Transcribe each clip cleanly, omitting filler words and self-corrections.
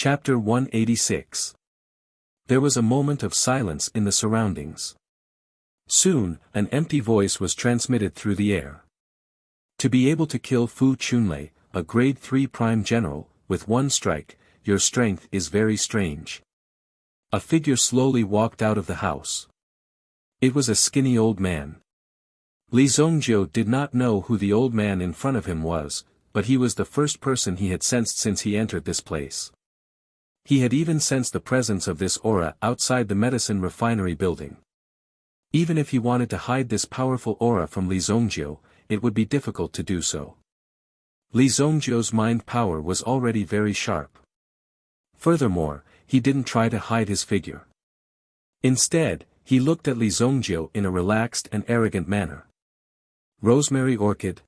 Chapter 186. There was a moment of silence in the surroundings. Soon, an empty voice was transmitted through the air. To be able to kill Fu Chunlei, a grade 3 prime general, with one strike, your strength is very strange. A figure slowly walked out of the house. It was a skinny old man. Li Zongjiu did not know who the old man in front of him was, but he was the first person he had sensed since he entered this place. He had even sensed the presence of this aura outside the medicine refinery building. Even if he wanted to hide this powerful aura from Li Zongjiu, it would be difficult to do so. Li Zongjiu's mind power was already very sharp. Furthermore, he didn't try to hide his figure. Instead, he looked at Li Zongjiu in a relaxed and arrogant manner. Rosemary Orchid?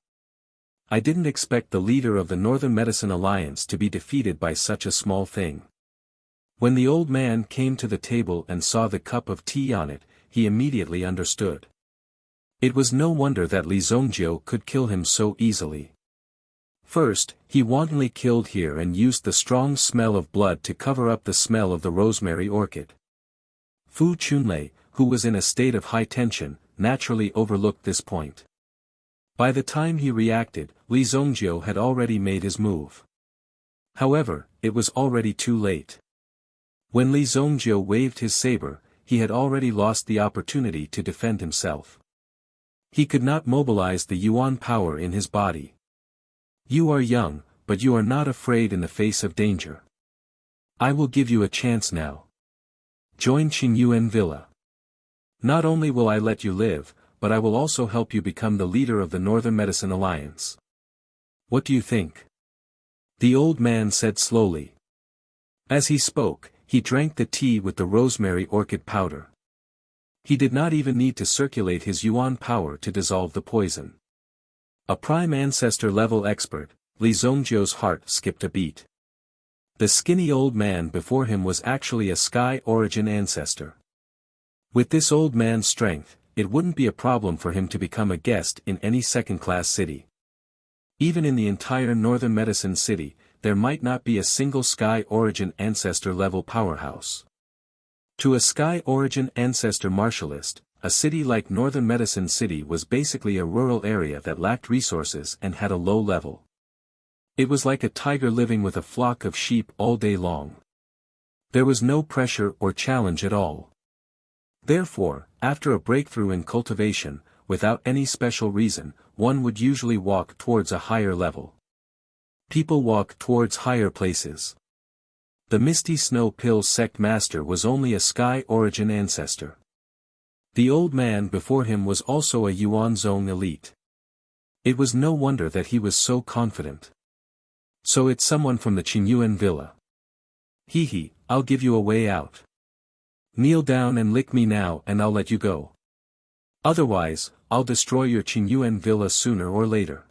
I didn't expect the leader of the Northern Medicine Alliance to be defeated by such a small thing. When the old man came to the table and saw the cup of tea on it, he immediately understood. It was no wonder that Li Zongjiu could kill him so easily. First, he wantonly killed here and used the strong smell of blood to cover up the smell of the rosemary orchid. Fu Chunlei, who was in a state of high tension, naturally overlooked this point. By the time he reacted, Li Zongjiu had already made his move. However, it was already too late. When Li Zongjiu waved his saber, he had already lost the opportunity to defend himself. He could not mobilize the yuan power in his body. You are young, but you are not afraid in the face of danger. I will give you a chance now. Join Qingyuan Villa. Not only will I let you live, but I will also help you become the leader of the Northern Medicine Alliance. What do you think? The old man said slowly. As he spoke, he drank the tea with the rosemary orchid powder. He did not even need to circulate his yuan power to dissolve the poison. A prime ancestor level expert, Li Zongjiu's heart skipped a beat. The skinny old man before him was actually a sky origin ancestor. With this old man's strength, it wouldn't be a problem for him to become a guest in any second-class city. Even in the entire Northern Medicine City, there might not be a single Sky Origin Ancestor-level powerhouse. To a Sky Origin Ancestor martialist, a city like Northern Medicine City was basically a rural area that lacked resources and had a low level. It was like a tiger living with a flock of sheep all day long. There was no pressure or challenge at all. Therefore, after a breakthrough in cultivation, without any special reason, one would usually walk towards a higher level. People walk towards higher places. The Misty Snow Pills sect master was only a Sky Origin ancestor. The old man before him was also a Yuan Zone elite. It was no wonder that he was so confident. So it's someone from the Qingyuan Villa. Hee, I'll give you a way out. Kneel down and lick me now and I'll let you go. Otherwise, I'll destroy your Qingyuan Villa sooner or later.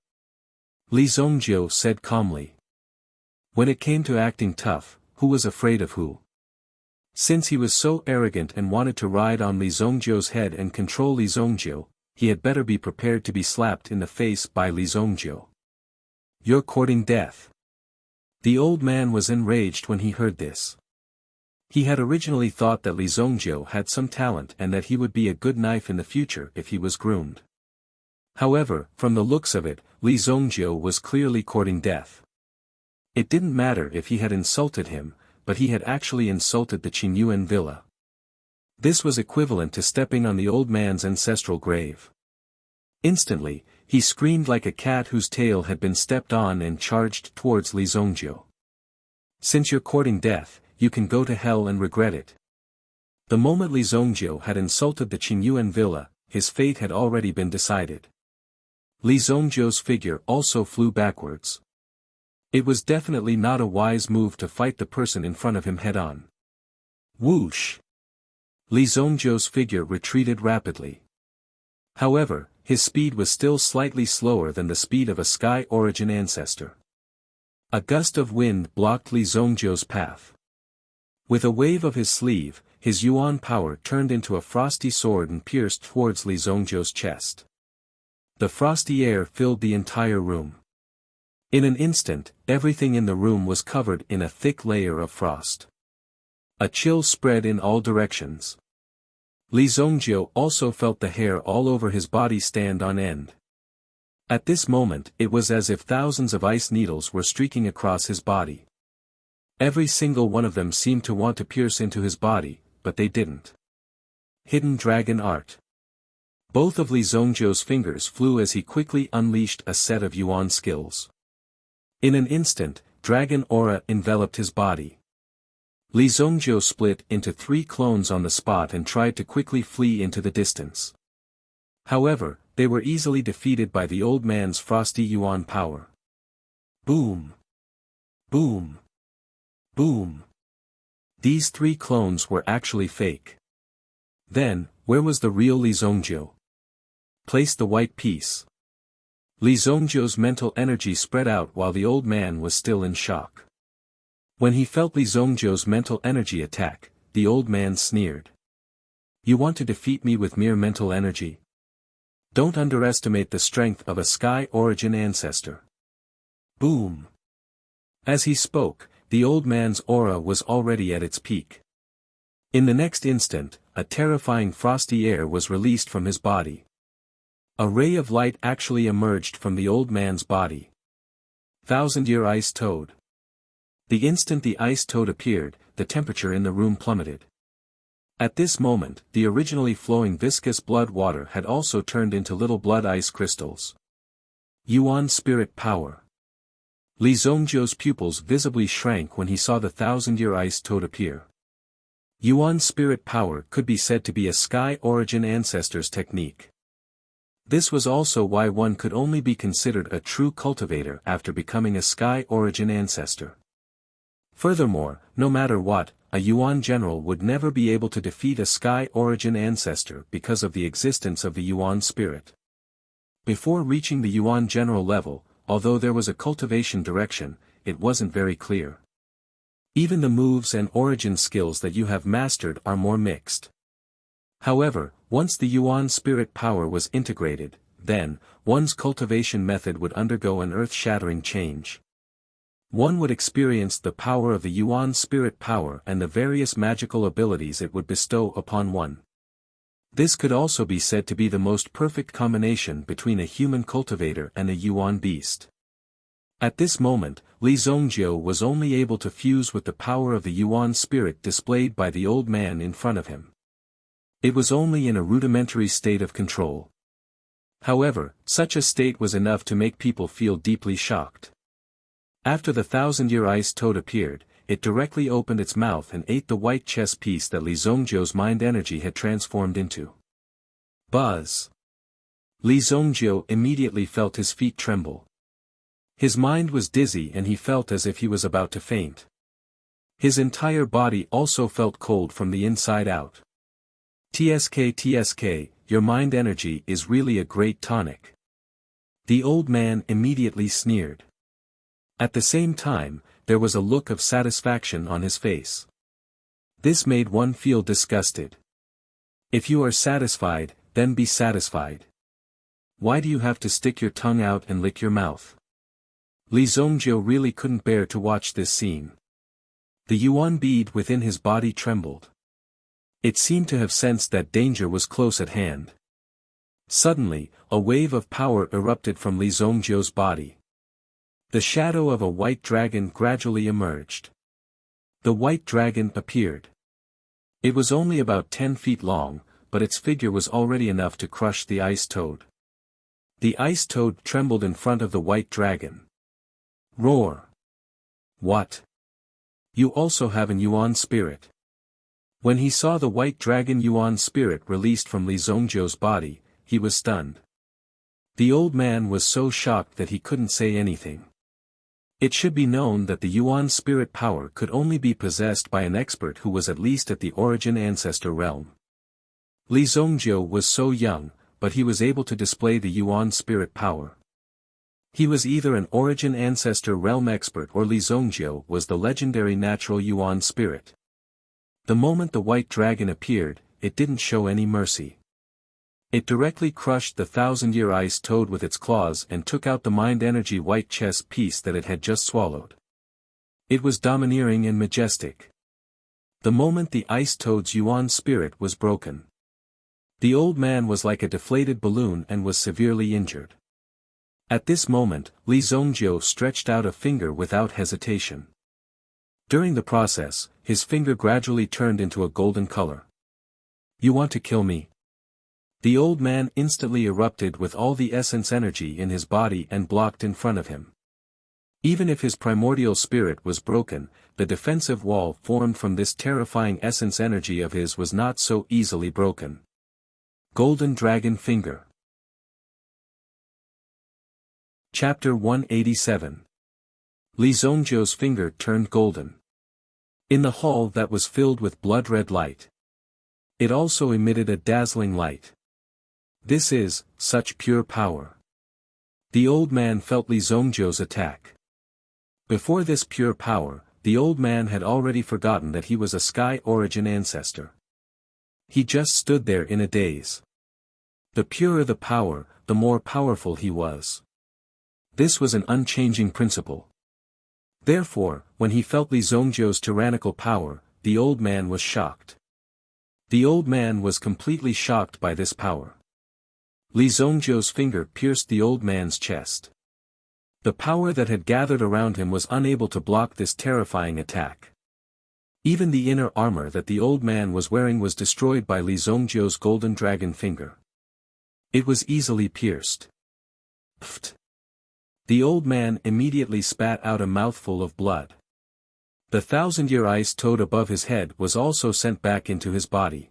Li Zongjiu said calmly. When it came to acting tough, who was afraid of who? Since he was so arrogant and wanted to ride on Li Zongjiu's head and control Li Zongjiu, he had better be prepared to be slapped in the face by Li Zongjiu. You're courting death. The old man was enraged when he heard this. He had originally thought that Li Zongjiu had some talent and that he would be a good knife in the future if he was groomed. However, from the looks of it, Li Zongjiu was clearly courting death. It didn't matter if he had insulted him, but he had actually insulted the Qingyuan Villa. This was equivalent to stepping on the old man's ancestral grave. Instantly, he screamed like a cat whose tail had been stepped on and charged towards Li Zongjiu. Since you're courting death, you can go to hell and regret it. The moment Li Zongjiu had insulted the Qingyuan Villa, his fate had already been decided. Li Zongjiu's figure also flew backwards. It was definitely not a wise move to fight the person in front of him head-on. Whoosh! Li Zongjiu's figure retreated rapidly. However, his speed was still slightly slower than the speed of a Sky Origin ancestor. A gust of wind blocked Li Zongjiu's path. With a wave of his sleeve, his yuan power turned into a frosty sword and pierced towards Li Zongjiu's chest. The frosty air filled the entire room. In an instant, everything in the room was covered in a thick layer of frost. A chill spread in all directions. Li Zongjio also felt the hair all over his body stand on end. At this moment, it was as if thousands of ice needles were streaking across his body. Every single one of them seemed to want to pierce into his body, but they didn't. Hidden Dragon Art. Both of Li Zongjio's fingers flew as he quickly unleashed a set of Yuan skills. In an instant, dragon aura enveloped his body. Li Zongjio split into 3 clones on the spot and tried to quickly flee into the distance. However, they were easily defeated by the old man's frosty Yuan power. Boom! Boom! Boom! These 3 clones were actually fake. Then, where was the real Li Zongjio? Place the white piece. Li Zongjio's mental energy spread out while the old man was still in shock. When he felt Li Zongjio's mental energy attack, the old man sneered. You want to defeat me with mere mental energy? Don't underestimate the strength of a sky origin ancestor. Boom! As he spoke, the old man's aura was already at its peak. In the next instant, a terrifying frosty air was released from his body. A ray of light actually emerged from the old man's body. Thousand-year ice toad. The instant the ice toad appeared, the temperature in the room plummeted. At this moment, the originally flowing viscous blood water had also turned into little blood ice crystals. Yuan Spirit Power. Li Zongjio's pupils visibly shrank when he saw the thousand-year ice toad appear. Yuan Spirit Power could be said to be a sky origin ancestor's technique. This was also why one could only be considered a true cultivator after becoming a sky origin ancestor. Furthermore, no matter what, a Yuan general would never be able to defeat a sky origin ancestor because of the existence of the Yuan spirit. Before reaching the Yuan general level, although there was a cultivation direction, it wasn't very clear. Even the moves and origin skills that you have mastered are more mixed. However, once the Yuan spirit power was integrated, then, one's cultivation method would undergo an earth-shattering change. One would experience the power of the Yuan spirit power and the various magical abilities it would bestow upon one. This could also be said to be the most perfect combination between a human cultivator and a Yuan beast. At this moment, Li Zongjio was only able to fuse with the power of the Yuan spirit displayed by the old man in front of him. It was only in a rudimentary state of control. However, such a state was enough to make people feel deeply shocked. After the thousand-year ice toad appeared, it directly opened its mouth and ate the white chess piece that Li Zongjio's mind energy had transformed into. Buzz! Li Zongjio immediately felt his feet tremble. His mind was dizzy and he felt as if he was about to faint. His entire body also felt cold from the inside out. TSK, your mind energy is really a great tonic. The old man immediately sneered. At the same time, there was a look of satisfaction on his face. This made one feel disgusted. If you are satisfied, then be satisfied. Why do you have to stick your tongue out and lick your mouth? Li Zongjio really couldn't bear to watch this scene. The Yuan bead within his body trembled. It seemed to have sensed that danger was close at hand. Suddenly, a wave of power erupted from Li Zongjio's body. The shadow of a white dragon gradually emerged. The white dragon appeared. It was only about 10 feet long, but its figure was already enough to crush the ice toad. The ice toad trembled in front of the white dragon. Roar! What? You also have an Yuan spirit. When he saw the white dragon Yuan spirit released from Li Zongjio's body, he was stunned. The old man was so shocked that he couldn't say anything. It should be known that the Yuan spirit power could only be possessed by an expert who was at least at the origin ancestor realm. Li Zongjio was so young, but he was able to display the Yuan spirit power. He was either an origin ancestor realm expert or Li Zongjio was the legendary natural Yuan spirit. The moment the white dragon appeared, it didn't show any mercy. It directly crushed the 1,000-year ice toad with its claws and took out the mind-energy white chess piece that it had just swallowed. It was domineering and majestic. The moment the ice toad's yuan spirit was broken, the old man was like a deflated balloon and was severely injured. At this moment, Li Zongjiu stretched out a finger without hesitation. During the process, his finger gradually turned into a golden color. "You want to kill me?" The old man instantly erupted with all the essence energy in his body and blocked in front of him. Even if his primordial spirit was broken, the defensive wall formed from this terrifying essence energy of his was not so easily broken. Golden Dragon Finger. Chapter 187. Li Zongjiu's finger turned golden. In the hall that was filled with blood-red light, it also emitted a dazzling light. This is such pure power. The old man felt Li Zongjiu's attack. Before this pure power, the old man had already forgotten that he was a sky origin ancestor. He just stood there in a daze. The purer the power, the more powerful he was. This was an unchanging principle. Therefore, when he felt Li Zongjiu's tyrannical power, the old man was shocked. The old man was completely shocked by this power. Li Zongjiu's finger pierced the old man's chest. The power that had gathered around him was unable to block this terrifying attack. Even the inner armor that the old man was wearing was destroyed by Li Zongjiu's golden dragon finger. It was easily pierced. Pfft! The old man immediately spat out a mouthful of blood. The 1,000-year ice toad above his head was also sent back into his body.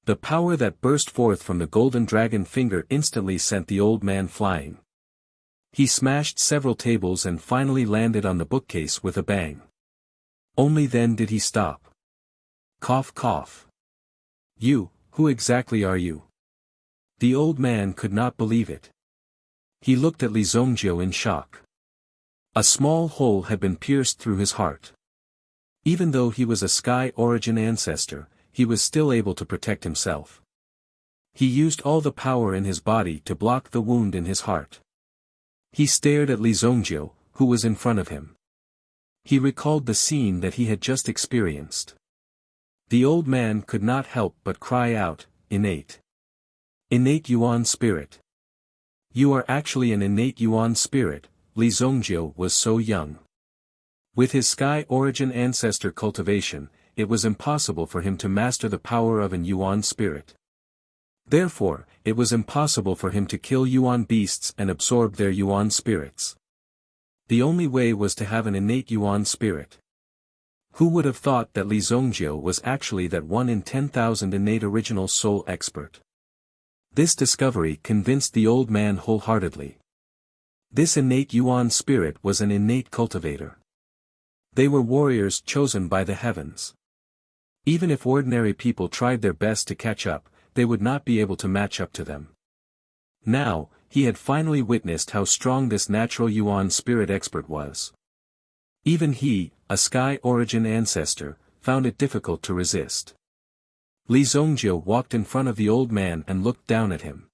The power that burst forth from the golden dragon finger instantly sent the old man flying. He smashed several tables and finally landed on the bookcase with a bang. Only then did he stop. Cough cough. "You, who exactly are you?" The old man could not believe it. He looked at Li Zongjiu in shock. A small hole had been pierced through his heart. Even though he was a sky origin ancestor, he was still able to protect himself. He used all the power in his body to block the wound in his heart. He stared at Li Zongjiu, who was in front of him. He recalled the scene that he had just experienced. The old man could not help but cry out, "Innate! Innate Yuan spirit! You are actually an innate Yuan spirit." Li Zongjiu was so young. With his sky origin ancestor cultivation, it was impossible for him to master the power of an Yuan spirit. Therefore, it was impossible for him to kill Yuan beasts and absorb their Yuan spirits. The only way was to have an innate Yuan spirit. Who would have thought that Li Zongjiu was actually that 1 in 10,000 innate original soul expert? This discovery convinced the old man wholeheartedly. This innate Yuan spirit was an innate cultivator. They were warriors chosen by the heavens. Even if ordinary people tried their best to catch up, they would not be able to match up to them. Now, he had finally witnessed how strong this natural Yuan spirit expert was. Even he, a sky origin ancestor, found it difficult to resist. Li Zongjiu walked in front of the old man and looked down at him.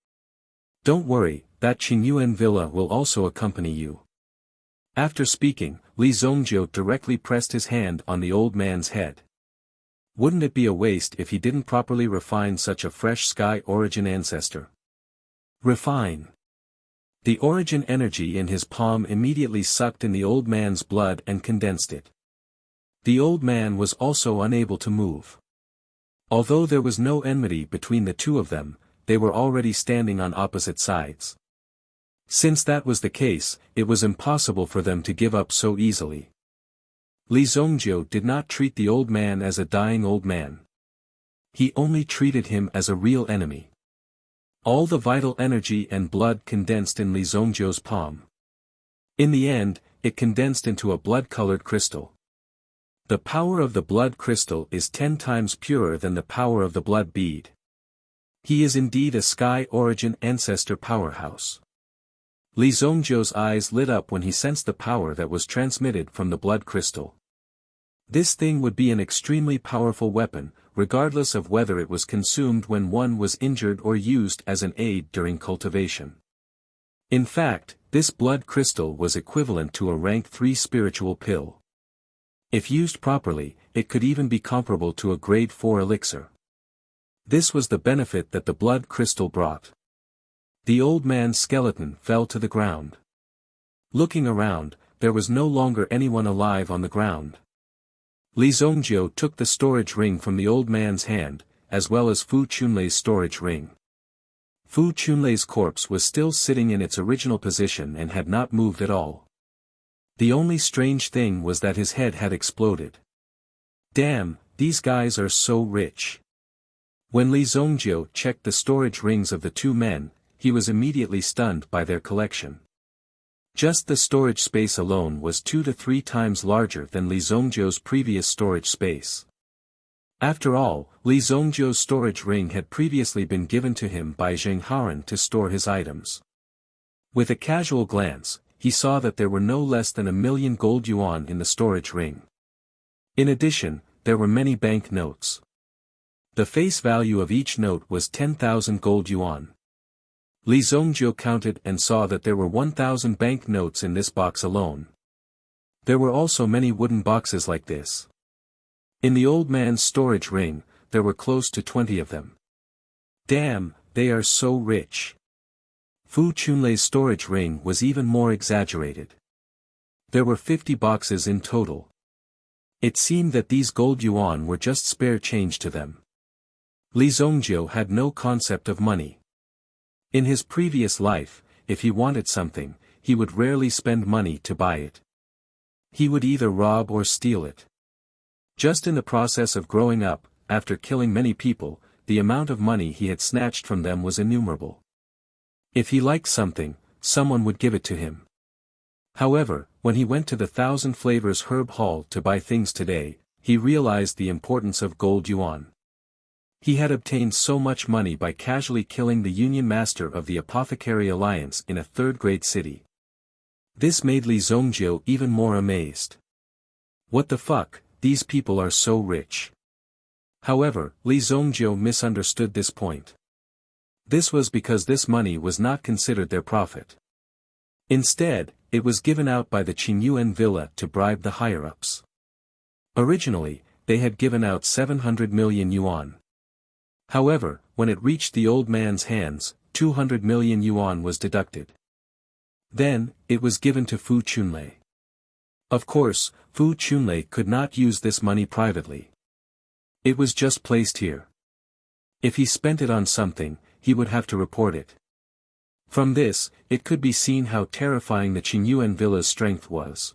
"Don't worry, that Qingyuan villa will also accompany you." After speaking, Li Zongjiu directly pressed his hand on the old man's head. Wouldn't it be a waste if he didn't properly refine such a fresh sky origin ancestor? Refine. The origin energy in his palm immediately sucked in the old man's blood and condensed it. The old man was also unable to move. Although there was no enmity between the two of them, they were already standing on opposite sides. Since that was the case, it was impossible for them to give up so easily. Li Zongjiu did not treat the old man as a dying old man. He only treated him as a real enemy. All the vital energy and blood condensed in Li Zongjiu's palm. In the end, it condensed into a blood-colored crystal. The power of the blood crystal is 10 times purer than the power of the blood bead. He is indeed a sky origin ancestor powerhouse. Li Zongjiu's eyes lit up when he sensed the power that was transmitted from the blood crystal. This thing would be an extremely powerful weapon, regardless of whether it was consumed when one was injured or used as an aid during cultivation. In fact, this blood crystal was equivalent to a rank 3 spiritual pill. If used properly, it could even be comparable to a grade 4 elixir. This was the benefit that the blood crystal brought. The old man's skeleton fell to the ground. Looking around, there was no longer anyone alive on the ground. Li Zongjiu took the storage ring from the old man's hand, as well as Fu Chunlei's storage ring. Fu Chunlei's corpse was still sitting in its original position and had not moved at all. The only strange thing was that his head had exploded. Damn, these guys are so rich. When Li Zongjiu checked the storage rings of the two men, he was immediately stunned by their collection. Just the storage space alone was 2 to 3 times larger than Li Zongjiu's previous storage space. After all, Li Zongjiu's storage ring had previously been given to him by Zheng Haran to store his items. With a casual glance, he saw that there were no less than 1,000,000 gold yuan in the storage ring. In addition, there were many bank notes. The face value of each note was 10,000 gold yuan. Li Zongjiu counted and saw that there were 1,000 bank notes in this box alone. There were also many wooden boxes like this. In the old man's storage ring, there were close to 20 of them. Damn, they are so rich. Fu Chunlei's storage ring was even more exaggerated. There were 50 boxes in total. It seemed that these gold yuan were just spare change to them. Li Zongjiu had no concept of money. In his previous life, if he wanted something, he would rarely spend money to buy it. He would either rob or steal it. Just in the process of growing up, after killing many people, the amount of money he had snatched from them was innumerable. If he liked something, someone would give it to him. However, when he went to the Thousand Flavors Herb Hall to buy things today, he realized the importance of gold yuan. He had obtained so much money by casually killing the Union Master of the Apothecary Alliance in a third-grade city. This made Li Zongjiu even more amazed. What the fuck, these people are so rich. However, Li Zongjiu misunderstood this point. This was because this money was not considered their profit. Instead, it was given out by the Qingyuan villa to bribe the higher-ups. Originally, they had given out 700 million yuan. However, when it reached the old man's hands, 200 million yuan was deducted. Then, it was given to Fu Chunlei. Of course, Fu Chunlei could not use this money privately. It was just placed here. If he spent it on something, he would have to report it. From this, it could be seen how terrifying the Qingyuan villa's strength was.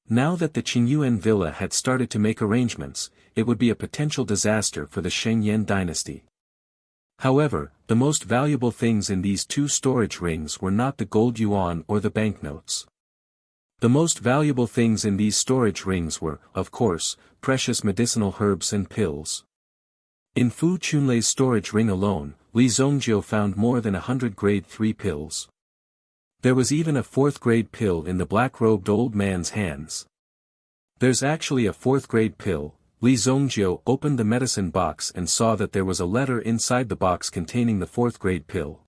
Now that the Qingyuan villa had started to make arrangements, it would be a potential disaster for the Shengyan dynasty. However, the most valuable things in these two storage rings were not the gold yuan or the banknotes. The most valuable things in these storage rings were, of course, precious medicinal herbs and pills. In Fu Chunlei's storage ring alone, Li Zongjiu found more than 100 grade 3 pills. There was even a 4th grade pill in the black-robed old man's hands. There's actually a 4th grade pill. Li Zongjiu opened the medicine box and saw that there was a letter inside the box containing the 4th grade pill.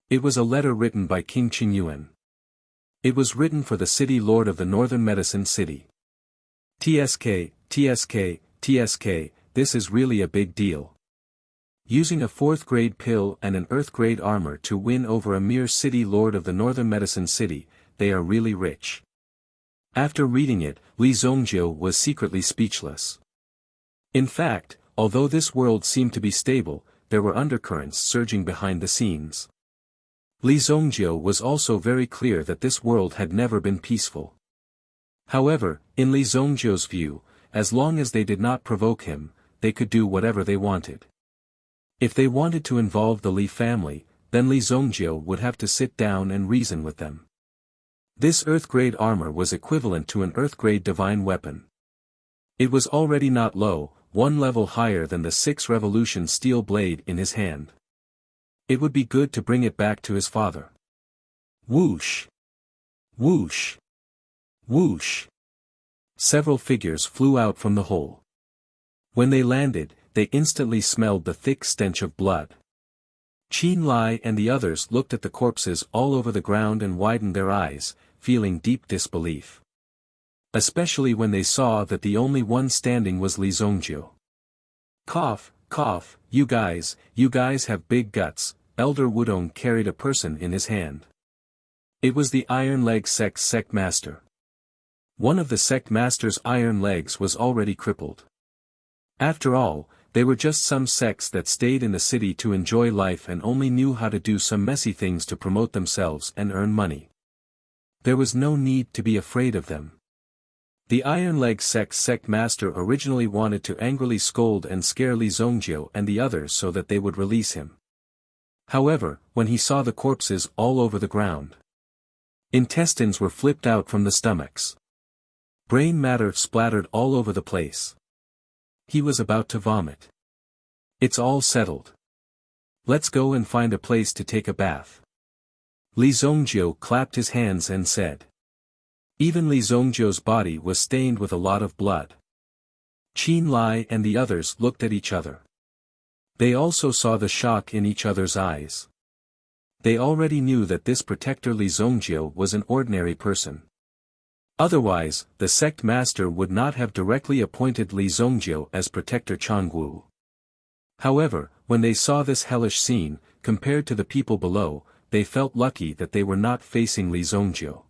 It was a letter written by King Qingyuan. It was written for the city lord of the northern medicine city. TSK, TSK, TSK, this is really a big deal. Using a 4th grade pill and an earth grade armor to win over a mere city lord of the northern medicine city, they are really rich. After reading it, Li Zongjiu was secretly speechless. In fact, although this world seemed to be stable, there were undercurrents surging behind the scenes. Li Zongjiu was also very clear that this world had never been peaceful. However, in Li Zongjiu's view, as long as they did not provoke him, they could do whatever they wanted. If they wanted to involve the Li family, then Li Zongjiu would have to sit down and reason with them. This earth-grade armor was equivalent to an earth-grade divine weapon. It was already not low, one level higher than the 6 revolution steel blade in his hand. It would be good to bring it back to his father. Whoosh! Whoosh! Whoosh! Several figures flew out from the hole. When they landed, they instantly smelled the thick stench of blood. Qin Lai and the others looked at the corpses all over the ground and widened their eyes, feeling deep disbelief. Especially when they saw that the only one standing was Li Zongjiu. Cough, cough, you guys have big guts. Elder Wudong carried a person in his hand. It was the Iron Leg sect's sect master. One of the sect master's iron legs was already crippled. After all, they were just some sects that stayed in the city to enjoy life and only knew how to do some messy things to promote themselves and earn money. There was no need to be afraid of them. The Iron Leg sect's sect master originally wanted to angrily scold and scare Li Zongjiu and the others so that they would release him. However, when he saw the corpses all over the ground, intestines were flipped out from the stomachs. Brain matter splattered all over the place. He was about to vomit. It's all settled. Let's go and find a place to take a bath. Li Zongjiu clapped his hands and said. Even Li Zongjiu's body was stained with a lot of blood. Qin Lai and the others looked at each other. They also saw the shock in each other's eyes. They already knew that this protector Li Zongjiu was an ordinary person. Otherwise, the sect master would not have directly appointed Li Zongjiu as protector Changwu. However, when they saw this hellish scene, compared to the people below, they felt lucky that they were not facing Li Zongjiu.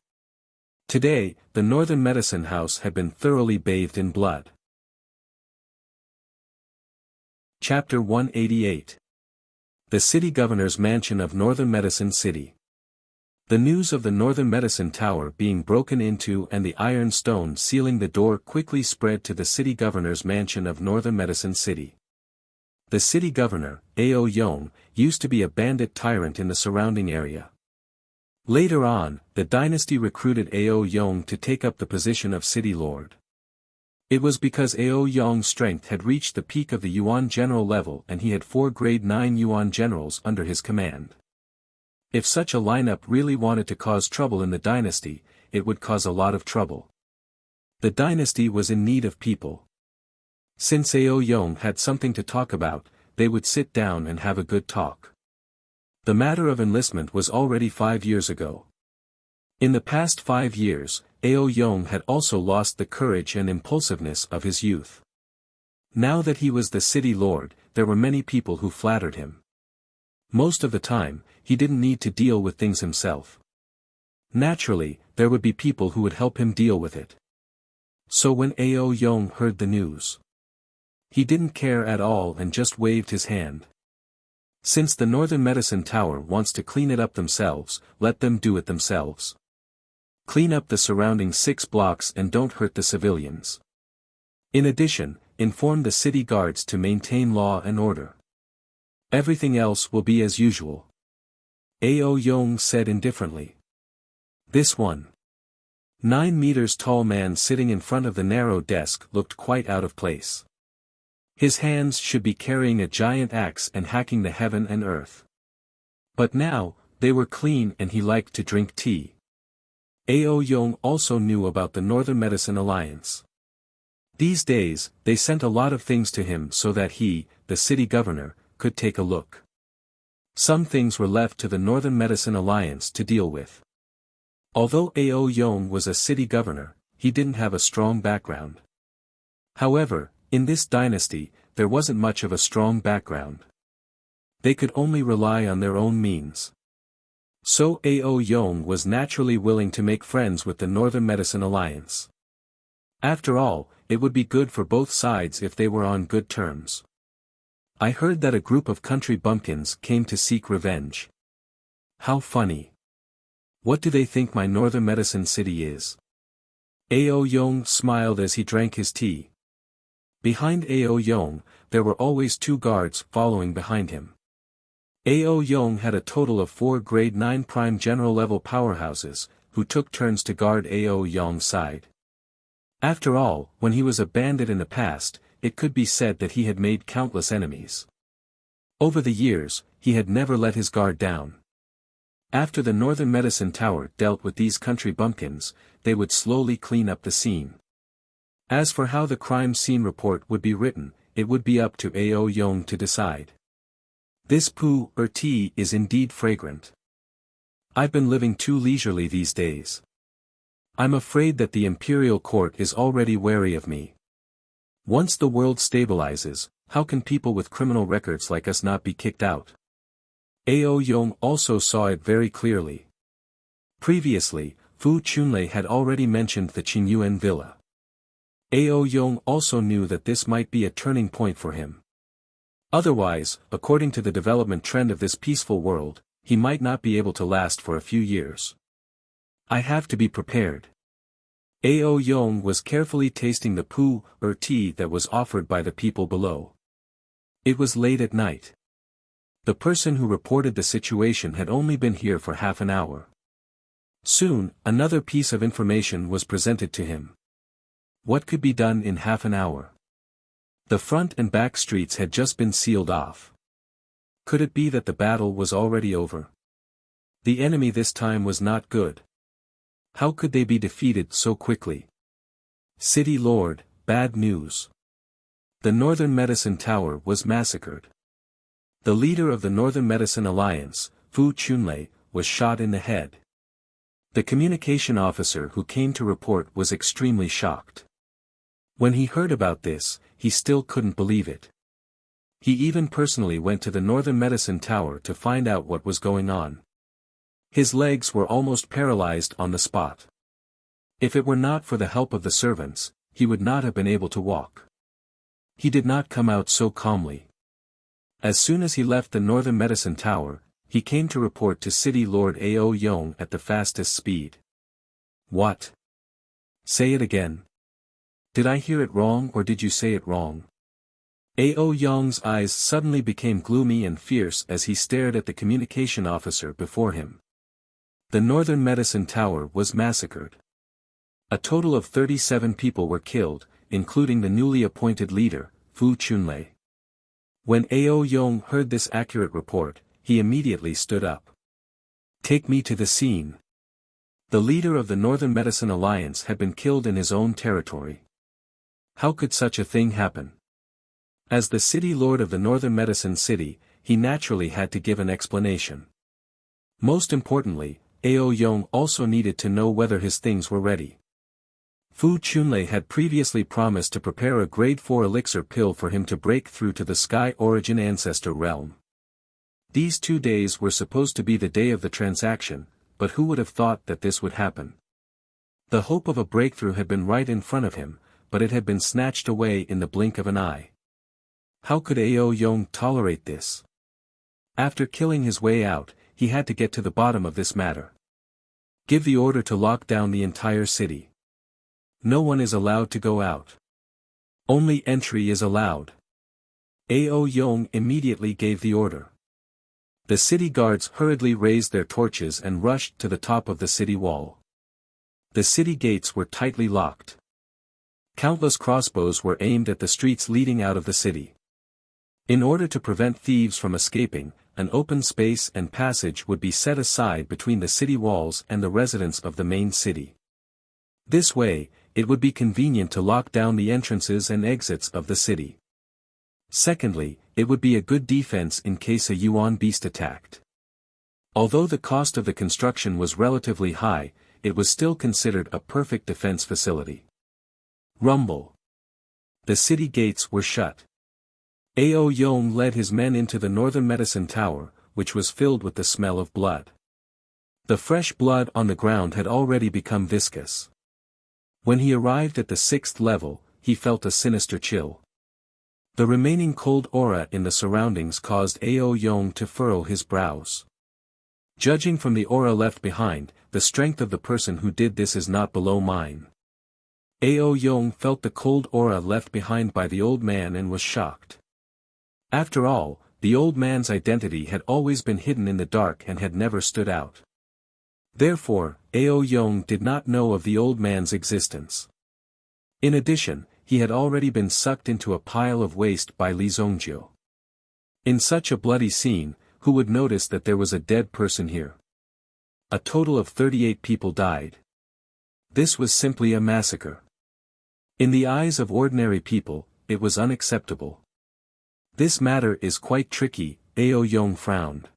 Today, the Northern Medicine House had been thoroughly bathed in blood. Chapter 188. The City Governor's Mansion of Northern Medicine City. The news of the Northern Medicine Tower being broken into and the iron stone sealing the door quickly spread to the City Governor's Mansion of Northern Medicine City. The City Governor, Ao Yong, used to be a bandit tyrant in the surrounding area. Later on, the dynasty recruited Ao Yong to take up the position of City Lord. It was because Ao Yong's strength had reached the peak of the Yuan general level and he had 4 grade 9 Yuan generals under his command. If such a lineup really wanted to cause trouble in the dynasty, it would cause a lot of trouble. The dynasty was in need of people. Since Ao Yong had something to talk about, they would sit down and have a good talk. The matter of enlistment was already 5 years ago. In the past 5 years, Ao Yong had also lost the courage and impulsiveness of his youth. Now that he was the city lord, there were many people who flattered him. Most of the time, he didn't need to deal with things himself. Naturally, there would be people who would help him deal with it. So when Ao Yong heard the news, he didn't care at all and just waved his hand. Since the Northern Medicine Tower wants to clean it up themselves, let them do it themselves. Clean up the surrounding 6 blocks and don't hurt the civilians. In addition, inform the city guards to maintain law and order. Everything else will be as usual. Ao Yong said indifferently. This 1.9 meters tall man sitting in front of the narrow desk looked quite out of place. His hands should be carrying a giant axe and hacking the heaven and earth. But now, they were clean and he liked to drink tea. Ao Yong also knew about the Northern Medicine Alliance. These days, they sent a lot of things to him so that he, the city governor, could take a look. Some things were left to the Northern Medicine Alliance to deal with. Although Ao Yong was a city governor, he didn't have a strong background. However, in this dynasty, there wasn't much of a strong background. They could only rely on their own means. So Ao Yong was naturally willing to make friends with the Northern Medicine Alliance. After all, it would be good for both sides if they were on good terms. I heard that a group of country bumpkins came to seek revenge. How funny. What do they think my Northern Medicine City is? Ao Yong smiled as he drank his tea. Behind Ao Yong, there were always 2 guards following behind him. Ao Yong had a total of 4 grade 9 prime general level powerhouses, who took turns to guard Ao Yong's side. After all, when he was a bandit in the past, it could be said that he had made countless enemies. Over the years, he had never let his guard down. After the Northern Medicine Tower dealt with these country bumpkins, they would slowly clean up the scene. As for how the crime scene report would be written, it would be up to Ao Yong to decide. This pu, or tea, is indeed fragrant. I've been living too leisurely these days. I'm afraid that the imperial court is already wary of me. Once the world stabilizes, how can people with criminal records like us not be kicked out? Ao Yong also saw it very clearly. Previously, Fu Chunlei had already mentioned the Qingyuan villa. Ao Yong also knew that this might be a turning point for him. Otherwise, according to the development trend of this peaceful world, he might not be able to last for a few years. I have to be prepared. Ao Yong was carefully tasting the pu, or tea that was offered by the people below. It was late at night. The person who reported the situation had only been here for half an hour. Soon, another piece of information was presented to him. What could be done in half an hour? The front and back streets had just been sealed off. Could it be that the battle was already over? The enemy this time was not good. How could they be defeated so quickly? City Lord, bad news. The Northern Medicine Tower was massacred. The leader of the Northern Medicine Alliance, Fu Chunlei, was shot in the head. The communication officer who came to report was extremely shocked. When he heard about this, he still couldn't believe it. He even personally went to the Northern Medicine Tower to find out what was going on. His legs were almost paralyzed on the spot. If it were not for the help of the servants, he would not have been able to walk. He did not come out so calmly. As soon as he left the Northern Medicine Tower, he came to report to City Lord Ao Yong at the fastest speed. What? Say it again. Did I hear it wrong or did you say it wrong? Ao Yong's eyes suddenly became gloomy and fierce as he stared at the communication officer before him. The Northern Medicine Tower was massacred. A total of 37 people were killed, including the newly appointed leader, Fu Chunlei. When Ao Yong heard this accurate report, he immediately stood up. Take me to the scene. The leader of the Northern Medicine Alliance had been killed in his own territory. How could such a thing happen? As the city lord of the Northern Medicine City, he naturally had to give an explanation. Most importantly, Ao Yong also needed to know whether his things were ready. Fu Chunlei had previously promised to prepare a grade 4 elixir pill for him to break through to the Sky Origin Ancestor realm. These 2 days were supposed to be the day of the transaction, but who would have thought that this would happen? The hope of a breakthrough had been right in front of him, but it had been snatched away in the blink of an eye. How could Ao Yong tolerate this? After killing his way out, he had to get to the bottom of this matter. Give the order to lock down the entire city. No one is allowed to go out. Only entry is allowed. Ao Yong immediately gave the order. The city guards hurriedly raised their torches and rushed to the top of the city wall. The city gates were tightly locked. Countless crossbows were aimed at the streets leading out of the city. In order to prevent thieves from escaping, an open space and passage would be set aside between the city walls and the residents of the main city. This way, it would be convenient to lock down the entrances and exits of the city. Secondly, it would be a good defense in case a Yuan beast attacked. Although the cost of the construction was relatively high, it was still considered a perfect defense facility. Rumble. The city gates were shut. Ao Yong led his men into the Northern Medicine Tower, which was filled with the smell of blood. The fresh blood on the ground had already become viscous. When he arrived at the 6th level, he felt a sinister chill. The remaining cold aura in the surroundings caused Ao Yong to furrow his brows. Judging from the aura left behind, the strength of the person who did this is not below mine. Ao Yong felt the cold aura left behind by the old man and was shocked. After all, the old man's identity had always been hidden in the dark and had never stood out. Therefore, Ao Yong did not know of the old man's existence. In addition, he had already been sucked into a pile of waste by Li Zhongjio. In such a bloody scene, who would notice that there was a dead person here? A total of 38 people died. This was simply a massacre. In the eyes of ordinary people, it was unacceptable. This matter is quite tricky, Ao Yong frowned.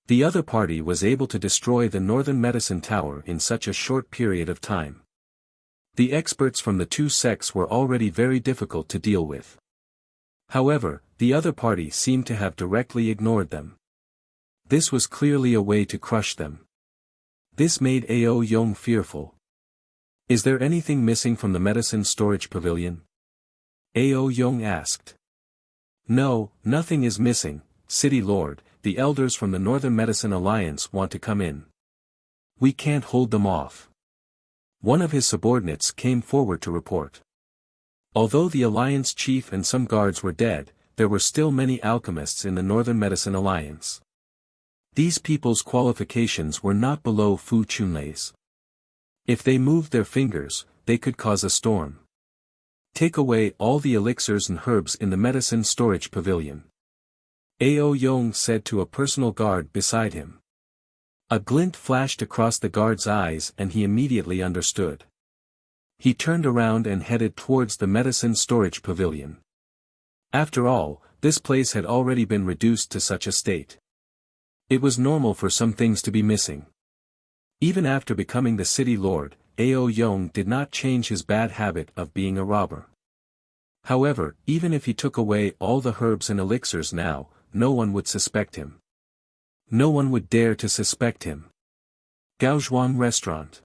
The other party was able to destroy the Northern Medicine Tower in such a short period of time. The experts from the two sects were already very difficult to deal with. However, the other party seemed to have directly ignored them. This was clearly a way to crush them. This made Ao Yong fearful. Is there anything missing from the medicine storage pavilion? Ao Yong asked. No, nothing is missing, City Lord. The elders from the Northern Medicine Alliance want to come in. We can't hold them off. One of his subordinates came forward to report. Although the Alliance chief and some guards were dead, there were still many alchemists in the Northern Medicine Alliance. These people's qualifications were not below Fu Chunlei's. If they moved their fingers, they could cause a storm. Take away all the elixirs and herbs in the medicine storage pavilion. Ao Yong said to a personal guard beside him. A glint flashed across the guard's eyes and he immediately understood. He turned around and headed towards the medicine storage pavilion. After all, this place had already been reduced to such a state. It was normal for some things to be missing. Even after becoming the city lord, Ao Yong did not change his bad habit of being a robber. However, even if he took away all the herbs and elixirs now, no one would suspect him. No one would dare to suspect him. Gaozhuang Restaurant.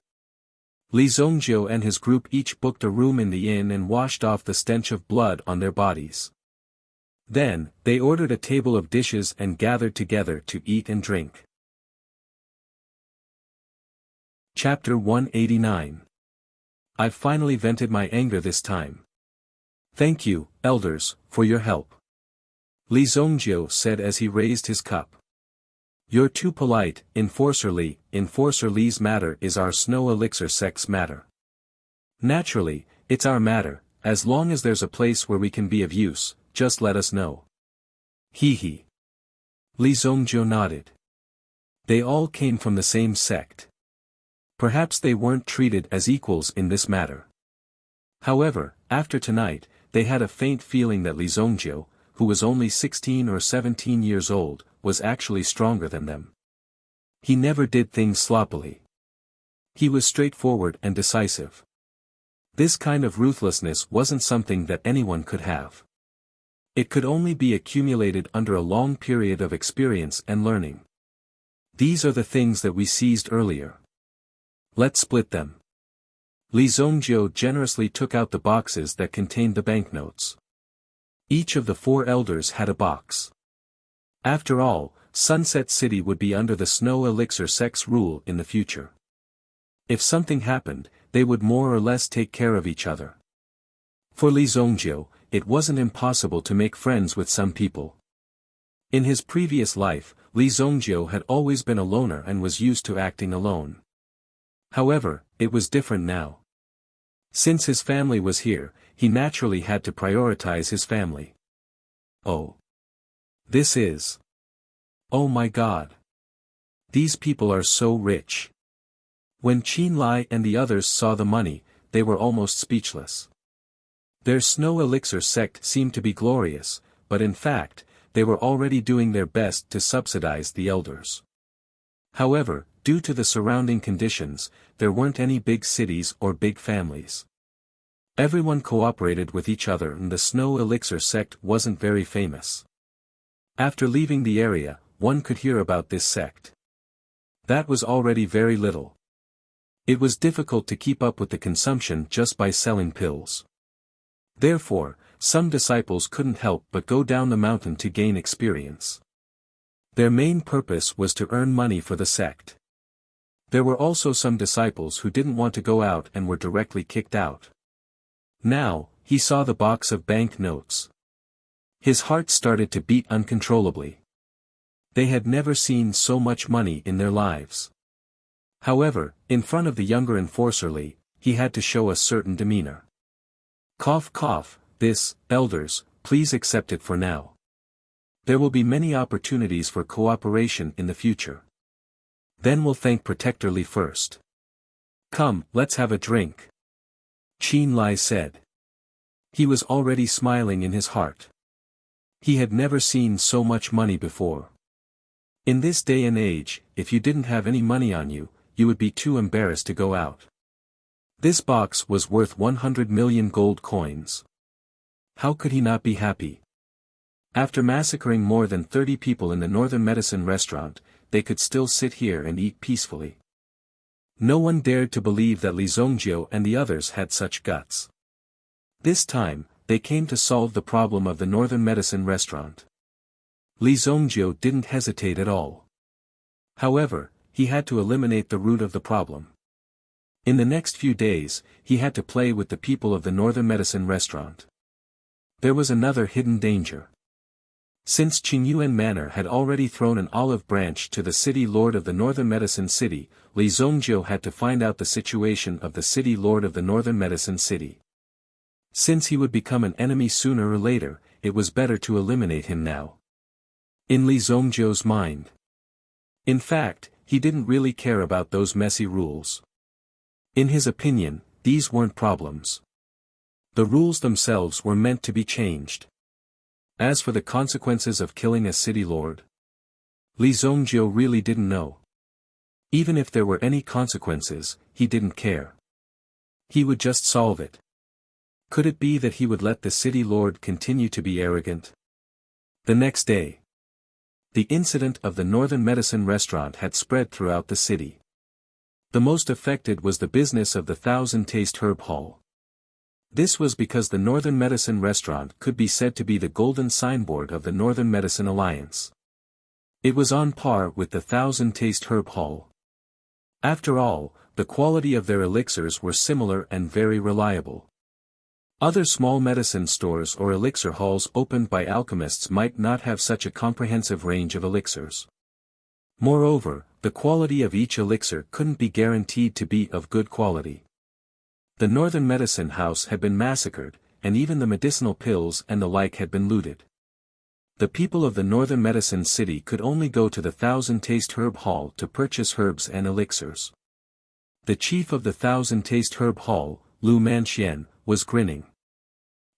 Li Zongjiu and his group each booked a room in the inn and washed off the stench of blood on their bodies. Then, they ordered a table of dishes and gathered together to eat and drink. Chapter 189. I've finally vented my anger this time. Thank you, elders, for your help. Li Zongjiu said as he raised his cup. You're too polite, Enforcer Li. Enforcer Li's matter is our snow elixir sect's matter. Naturally, it's our matter, as long as there's a place where we can be of use, just let us know. He. Li Zongjiu nodded. They all came from the same sect. Perhaps they weren't treated as equals in this matter. However, after tonight, they had a faint feeling that Li Zongjiu, who was only 16 or 17 years old, was actually stronger than them. He never did things sloppily. He was straightforward and decisive. This kind of ruthlessness wasn't something that anyone could have. It could only be accumulated under a long period of experience and learning. These are the things that we seized earlier. Let's split them. Li Zongjiu generously took out the boxes that contained the banknotes. Each of the 4 elders had a box. After all, Sunset City would be under the Snow Elixir sect's rule in the future. If something happened, they would more or less take care of each other. For Li Zongjiu, it wasn't impossible to make friends with some people. In his previous life, Li Zongjiu had always been a loner and was used to acting alone. However, it was different now. Since his family was here, he naturally had to prioritize his family. Oh. This is. Oh my God. These people are so rich. When Qin Lai and the others saw the money, they were almost speechless. Their snow elixir sect seemed to be glorious, but in fact, they were already doing their best to subsidize the elders. However, due to the surrounding conditions, there weren't any big cities or big families. Everyone cooperated with each other and the Snow Elixir sect wasn't very famous. After leaving the area, one could hear about this sect. That was already very little. It was difficult to keep up with the consumption just by selling pills. Therefore, some disciples couldn't help but go down the mountain to gain experience. Their main purpose was to earn money for the sect. There were also some disciples who didn't want to go out and were directly kicked out. Now, he saw the box of bank notes. His heart started to beat uncontrollably. They had never seen so much money in their lives. However, in front of the younger Enforcer Li, he had to show a certain demeanor. Cough cough, this, elders, please accept it for now. There will be many opportunities for cooperation in the future. Then we'll thank Protector Li first. Come, let's have a drink. Qin Lai said. He was already smiling in his heart. He had never seen so much money before. In this day and age, if you didn't have any money on you, you would be too embarrassed to go out. This box was worth 100 million gold coins. How could he not be happy? After massacring more than 30 people in the Northern Medicine restaurant, they could still sit here and eat peacefully. No one dared to believe that Li Zhongjiu and the others had such guts. This time, they came to solve the problem of the Northern Medicine restaurant. Li Zhongjiu didn't hesitate at all. However, he had to eliminate the root of the problem. In the next few days, he had to play with the people of the Northern Medicine restaurant. There was another hidden danger. Since Qingyuan Manor had already thrown an olive branch to the city lord of the Northern Medicine City, Li Zhongjiu had to find out the situation of the city lord of the Northern Medicine City. Since he would become an enemy sooner or later, it was better to eliminate him now. In Li Zhongjiu's mind. In fact, he didn't really care about those messy rules. In his opinion, these weren't problems. The rules themselves were meant to be changed. As for the consequences of killing a city lord, Li Zhongjiu really didn't know. Even if there were any consequences, he didn't care. He would just solve it. Could it be that he would let the city lord continue to be arrogant? The next day, the incident of the Northern Medicine restaurant had spread throughout the city. The most affected was the business of the Thousand Taste Herb Hall. This was because the Northern Medicine restaurant could be said to be the golden signboard of the Northern Medicine Alliance. It was on par with the Thousand Taste Herb Hall. After all, the quality of their elixirs were similar and very reliable. Other small medicine stores or elixir halls opened by alchemists might not have such a comprehensive range of elixirs. Moreover, the quality of each elixir couldn't be guaranteed to be of good quality. The Northern Medicine House had been massacred, and even the medicinal pills and the like had been looted. The people of the Northern Medicine City could only go to the Thousand Taste Herb Hall to purchase herbs and elixirs. The chief of the Thousand Taste Herb Hall, Lu Manxian, was grinning.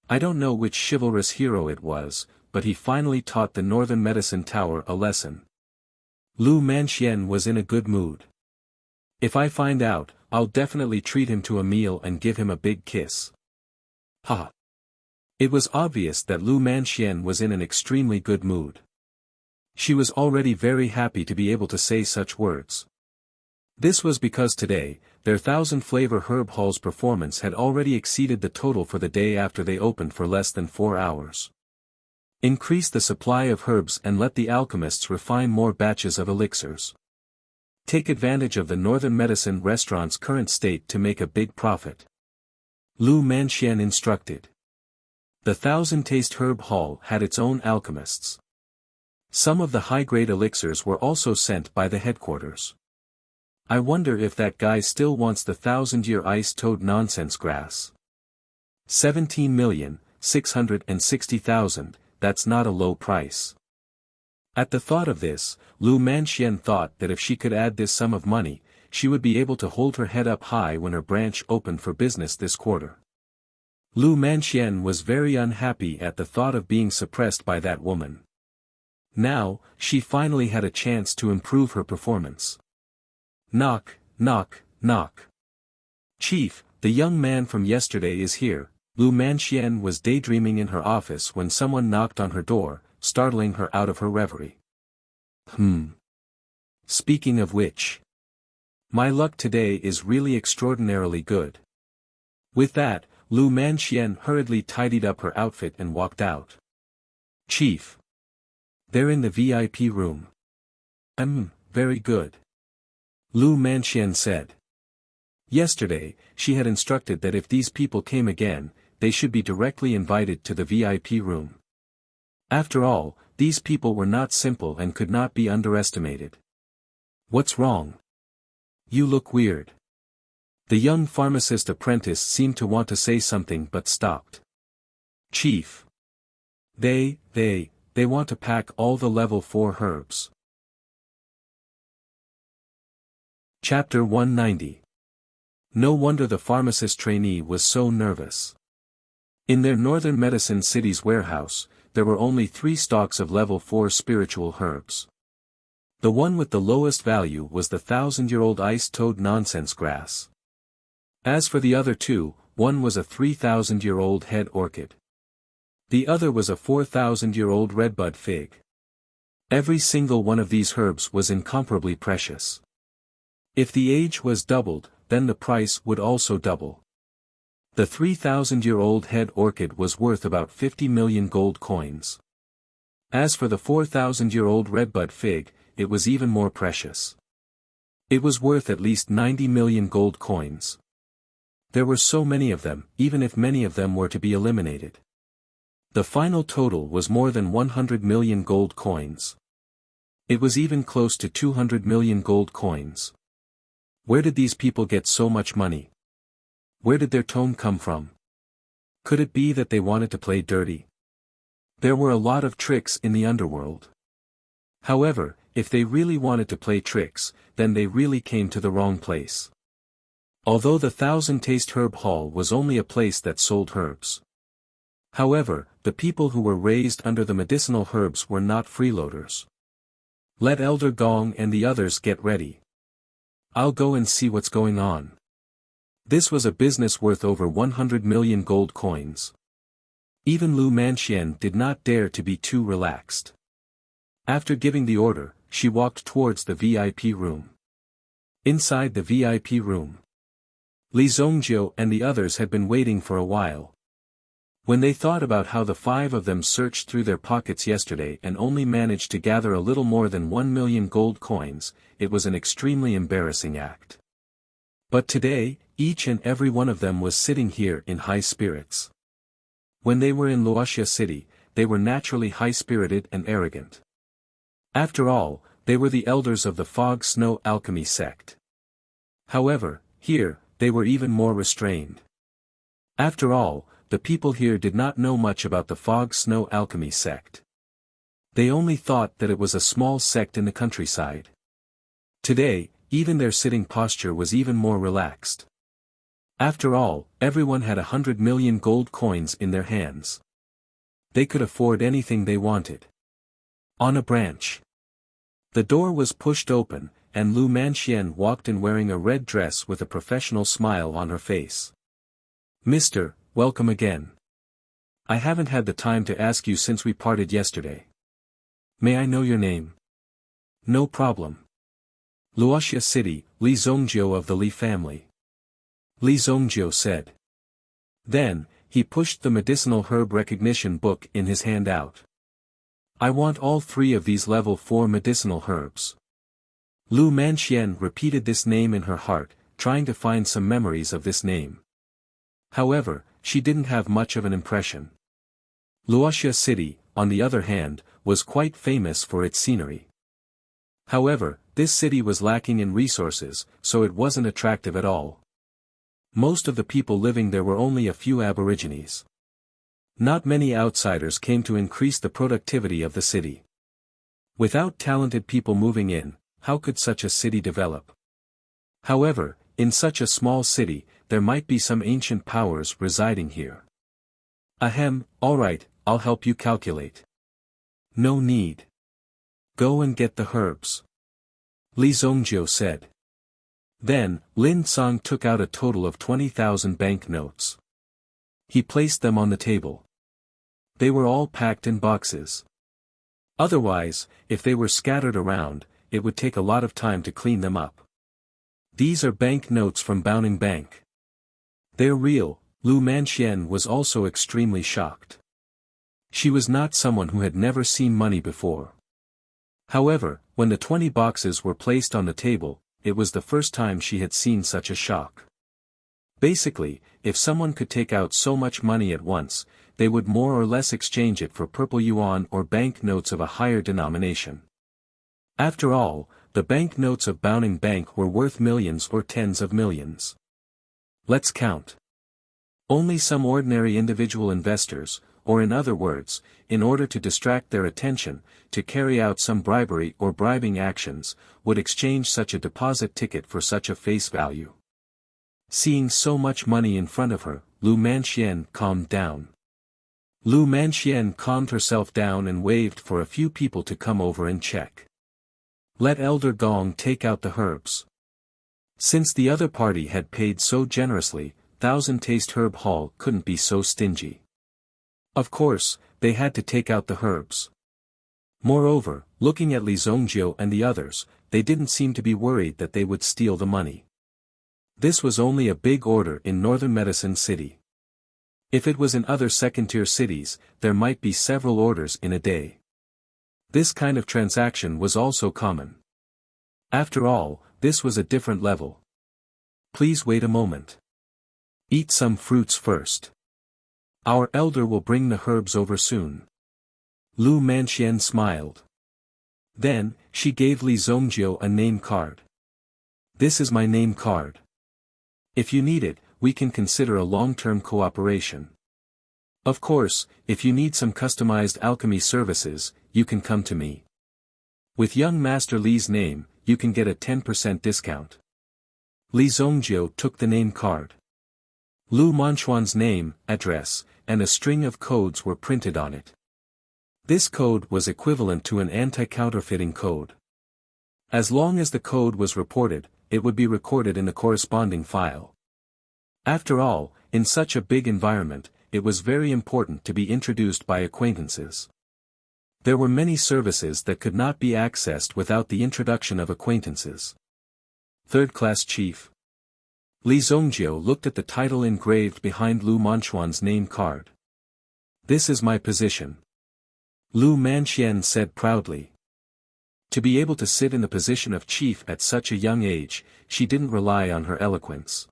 I don't know which chivalrous hero it was, but he finally taught the Northern Medicine Tower a lesson. Lu Manxian was in a good mood. If I find out, I'll definitely treat him to a meal and give him a big kiss. Ha! It was obvious that Lu Manxian was in an extremely good mood. She was already very happy to be able to say such words. This was because today, their Thousand Flavor Herb Hall's performance had already exceeded the total for the day after they opened for less than 4 hours. Increase the supply of herbs and let the alchemists refine more batches of elixirs. Take advantage of the Northern Medicine restaurant's current state to make a big profit. Lu Manxian instructed. The Thousand Taste Herb Hall had its own alchemists. Some of the high-grade elixirs were also sent by the headquarters. I wonder if that guy still wants the 1,000-year ice toad nonsense grass. 17,660,000, that's not a low price. At the thought of this, Lu Manxian thought that if she could add this sum of money, she would be able to hold her head up high when her branch opened for business this quarter. Lu Manxian was very unhappy at the thought of being suppressed by that woman. Now, she finally had a chance to improve her performance. Knock, knock, knock. Chief, the young man from yesterday is here. Lu Manxian was daydreaming in her office when someone knocked on her door, startling her out of her reverie. Speaking of which, my luck today is really extraordinarily good. With that, Lu Manxian hurriedly tidied up her outfit and walked out. Chief. They're in the VIP room. Very good. Lu Manxian said. Yesterday, she had instructed that if these people came again, they should be directly invited to the VIP room. After all, these people were not simple and could not be underestimated. What's wrong? You look weird. The young pharmacist apprentice seemed to want to say something but stopped. Chief. They want to pack all the level 4 herbs. Chapter 190. No wonder the pharmacist trainee was so nervous. In their northern medicine city's warehouse, there were only 3 stalks of level 4 spiritual herbs. The one with the lowest value was the 1,000-year-old ice-toad nonsense grass. As for the other 2, one was a 3,000-year-old head orchid. The other was a 4,000-year-old redbud fig. Every single one of these herbs was incomparably precious. If the age was doubled, then the price would also double. The 3,000-year-old head orchid was worth about 50 million gold coins. As for the 4,000-year-old redbud fig, it was even more precious. It was worth at least 90 million gold coins. There were so many of them, even if many of them were to be eliminated. The final total was more than 100 million gold coins. It was even close to 200 million gold coins. Where did these people get so much money? Where did their tone come from? Could it be that they wanted to play dirty? There were a lot of tricks in the underworld. However, if they really wanted to play tricks, then they really came to the wrong place. Although the 1,000-taste herb hall was only a place that sold herbs. However, the people who were raised under the medicinal herbs were not freeloaders. Let Elder Gong and the others get ready. I'll go and see what's going on. This was a business worth over 100 million gold coins. Even Lu Manxian did not dare to be too relaxed. After giving the order, she walked towards the VIP room. Inside the VIP room, Li Zongjiu and the others had been waiting for a while. When they thought about how the 5 of them searched through their pockets yesterday and only managed to gather a little more than 1 million gold coins, it was an extremely embarrassing act. But today, each and every one of them was sitting here in high spirits. When they were in Wuxia city, they were naturally high-spirited and arrogant. After all, they were the elders of the Fog Snow Alchemy sect. However, here, they were even more restrained. After all, the people here did not know much about the Fog Snow Alchemy sect. They only thought that it was a small sect in the countryside. Today, even their sitting posture was even more relaxed. After all, everyone had 100 million gold coins in their hands. They could afford anything they wanted. On a branch. The door was pushed open, and Lu Manxian walked in wearing a red dress with a professional smile on her face. "Mister, welcome again. I haven't had the time to ask you since we parted yesterday. May I know your name?" "No problem. Luoxia City, Li Zongjiu of the Li family." Li Zongjiu said. Then, he pushed the medicinal herb recognition book in his hand out. "I want all 3 of these level 4 medicinal herbs." Lu Manxian repeated this name in her heart, trying to find some memories of this name. However, she didn't have much of an impression. Luoxia City, on the other hand, was quite famous for its scenery. However, this city was lacking in resources, so it wasn't attractive at all. Most of the people living there were only a few aborigines. Not many outsiders came to increase the productivity of the city. Without talented people moving in, how could such a city develop? However, in such a small city, there might be some ancient powers residing here. Ahem, alright, I'll help you calculate. No need. Go and get the herbs. Li Zongjiu said. Then, Lin Song took out a total of 20,000 banknotes. He placed them on the table. They were all packed in boxes. Otherwise, if they were scattered around, it would take a lot of time to clean them up. These are bank notes from Baoning Bank. They're real. Lu Manxian was also extremely shocked. She was not someone who had never seen money before. However, when the 20 boxes were placed on the table, it was the first time she had seen such a shock. Basically, if someone could take out so much money at once, they would more or less exchange it for purple yuan or bank notes of a higher denomination. After all, the bank notes of Baoning Bank were worth millions or tens of millions. Let's count. Only some ordinary individual investors, or in other words, in order to distract their attention, to carry out some bribery or bribing actions, would exchange such a deposit ticket for such a face value. Seeing so much money in front of her, Lu Manxian calmed down. Lu Manxian calmed herself down and waved for a few people to come over and check. Let Elder Gong take out the herbs. Since the other party had paid so generously, Thousand Taste Herb Hall couldn't be so stingy. Of course, they had to take out the herbs. Moreover, looking at Li Zongjiu and the others, they didn't seem to be worried that they would steal the money. This was only a big order in Northern Medicine City. If it was in other second-tier cities, there might be several orders in a day. This kind of transaction was also common. After all, this was a different level. Please wait a moment. Eat some fruits first. Our elder will bring the herbs over soon. Lu Manxian smiled. Then, she gave Li Zongjiu a name card. This is my name card. If you need it, we can consider a long-term cooperation. Of course, if you need some customized alchemy services, you can come to me. With young Master Li's name, you can get a 10% discount. Li Zongjiu took the name card. Lu Manchuan's name, address, and a string of codes were printed on it. This code was equivalent to an anti-counterfeiting code. As long as the code was reported, it would be recorded in the corresponding file. After all, in such a big environment, it was very important to be introduced by acquaintances. There were many services that could not be accessed without the introduction of acquaintances. Third-class chief. Li Zongjiu looked at the title engraved behind Lu Manchuan's name card. This is my position. Lu Manxian said proudly. To be able to sit in the position of chief at such a young age, she didn't rely on her eloquence.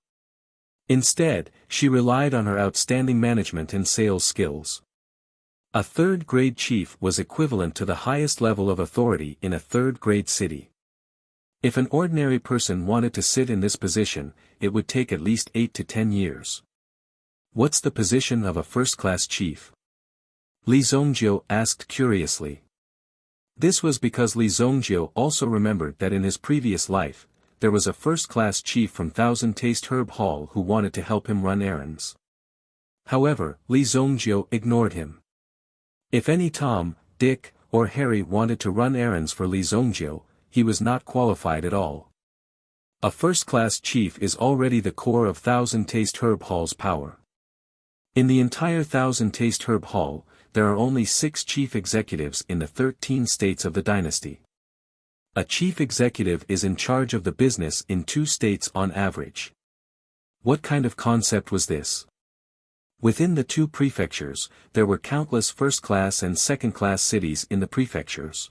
Instead, she relied on her outstanding management and sales skills. A third-grade chief was equivalent to the highest level of authority in a third-grade city. If an ordinary person wanted to sit in this position, it would take at least 8 to 10 years. What's the position of a first-class chief? Li Zongjiu asked curiously. This was because Li Zongjiu also remembered that in his previous life, there was a first-class chief from Thousand Taste Herb Hall who wanted to help him run errands. However, Li Zongjiu ignored him. If any Tom, Dick, or Harry wanted to run errands for Li Zongjiu, he was not qualified at all. A first-class chief is already the core of Thousand Taste Herb Hall's power. In the entire Thousand Taste Herb Hall, there are only 6 chief executives in the 13 states of the dynasty. A chief executive is in charge of the business in 2 states on average. What kind of concept was this? Within the 2 prefectures, there were countless first-class and second-class cities in the prefectures.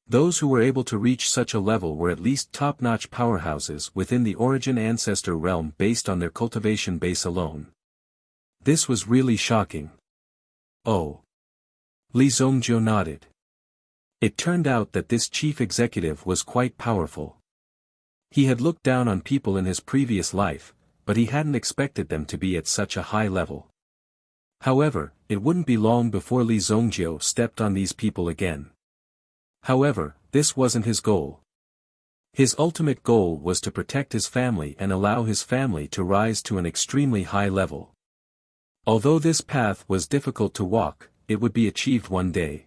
Those who were able to reach such a level were at least top-notch powerhouses within the origin ancestor realm based on their cultivation base alone. This was really shocking. Oh. Li Zongjiu nodded. It turned out that this chief executive was quite powerful. He had looked down on people in his previous life, but he hadn't expected them to be at such a high level. However, it wouldn't be long before Li Zongjiu stepped on these people again. However, this wasn't his goal. His ultimate goal was to protect his family and allow his family to rise to an extremely high level. Although this path was difficult to walk, it would be achieved one day.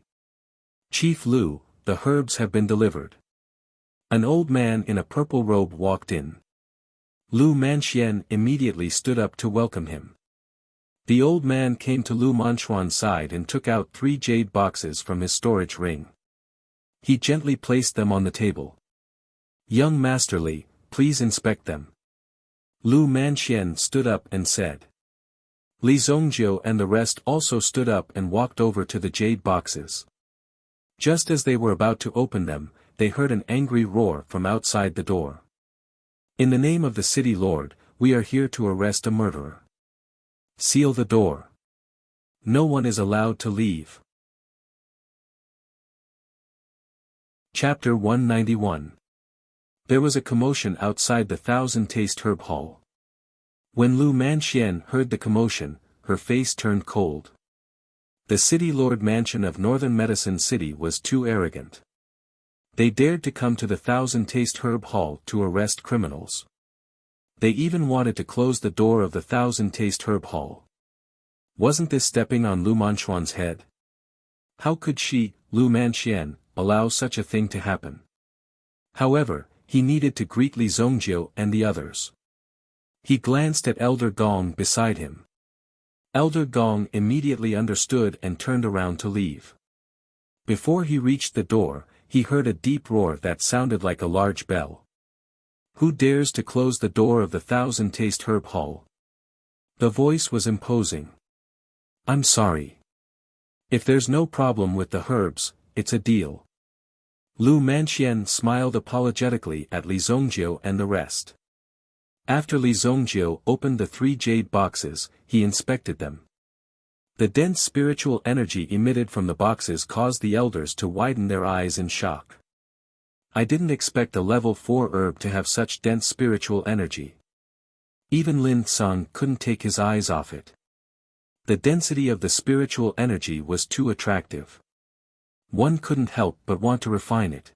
Chief Lu, the herbs have been delivered. An old man in a purple robe walked in. Lu Manxian immediately stood up to welcome him. The old man came to Lu Manchuan's side and took out 3 jade boxes from his storage ring. He gently placed them on the table. Young Master Li, please inspect them. Lu Manxian stood up and said. Li Zongjiu and the rest also stood up and walked over to the jade boxes. Just as they were about to open them, they heard an angry roar from outside the door. In the name of the city lord, we are here to arrest a murderer. Seal the door. No one is allowed to leave. Chapter 191. There was a commotion outside the Thousand Taste Herb Hall. When Lu Manxian heard the commotion, her face turned cold. The city lord mansion of Northern Medicine City was too arrogant. They dared to come to the Thousand Taste Herb Hall to arrest criminals. They even wanted to close the door of the Thousand Taste Herb Hall. Wasn't this stepping on Lu Manchuan's head? How could she, Lu Manxian, allow such a thing to happen? However, he needed to greet Li Zongjiu and the others. He glanced at Elder Gong beside him. Elder Gong immediately understood and turned around to leave. Before he reached the door, he heard a deep roar that sounded like a large bell. Who dares to close the door of the Thousand Taste Herb Hall? The voice was imposing. I'm sorry. If there's no problem with the herbs, it's a deal. Lu Manxian smiled apologetically at Li Zongjiu and the rest. After Li Zongjiu opened the 3 jade boxes, he inspected them. The dense spiritual energy emitted from the boxes caused the elders to widen their eyes in shock. I didn't expect a level 4 herb to have such dense spiritual energy. Even Lin Tsang couldn't take his eyes off it. The density of the spiritual energy was too attractive. One couldn't help but want to refine it.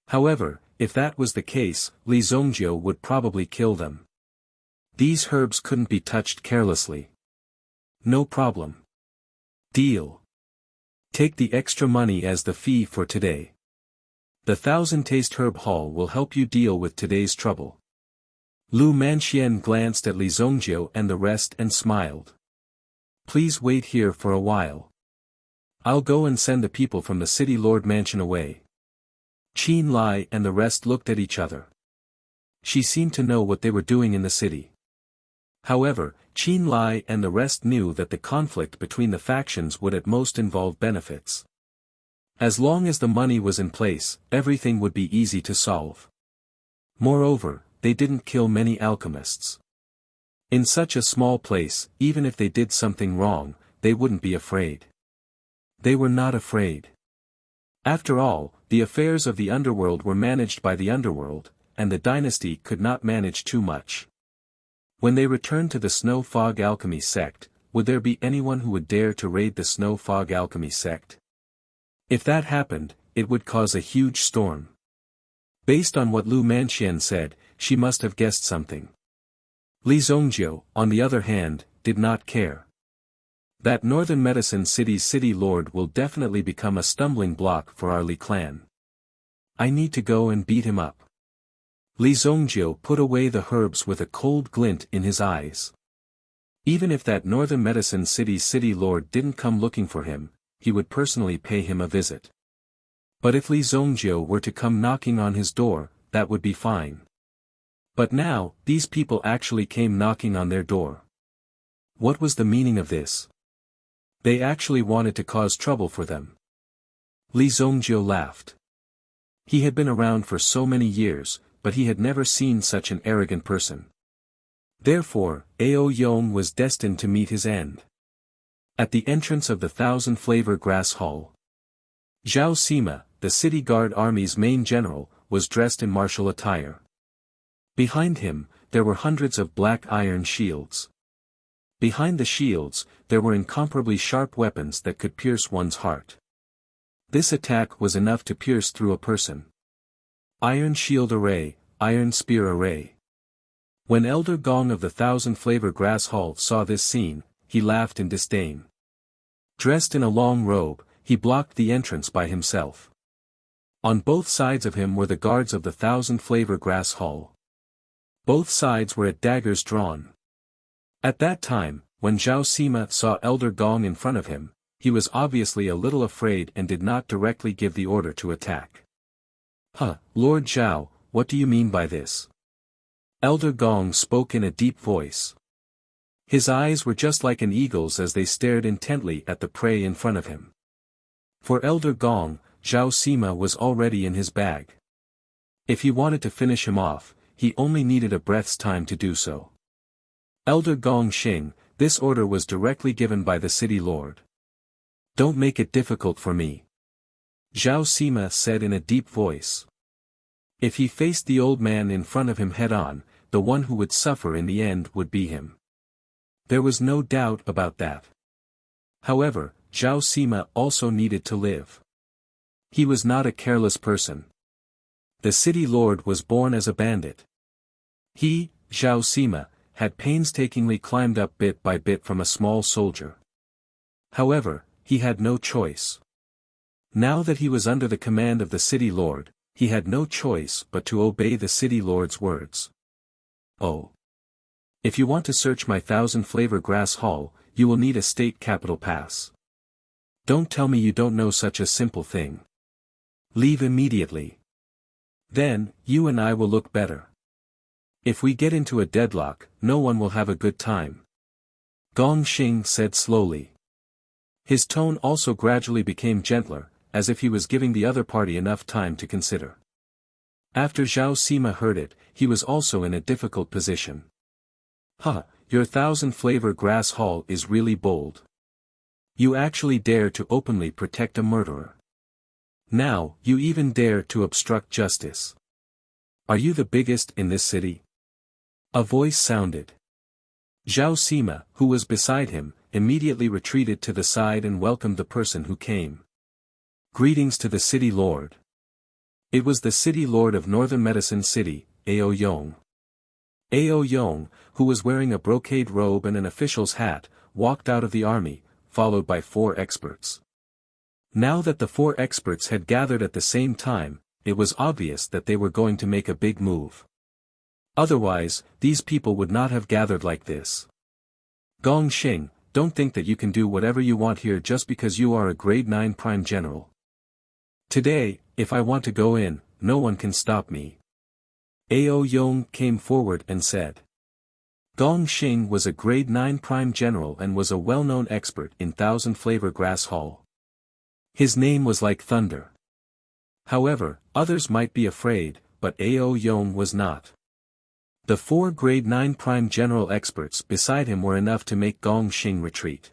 However, if that was the case, Li Zongjiu would probably kill them. These herbs couldn't be touched carelessly. No problem. Deal. Take the extra money as the fee for today. The Thousand Taste Herb Hall will help you deal with today's trouble. Lu Manxian glanced at Li Zongjiu and the rest and smiled. Please wait here for a while. I'll go and send the people from the city lord mansion away. Qin Lai and the rest looked at each other. She seemed to know what they were doing in the city. However, Qin Lai and the rest knew that the conflict between the factions would at most involve benefits. As long as the money was in place, everything would be easy to solve. Moreover, they didn't kill many alchemists. In such a small place, even if they did something wrong, they wouldn't be afraid. They were not afraid. After all, the affairs of the underworld were managed by the underworld, and the dynasty could not manage too much. When they returned to the Snow Fog Alchemy sect, would there be anyone who would dare to raid the Snow Fog Alchemy sect? If that happened, it would cause a huge storm. Based on what Lu Manxian said, she must have guessed something. Li Zongjiu, on the other hand, did not care. That Northern Medicine City's city lord will definitely become a stumbling block for our Li clan. I need to go and beat him up. Li Zongjiu put away the herbs with a cold glint in his eyes. Even if that Northern Medicine City's city lord didn't come looking for him, he would personally pay him a visit. But if Li Zongjiu were to come knocking on his door, that would be fine. But now, these people actually came knocking on their door. What was the meaning of this? They actually wanted to cause trouble for them. Li Zongjiu laughed. He had been around for so many years, but he had never seen such an arrogant person. Therefore, Ao Yong was destined to meet his end. At the entrance of the Thousand Flavor Grass Hall, Zhao Sima, the city guard army's main general, was dressed in martial attire. Behind him, there were hundreds of black iron shields. Behind the shields, there were incomparably sharp weapons that could pierce one's heart. This attack was enough to pierce through a person. Iron shield array, iron spear array. When Elder Gong of the Thousand Flavor Grass Hall saw this scene, he laughed in disdain. Dressed in a long robe, he blocked the entrance by himself. On both sides of him were the guards of the Thousand Flavor Grass Hall. Both sides were at daggers drawn. At that time, when Zhao Sima saw Elder Gong in front of him, he was obviously a little afraid and did not directly give the order to attack. Lord Zhao, what do you mean by this? Elder Gong spoke in a deep voice. His eyes were just like an eagle's as they stared intently at the prey in front of him. For Elder Gong, Zhao Sima was already in his bag. If he wanted to finish him off, he only needed a breath's time to do so. Elder Gong Xing, this order was directly given by the city lord. Don't make it difficult for me. Zhao Sima said in a deep voice. If he faced the old man in front of him head-on, the one who would suffer in the end would be him. There was no doubt about that. However, Zhao Sima also needed to live. He was not a careless person. The city lord was born as a bandit. He, Zhao Sima, had painstakingly climbed up bit by bit from a small soldier. However, he had no choice. Now that he was under the command of the city lord, he had no choice but to obey the city lord's words. Oh. If you want to search my 1000-flavor grass hall, you will need a state capital pass. Don't tell me you don't know such a simple thing. Leave immediately. Then, you and I will look better. If we get into a deadlock, no one will have a good time. Gong Xing said slowly. His tone also gradually became gentler, as if he was giving the other party enough time to consider. After Zhao Sima heard it, he was also in a difficult position. Huh, your 1000-flavor grass hall is really bold. You actually dare to openly protect a murderer. Now, you even dare to obstruct justice. Are you the biggest in this city? A voice sounded. Zhao Sima, who was beside him, immediately retreated to the side and welcomed the person who came. Greetings to the city lord. It was the city lord of Northern Medicine City, Ao Yong. Ao Yong, who was wearing a brocade robe and an official's hat, walked out of the army, followed by 4 experts. Now that the 4 experts had gathered at the same time, it was obvious that they were going to make a big move. Otherwise, these people would not have gathered like this. Gong Xing, don't think that you can do whatever you want here just because you are a grade 9 prime general. Today, if I want to go in, no one can stop me. Ao Yong came forward and said. Gong Xing was a grade 9 prime general and was a well-known expert in 1000-flavor grass hall. His name was like thunder. However, others might be afraid, but Ao Yong was not. The 4 grade 9 prime general experts beside him were enough to make Gong Xing retreat.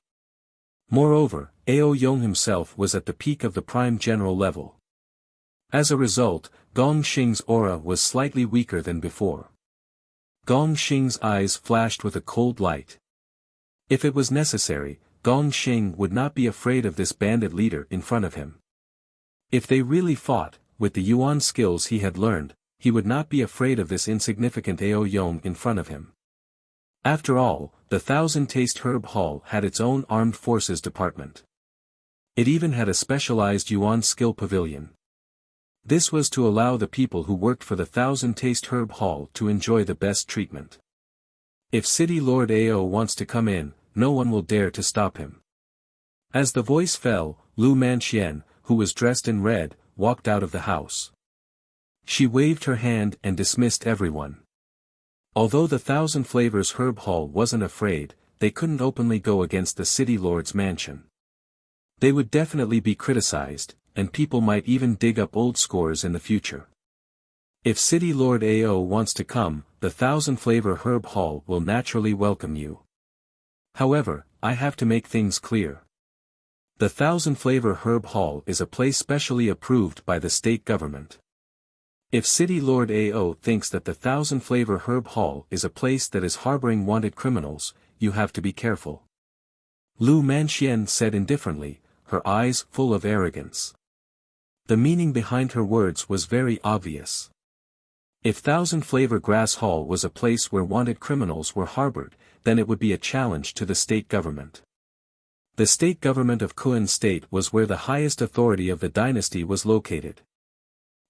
Moreover, Ao Yong himself was at the peak of the prime general level. As a result, Gong Xing's aura was slightly weaker than before. Gong Xing's eyes flashed with a cold light. If it was necessary, Gong Xing would not be afraid of this bandit leader in front of him. If they really fought, with the Yuan skills he had learned, he would not be afraid of this insignificant Ao Yong in front of him. After all, the 1000-taste herb hall had its own armed forces department. It even had a specialized Yuan skill pavilion. This was to allow the people who worked for the 1000-taste herb hall to enjoy the best treatment. If City Lord Ao wants to come in, no one will dare to stop him. As the voice fell, Lu Manxian, who was dressed in red, walked out of the house. She waved her hand and dismissed everyone. Although the 1000 Flavors Herb Hall wasn't afraid, they couldn't openly go against the City Lord's mansion. They would definitely be criticized, and people might even dig up old scores in the future. If City Lord Ao wants to come, the 1000 Flavor Herb Hall will naturally welcome you. However, I have to make things clear. The 1000 Flavor Herb Hall is a place specially approved by the state government. If City Lord Ao thinks that the 1000 Flavor Herb Hall is a place that is harboring wanted criminals, you have to be careful. Lu Manxian said indifferently, her eyes full of arrogance. The meaning behind her words was very obvious. If 1000 Flavor Grass Hall was a place where wanted criminals were harbored, then it would be a challenge to the state government. The state government of Kuan State was where the highest authority of the dynasty was located.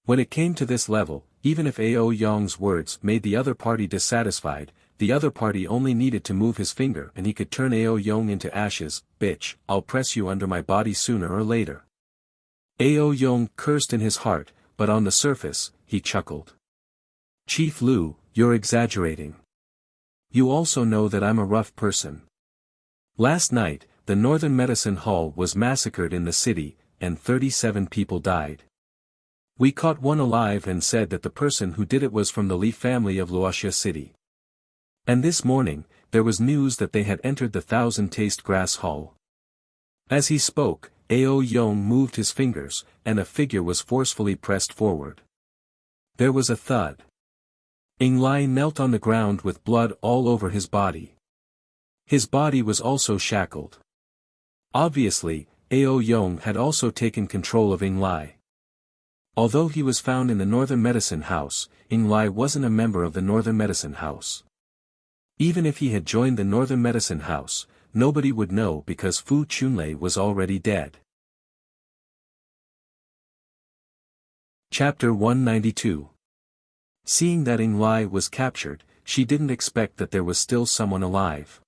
When it came to this level, even if Ao Yong's words made the other party dissatisfied, the other party only needed to move his finger and he could turn Ao Yong into ashes. Bitch, I'll press you under my body sooner or later. Ao Yong cursed in his heart, but on the surface, he chuckled. Chief Lu, you're exaggerating. You also know that I'm a rough person. Last night, the Northern Medicine Hall was massacred in the city, and 37 people died. We caught one alive and said that the person who did it was from the Li family of Wuxia City. And this morning, there was news that they had entered the 1000 Taste Grass Hall. As he spoke, Ao Yong moved his fingers, and a figure was forcefully pressed forward. There was a thud. Ying Lai knelt on the ground with blood all over his body. His body was also shackled. Obviously, Ao Yong had also taken control of Ying Lai. Although he was found in the Northern Medicine House, Ying Lai wasn't a member of the Northern Medicine House. Even if he had joined the Northern Medicine House, nobody would know because Fu Chunlei was already dead. Chapter 192. Seeing that Ying Lai was captured, she didn't expect that there was still someone alive.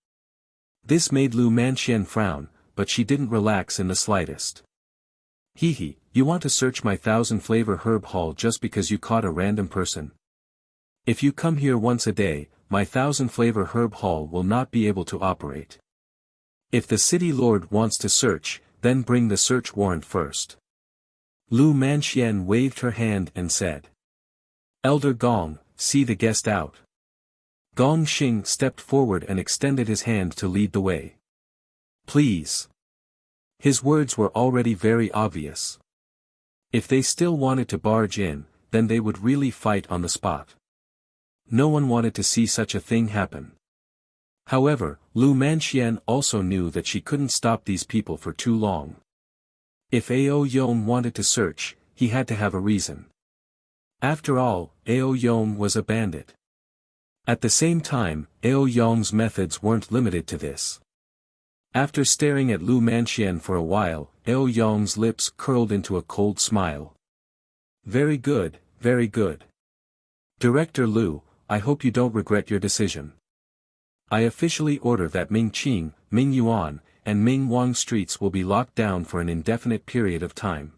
This made Lu Manxian frown, but she didn't relax in the slightest. Hee, you want to search my 1,000-flavor herb hall just because you caught a random person? If you come here once a day, my 1,000-flavor herb hall will not be able to operate. If the city lord wants to search, then bring the search warrant first. Lu Manxian waved her hand and said. Elder Gong, see the guest out. Gong Xing stepped forward and extended his hand to lead the way. Please. His words were already very obvious. If they still wanted to barge in, then they would really fight on the spot. No one wanted to see such a thing happen. However, Lu Manxian also knew that she couldn't stop these people for too long. If Ao Yong wanted to search, he had to have a reason. After all, Ao Yong was a bandit. At the same time, Ao Yong's methods weren't limited to this. After staring at Lu Manxian for a while, Ao Yong's lips curled into a cold smile. Very good, very good. Director Lu, I hope you don't regret your decision. I officially order that Ming Qing, Ming Yuan, and Ming Wang streets will be locked down for an indefinite period of time.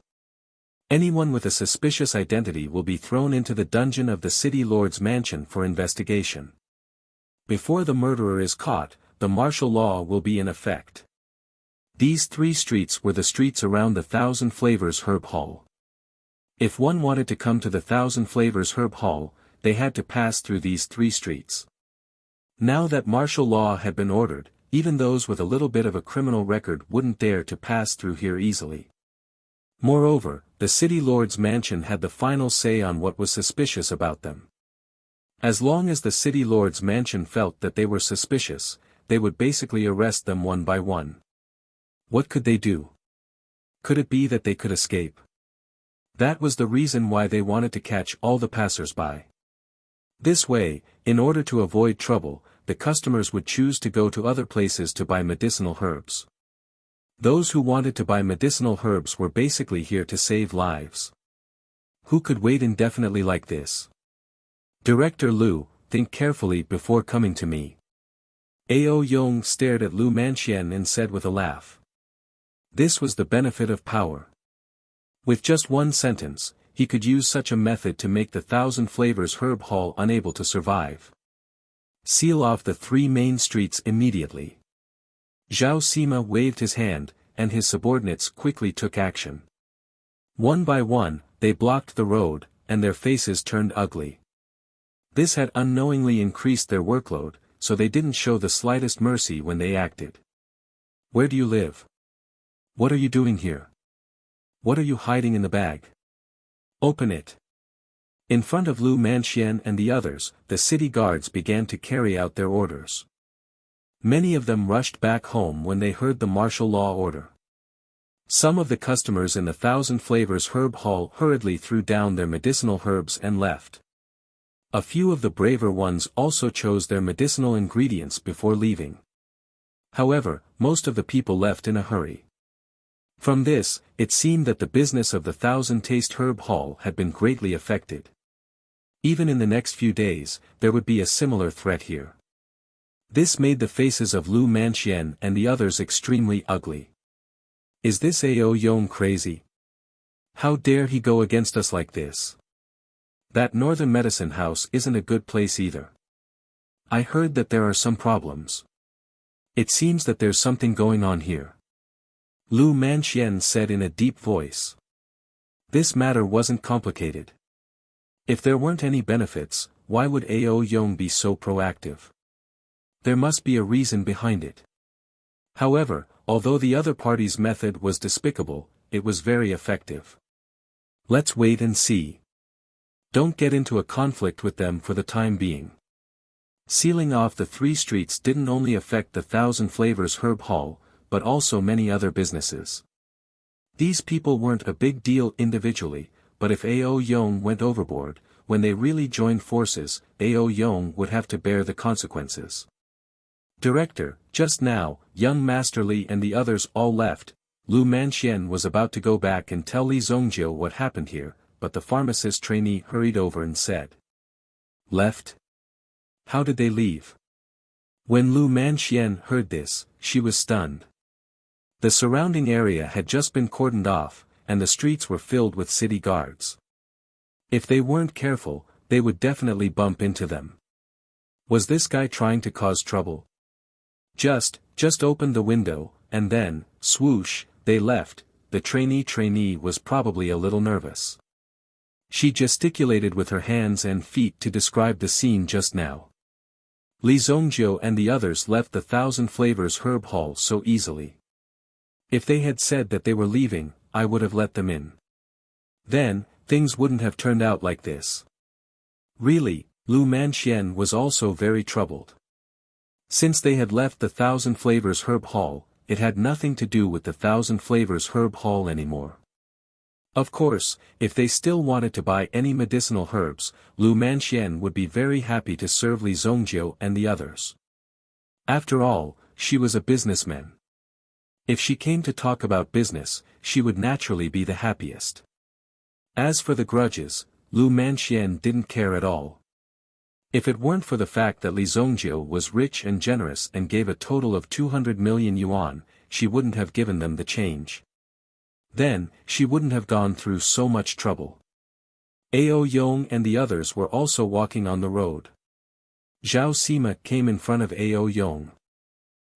Anyone with a suspicious identity will be thrown into the dungeon of the city lord's mansion for investigation. Before the murderer is caught, the martial law will be in effect. These 3 streets were the streets around the 1,000 Flavors Herb Hall. If one wanted to come to the 1,000 Flavors Herb Hall, they had to pass through these 3 streets. Now that martial law had been ordered, even those with a little bit of a criminal record wouldn't dare to pass through here easily. Moreover, the city lord's mansion had the final say on what was suspicious about them. As long as the city lord's mansion felt that they were suspicious, they would basically arrest them one by one. What could they do? Could it be that they could escape? That was the reason why they wanted to catch all the passers-by. This way, in order to avoid trouble, the customers would choose to go to other places to buy medicinal herbs. Those who wanted to buy medicinal herbs were basically here to save lives. Who could wait indefinitely like this? Director Lu, think carefully before coming to me. Ao Yong stared at Lu Manxian and said with a laugh. This was the benefit of power. With just one sentence, he could use such a method to make the 1,000 Flavors Herb Hall unable to survive. Seal off the 3 main streets immediately. Zhao Sima waved his hand, and his subordinates quickly took action. One by one, they blocked the road, and their faces turned ugly. This had unknowingly increased their workload, so they didn't show the slightest mercy when they acted. Where do you live? What are you doing here? What are you hiding in the bag? Open it. In front of Lu Manxian and the others, the city guards began to carry out their orders. Many of them rushed back home when they heard the martial law order. Some of the customers in the 1,000 Flavors Herb Hall hurriedly threw down their medicinal herbs and left. A few of the braver ones also chose their medicinal ingredients before leaving. However, most of the people left in a hurry. From this, it seemed that the business of the 1,000 Taste Herb Hall had been greatly affected. Even in the next few days, there would be a similar threat here. This made the faces of Lu Manxian and the others extremely ugly. Is this Ao Yong crazy? How dare he go against us like this? That Northern Medicine House isn't a good place either. I heard that there are some problems. It seems that there's something going on here. Lu Manxian said in a deep voice. This matter wasn't complicated. If there weren't any benefits, why would Ao Yong be so proactive? There must be a reason behind it. However, although the other party's method was despicable, it was very effective. Let's wait and see. Don't get into a conflict with them for the time being. Sealing off the 3 streets didn't only affect the 1,000 Flavors Herb Hall, but also many other businesses. These people weren't a big deal individually, but if Ao Yong went overboard, when they really joined forces, Ao Yong would have to bear the consequences. Director, just now, young Master Li and the others all left. Lu Manxian was about to go back and tell Li Zongjiu what happened here, but the pharmacist trainee hurried over and said. Left? How did they leave? When Lu Manxian heard this, she was stunned. The surrounding area had just been cordoned off, and the streets were filled with city guards. If they weren't careful, they would definitely bump into them. Was this guy trying to cause trouble? Just opened the window, and then, swoosh, they left. The trainee was probably a little nervous. She gesticulated with her hands and feet to describe the scene just now. Li Zongjiu and the others left the Thousand Flavors Herb Hall so easily. If they had said that they were leaving, I would have let them in. Then, things wouldn't have turned out like this. Really, Lu Manxian was also very troubled. Since they had left the Thousand Flavors Herb Hall, it had nothing to do with the Thousand Flavors Herb Hall anymore. Of course, if they still wanted to buy any medicinal herbs, Lu Manxian would be very happy to serve Li Zongjiu and the others. After all, she was a businessman. If she came to talk about business, she would naturally be the happiest. As for the grudges, Lu Manxian didn't care at all. If it weren't for the fact that Li Zongjiu was rich and generous and gave a total of 200 million yuan, she wouldn't have given them the change. Then, she wouldn't have gone through so much trouble. Ao Yong and the others were also walking on the road. Zhao Sima came in front of Ao Yong.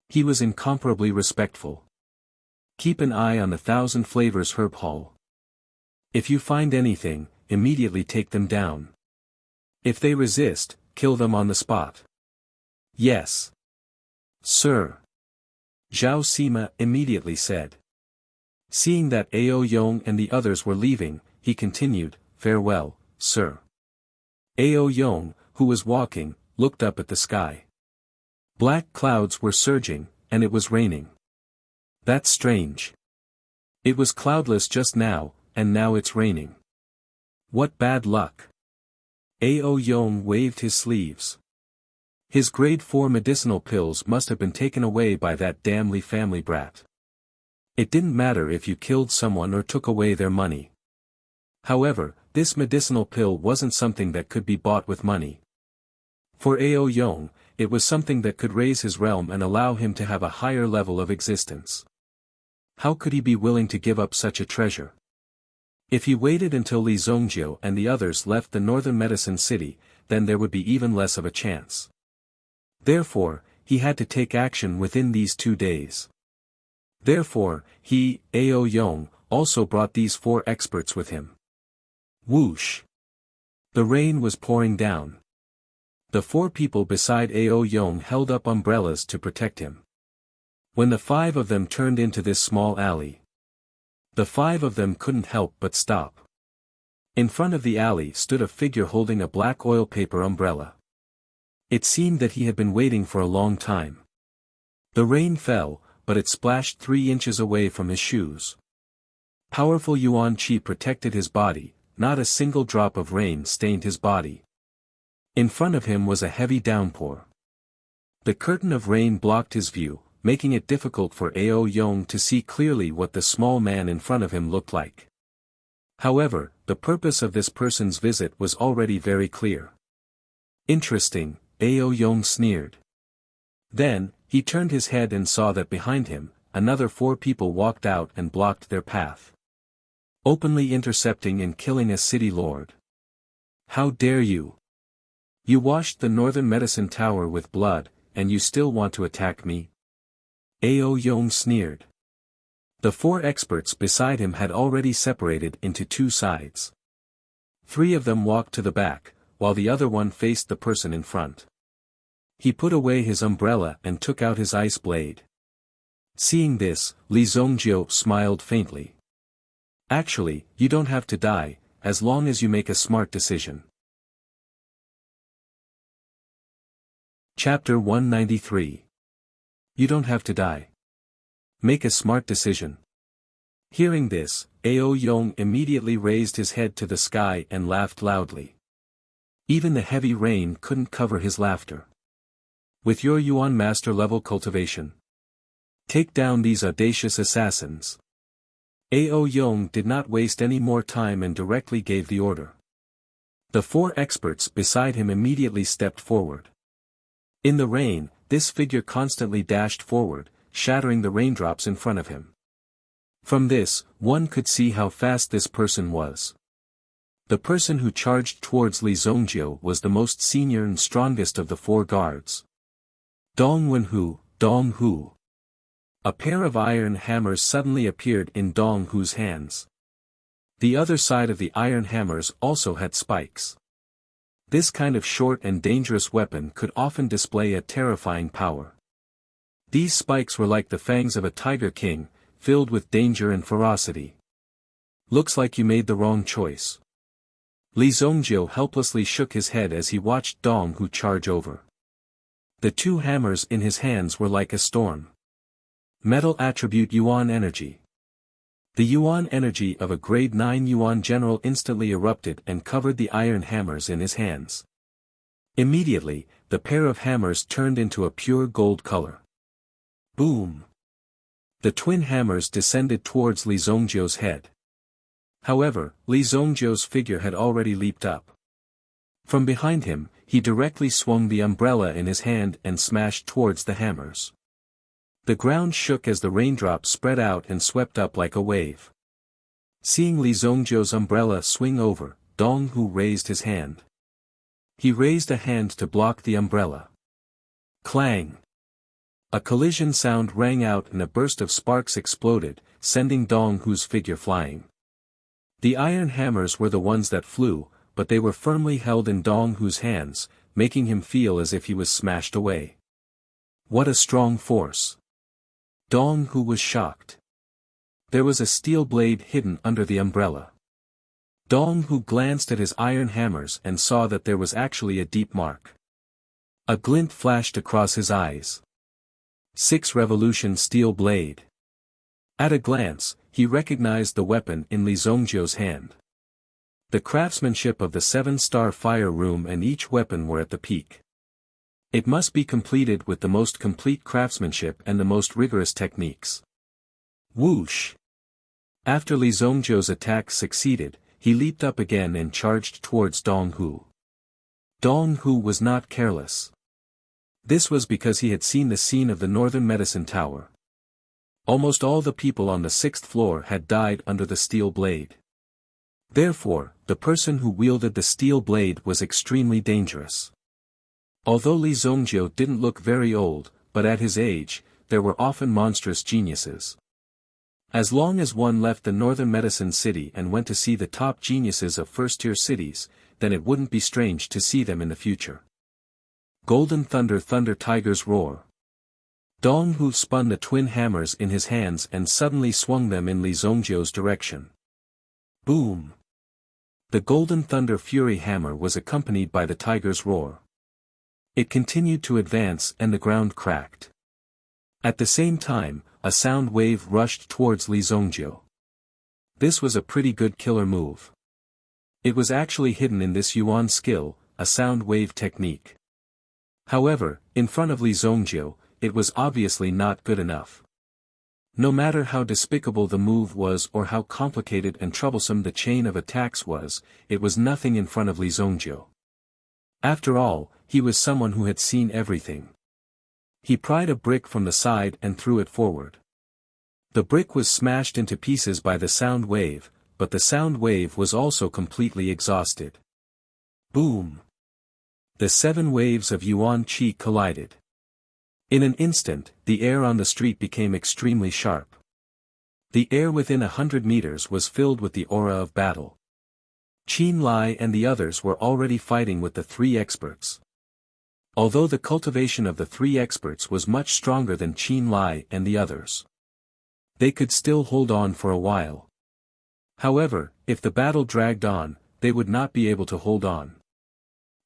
He was incomparably respectful. Keep an eye on the Thousand Flavors Herb Hall. If you find anything, immediately take them down. If they resist, kill them on the spot. Yes. Sir. Zhao Sima immediately said. Seeing that Ao Yong and the others were leaving, he continued, Farewell, sir. Ao Yong, who was walking, looked up at the sky. Black clouds were surging, and it was raining. That's strange. It was cloudless just now, and now it's raining. What bad luck. Ao Yong waved his sleeves. His grade 4 medicinal pills must have been taken away by that damn Li family brat. It didn't matter if you killed someone or took away their money. However, this medicinal pill wasn't something that could be bought with money. For Ao Yong, it was something that could raise his realm and allow him to have a higher level of existence. How could he be willing to give up such a treasure? If he waited until Li Zongjiu and the others left the northern medicine city, then there would be even less of a chance. Therefore, he had to take action within these 2 days. Therefore, he, Ao Yong, also brought these 4 experts with him. Whoosh! The rain was pouring down. The 4 people beside Ao Yong held up umbrellas to protect him. When the 5 of them turned into this small alley, the 5 of them couldn't help but stop. In front of the alley stood a figure holding a black oil paper umbrella. It seemed that he had been waiting for a long time. The rain fell, but it splashed 3 inches away from his shoes. Powerful Yuan Qi protected his body, not a single drop of rain stained his body. In front of him was a heavy downpour. The curtain of rain blocked his view, making it difficult for Ao Yong to see clearly what the small man in front of him looked like. However, the purpose of this person's visit was already very clear. Interesting, Ao Yong sneered. Then, he turned his head and saw that behind him, another 4 people walked out and blocked their path. Openly intercepting and killing a city lord. How dare you? You washed the northern medicine tower with blood, and you still want to attack me? Ao Yong sneered. The 4 experts beside him had already separated into 2 sides. 3 of them walked to the back, while the other one faced the person in front. He put away his umbrella and took out his ice blade. Seeing this, Li Zongjiu smiled faintly. Actually, you don't have to die, as long as you make a smart decision. Chapter 193. You don't have to die. Make a smart decision. Hearing this, Ao Yong immediately raised his head to the sky and laughed loudly. Even the heavy rain couldn't cover his laughter. With your Yuan master level cultivation, take down these audacious assassins. Ao Yong did not waste any more time and directly gave the order. The 4 experts beside him immediately stepped forward. In the rain, this figure constantly dashed forward, shattering the raindrops in front of him. From this, one could see how fast this person was. The person who charged towards Li Zongjiu was the most senior and strongest of the 4 guards. Dong Wenhu, Dong Hu. A pair of iron hammers suddenly appeared in Dong Hu's hands. The other side of the iron hammers also had spikes. This kind of short and dangerous weapon could often display a terrifying power. These spikes were like the fangs of a tiger king, filled with danger and ferocity. Looks like you made the wrong choice. Li Zongjiu helplessly shook his head as he watched Dong Hu charge over. The 2 hammers in his hands were like a storm. Metal attribute Yuan energy. The Yuan energy of a grade 9 Yuan general instantly erupted and covered the iron hammers in his hands. Immediately, the pair of hammers turned into a pure gold color. Boom! The twin hammers descended towards Li Zongjiu's head. However, Li Zongjiu's figure had already leaped up. From behind him, he directly swung the umbrella in his hand and smashed towards the hammers. The ground shook as the raindrops spread out and swept up like a wave. Seeing Li Zongjiu's umbrella swing over, Dong Hu raised his hand. He raised a hand to block the umbrella. Clang! A collision sound rang out and a burst of sparks exploded, sending Dong Hu's figure flying. The iron hammers were the ones that flew, but they were firmly held in Dong Hu's hands, making him feel as if he was smashed away. What a strong force! Dong Hu was shocked. There was a steel blade hidden under the umbrella. Dong Hu glanced at his iron hammers and saw that there was actually a deep mark. A glint flashed across his eyes. 6 revolution steel blade. At a glance, he recognized the weapon in Li Zongjiu's hand. The craftsmanship of the 7-star fire room and each weapon were at the peak. It must be completed with the most complete craftsmanship and the most rigorous techniques. Whoosh! After Li Zongjiu's attack succeeded, he leaped up again and charged towards Dong Hu. Dong Hu was not careless. This was because he had seen the scene of the Northern Medicine Tower. Almost all the people on the 6th floor had died under the steel blade. Therefore, the person who wielded the steel blade was extremely dangerous. Although Li Zongjiu didn't look very old, but at his age, there were often monstrous geniuses. As long as one left the Northern Medicine City and went to see the top geniuses of first-tier cities, then it wouldn't be strange to see them in the future. Golden Thunder Tiger's Roar. Dong Hu spun the twin hammers in his hands and suddenly swung them in Li Zongjiu's direction. Boom! The Golden Thunder Fury hammer was accompanied by the Tiger's Roar. It continued to advance and the ground cracked. At the same time, a sound wave rushed towards Li Zongjiu. This was a pretty good killer move. It was actually hidden in this Yuan skill, a sound wave technique. However, in front of Li Zongjiu, it was obviously not good enough. No matter how despicable the move was or how complicated and troublesome the chain of attacks was, it was nothing in front of Li Zongjiu. After all, he was someone who had seen everything. He pried a brick from the side and threw it forward. The brick was smashed into pieces by the sound wave, but the sound wave was also completely exhausted. Boom! The 7 waves of Yuan Qi collided. In an instant, the air on the street became extremely sharp. The air within 100 meters was filled with the aura of battle. Qin Lai and the others were already fighting with the 3 experts. Although the cultivation of the 3 experts was much stronger than Qin Lai and the others, they could still hold on for a while. However, if the battle dragged on, they would not be able to hold on.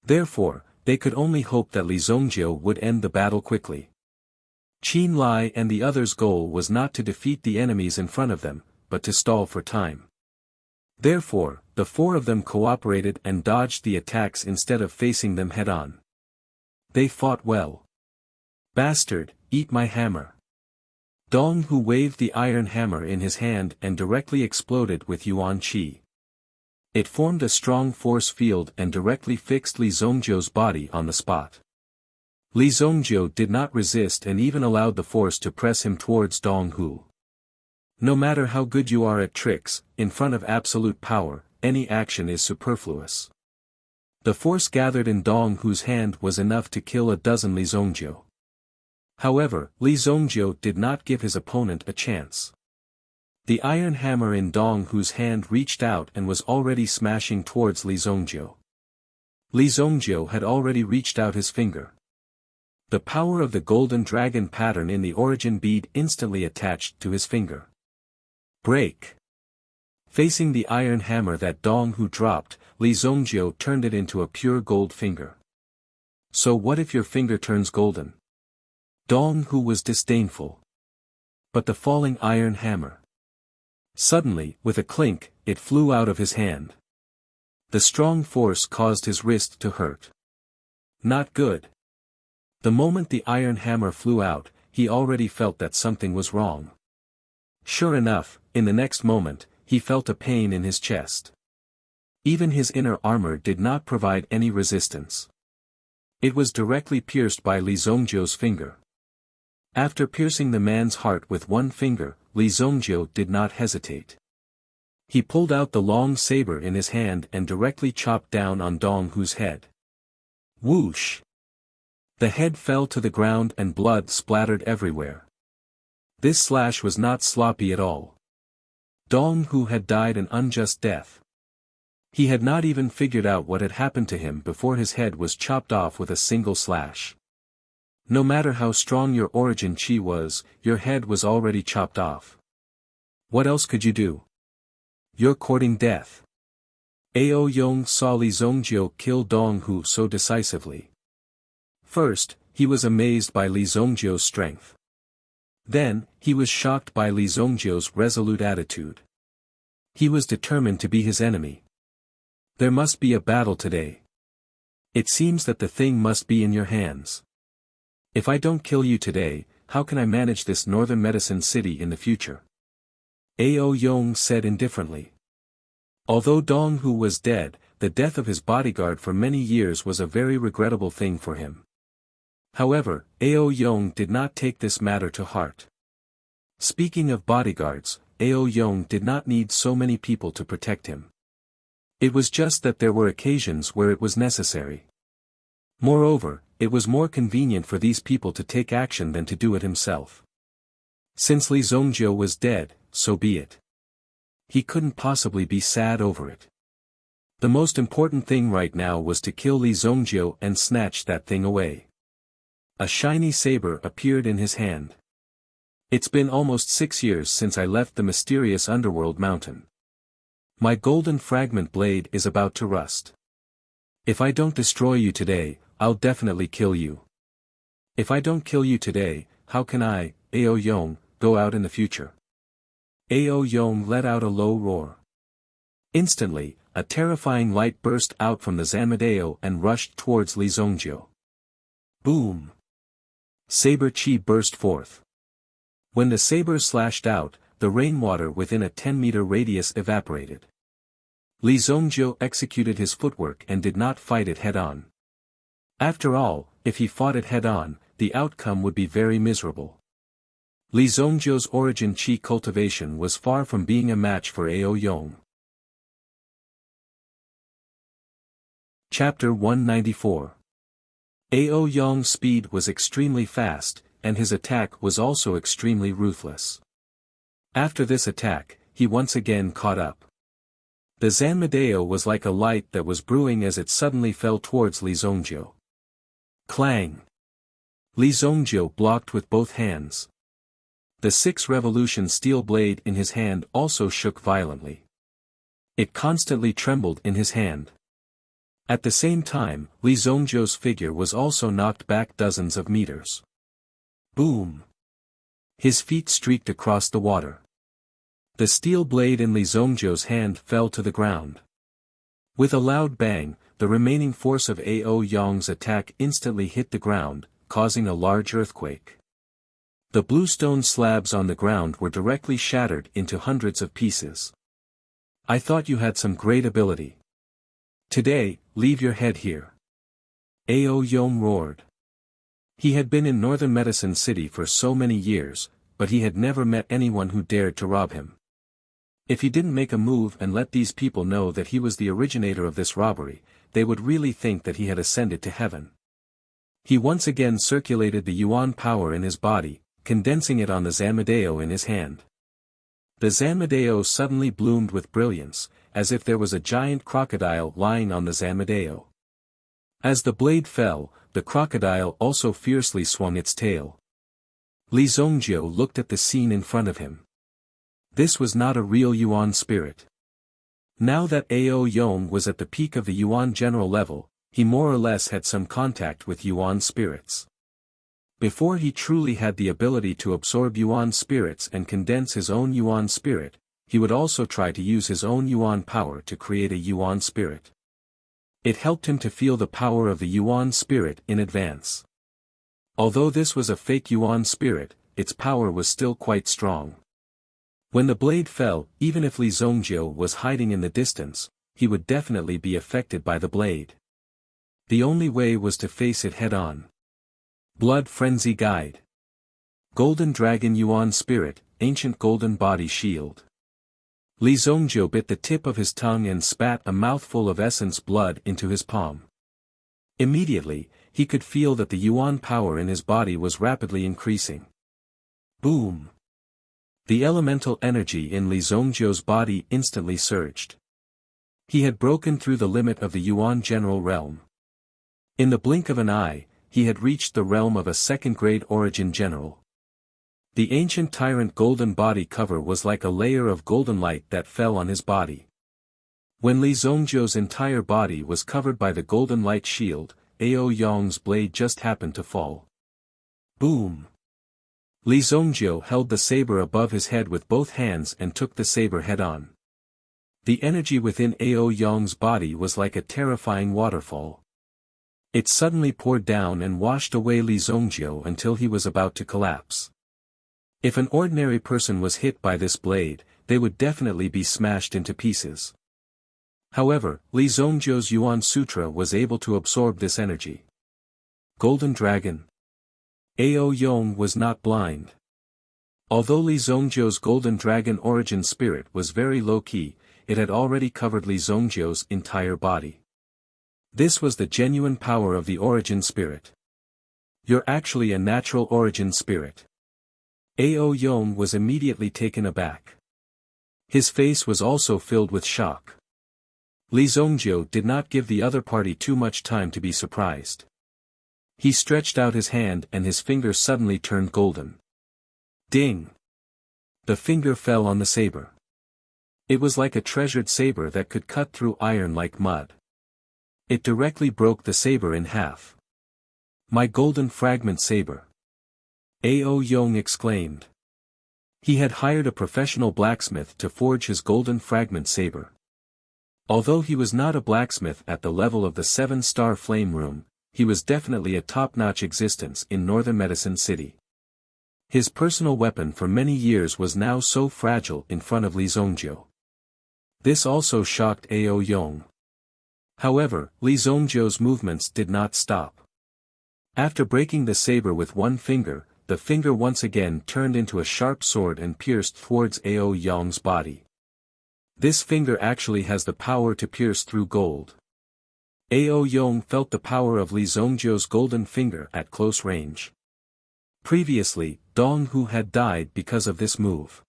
Therefore, they could only hope that Li Zongjiu would end the battle quickly. Qin Lai and the others' goal was not to defeat the enemies in front of them, but to stall for time. Therefore, the 4 of them cooperated and dodged the attacks instead of facing them head-on. They fought well. Bastard, eat my hammer. Dong Hu waved the iron hammer in his hand and directly exploded with Yuan Qi. It formed a strong force field and directly fixed Li Zongjiu's body on the spot. Li Zongjiu did not resist and even allowed the force to press him towards Dong Hu. No matter how good you are at tricks, in front of absolute power, any action is superfluous. The force gathered in Dong Hu's hand was enough to kill a dozen Li Zongjiu. However, Li Zongjiu did not give his opponent a chance. The iron hammer in Dong Hu's hand reached out and was already smashing towards Li Zongjiu. Li Zongjiu had already reached out his finger. The power of the golden dragon pattern in the origin bead instantly attached to his finger. Break! Facing the iron hammer that Dong Hu dropped, Li Zongjiu turned it into a pure gold finger. So what if your finger turns golden? Dong Hu was disdainful. But the falling iron hammer. Suddenly, with a clink, it flew out of his hand. The strong force caused his wrist to hurt. Not good. The moment the iron hammer flew out, he already felt that something was wrong. Sure enough, in the next moment, he felt a pain in his chest. Even his inner armor did not provide any resistance. It was directly pierced by Li Zongjiu's finger. After piercing the man's heart with one finger, Li Zongjiu did not hesitate. He pulled out the long saber in his hand and directly chopped down on Dong Hu's head. Whoosh! The head fell to the ground and blood splattered everywhere. This slash was not sloppy at all. Dong Hu had died an unjust death. He had not even figured out what had happened to him before his head was chopped off with a single slash. No matter how strong your origin chi was, your head was already chopped off. What else could you do? You're courting death. Ao Yong saw Li Zongjiu kill Dong Hu so decisively. First, he was amazed by Li Zongjiu's strength. Then, he was shocked by Li Zongjiu's resolute attitude. He was determined to be his enemy. There must be a battle today. It seems that the thing must be in your hands. If I don't kill you today, how can I manage this northern medicine city in the future? Ao Yong said indifferently. Although Dong Hu was dead, the death of his bodyguard for many years was a very regrettable thing for him. However, Ao Yong did not take this matter to heart. Speaking of bodyguards, Ao Yong did not need so many people to protect him. It was just that there were occasions where it was necessary. Moreover, it was more convenient for these people to take action than to do it himself. Since Li Zongjiu was dead, so be it. He couldn't possibly be sad over it. The most important thing right now was to kill Li Zongjiu and snatch that thing away. A shiny saber appeared in his hand. It's been almost 6 years since I left the mysterious underworld mountain. My golden fragment blade is about to rust. If I don't destroy you today, I'll definitely kill you. If I don't kill you today, how can I, Ao Yong, go out in the future? Ao Yong let out a low roar. Instantly, a terrifying light burst out from the Zanmadeo and rushed towards Li Zongjiu. Boom! Saber chi burst forth. When the saber slashed out, the rainwater within a 10-meter radius evaporated. Li Zongjiu executed his footwork and did not fight it head-on. After all, if he fought it head-on, the outcome would be very miserable. Li Zongjiu's origin chi cultivation was far from being a match for Ao Yong. Chapter 194. Ao Yong's speed was extremely fast, and his attack was also extremely ruthless. After this attack, he once again caught up. The Zanmadeo was like a light that was brewing as it suddenly fell towards Li Zongjiu. Clang! Li Zongjiu blocked with both hands. The 6-revolution steel blade in his hand also shook violently. It constantly trembled in his hand. At the same time, Li Zongjiu's figure was also knocked back dozens of meters. Boom! His feet streaked across the water. The steel blade in Li Zongjiu's hand fell to the ground. With a loud bang, the remaining force of Ao Yong's attack instantly hit the ground, causing a large earthquake. The bluestone slabs on the ground were directly shattered into hundreds of pieces. I thought you had some great ability. Today, leave your head here. Ao Yong roared. He had been in Northern Medicine City for so many years, but he had never met anyone who dared to rob him. If he didn't make a move and let these people know that he was the originator of this robbery, they would really think that he had ascended to heaven. He once again circulated the yuan power in his body, condensing it on the Zanmadeo in his hand. The Zanmadeo suddenly bloomed with brilliance, as if there was a giant crocodile lying on the Zanmadeo. As the blade fell, the crocodile also fiercely swung its tail. Li Zongjiu looked at the scene in front of him. This was not a real yuan spirit. Now that Ao Yong was at the peak of the yuan general level, he more or less had some contact with yuan spirits. Before he truly had the ability to absorb yuan spirits and condense his own yuan spirit, he would also try to use his own yuan power to create a yuan spirit. It helped him to feel the power of the yuan spirit in advance. Although this was a fake yuan spirit, its power was still quite strong. When the blade fell, even if Li Zongjiu was hiding in the distance, he would definitely be affected by the blade. The only way was to face it head-on. Blood Frenzy Guide. Golden Dragon Yuan Spirit, Ancient Golden Body Shield. Li Zongjiu bit the tip of his tongue and spat a mouthful of essence blood into his palm. Immediately, he could feel that the yuan power in his body was rapidly increasing. Boom! The elemental energy in Li Zongjiu's body instantly surged. He had broken through the limit of the yuan general realm. In the blink of an eye, he had reached the realm of a second-grade origin general. The ancient tyrant golden body cover was like a layer of golden light that fell on his body. When Li Zongjiu's entire body was covered by the golden light shield, Ao Yong's blade just happened to fall. Boom! Li Zongjiu held the saber above his head with both hands and took the saber head-on. The energy within Ao Yong's body was like a terrifying waterfall. It suddenly poured down and washed away Li Zongjiu until he was about to collapse. If an ordinary person was hit by this blade, they would definitely be smashed into pieces. However, Li Zongjiu's Yuan Sutra was able to absorb this energy. Golden Dragon. Ao Yong was not blind. Although Li Zongjiu's Golden Dragon origin spirit was very low-key, it had already covered Li Zongjiu's entire body. This was the genuine power of the origin spirit. You're actually a natural origin spirit. Ao Yong was immediately taken aback. His face was also filled with shock. Li Zongjiu did not give the other party too much time to be surprised. He stretched out his hand and his finger suddenly turned golden. Ding! The finger fell on the saber. It was like a treasured saber that could cut through iron like mud. It directly broke the saber in half. My golden fragment saber! Ao Yong exclaimed. He had hired a professional blacksmith to forge his golden fragment saber. Although he was not a blacksmith at the level of the 7-star flame room, he was definitely a top-notch existence in Northern Medicine City. His personal weapon for many years was now so fragile in front of Li Zongjiu. This also shocked Ao Yong. However, Li Zongjiu's movements did not stop. After breaking the saber with one finger, the finger once again turned into a sharp sword and pierced towards Ao Yong's body. This finger actually has the power to pierce through gold. Ao Yong felt the power of Li Zongjiu's golden finger at close range. Previously, Dong Hu had died because of this move.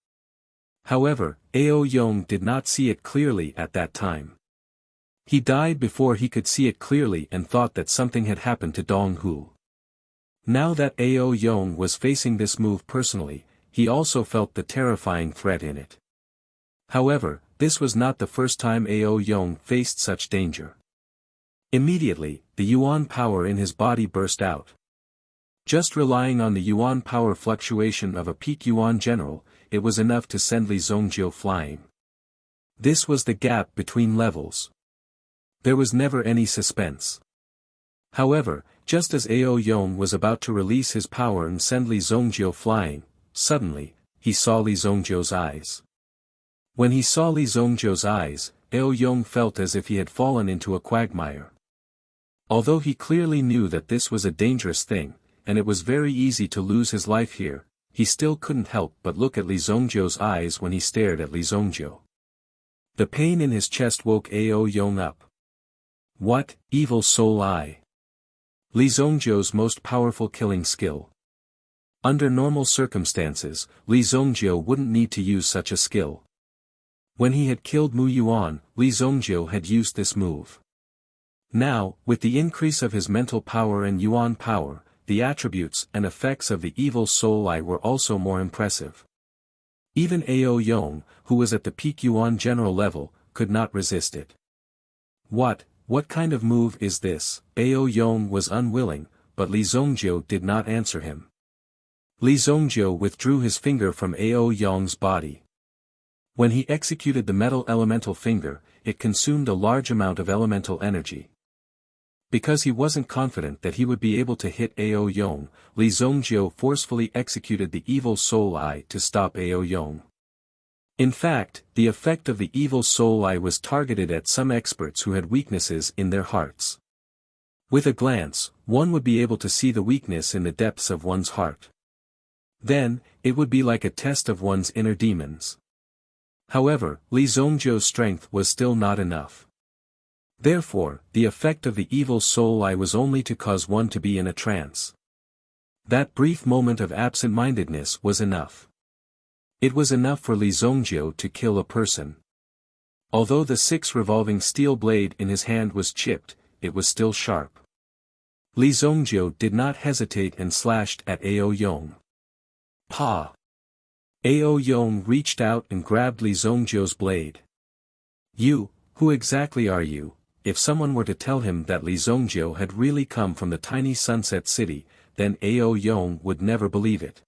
However, Ao Yong did not see it clearly at that time. He died before he could see it clearly and thought that something had happened to Dong Hu. Now that Ao Yong was facing this move personally, he also felt the terrifying threat in it. However, this was not the first time Ao Yong faced such danger. Immediately, the yuan power in his body burst out. Just relying on the yuan power fluctuation of a peak yuan general, it was enough to send Li Zongjiu flying. This was the gap between levels. There was never any suspense. However, just as Ao Yong was about to release his power and send Li Zhongjiu flying, suddenly, he saw Li Zhongjiu's eyes. When he saw Li Zhongjiu's eyes, Ao Yong felt as if he had fallen into a quagmire. Although he clearly knew that this was a dangerous thing, and it was very easy to lose his life here, he still couldn't help but look at Li Zhongjiu's eyes when he stared at Li Zhongjiu. The pain in his chest woke Ao Yong up. What, evil soul eye? Li Zhongjiu's most powerful killing skill. Under normal circumstances, Li Zhongjiu wouldn't need to use such a skill. When he had killed Mu Yuan, Li Zhongjiu had used this move. Now, with the increase of his mental power and Yuan power, the attributes and effects of the evil soul eye were also more impressive. Even Ao Yong, who was at the peak Yuan general level, could not resist it. What kind of move is this? Ao Yong was unwilling, but Li Zhongjiu did not answer him. Li Zhongjiu withdrew his finger from Ao Yong's body. When he executed the metal elemental finger, it consumed a large amount of elemental energy. Because he wasn't confident that he would be able to hit Ao Yong, Li Zhongjiu forcefully executed the evil soul eye to stop Ao Yong. In fact, the effect of the evil soul eye was targeted at some experts who had weaknesses in their hearts. With a glance, one would be able to see the weakness in the depths of one's heart. Then, it would be like a test of one's inner demons. However, Li Zhongjiu's strength was still not enough. Therefore, the effect of the evil soul eye was only to cause one to be in a trance. That brief moment of absent-mindedness was enough. It was enough for Li Zhongjiu to kill a person. Although the 6 revolving steel blade in his hand was chipped, it was still sharp. Li Zhongjiu did not hesitate and slashed at Ao Yong. Pa! Ao Yong reached out and grabbed Li Zhongjiu's blade. You, who exactly are you? If someone were to tell him that Li Zhongjiu had really come from the tiny sunset city, then Ao Yong would never believe it.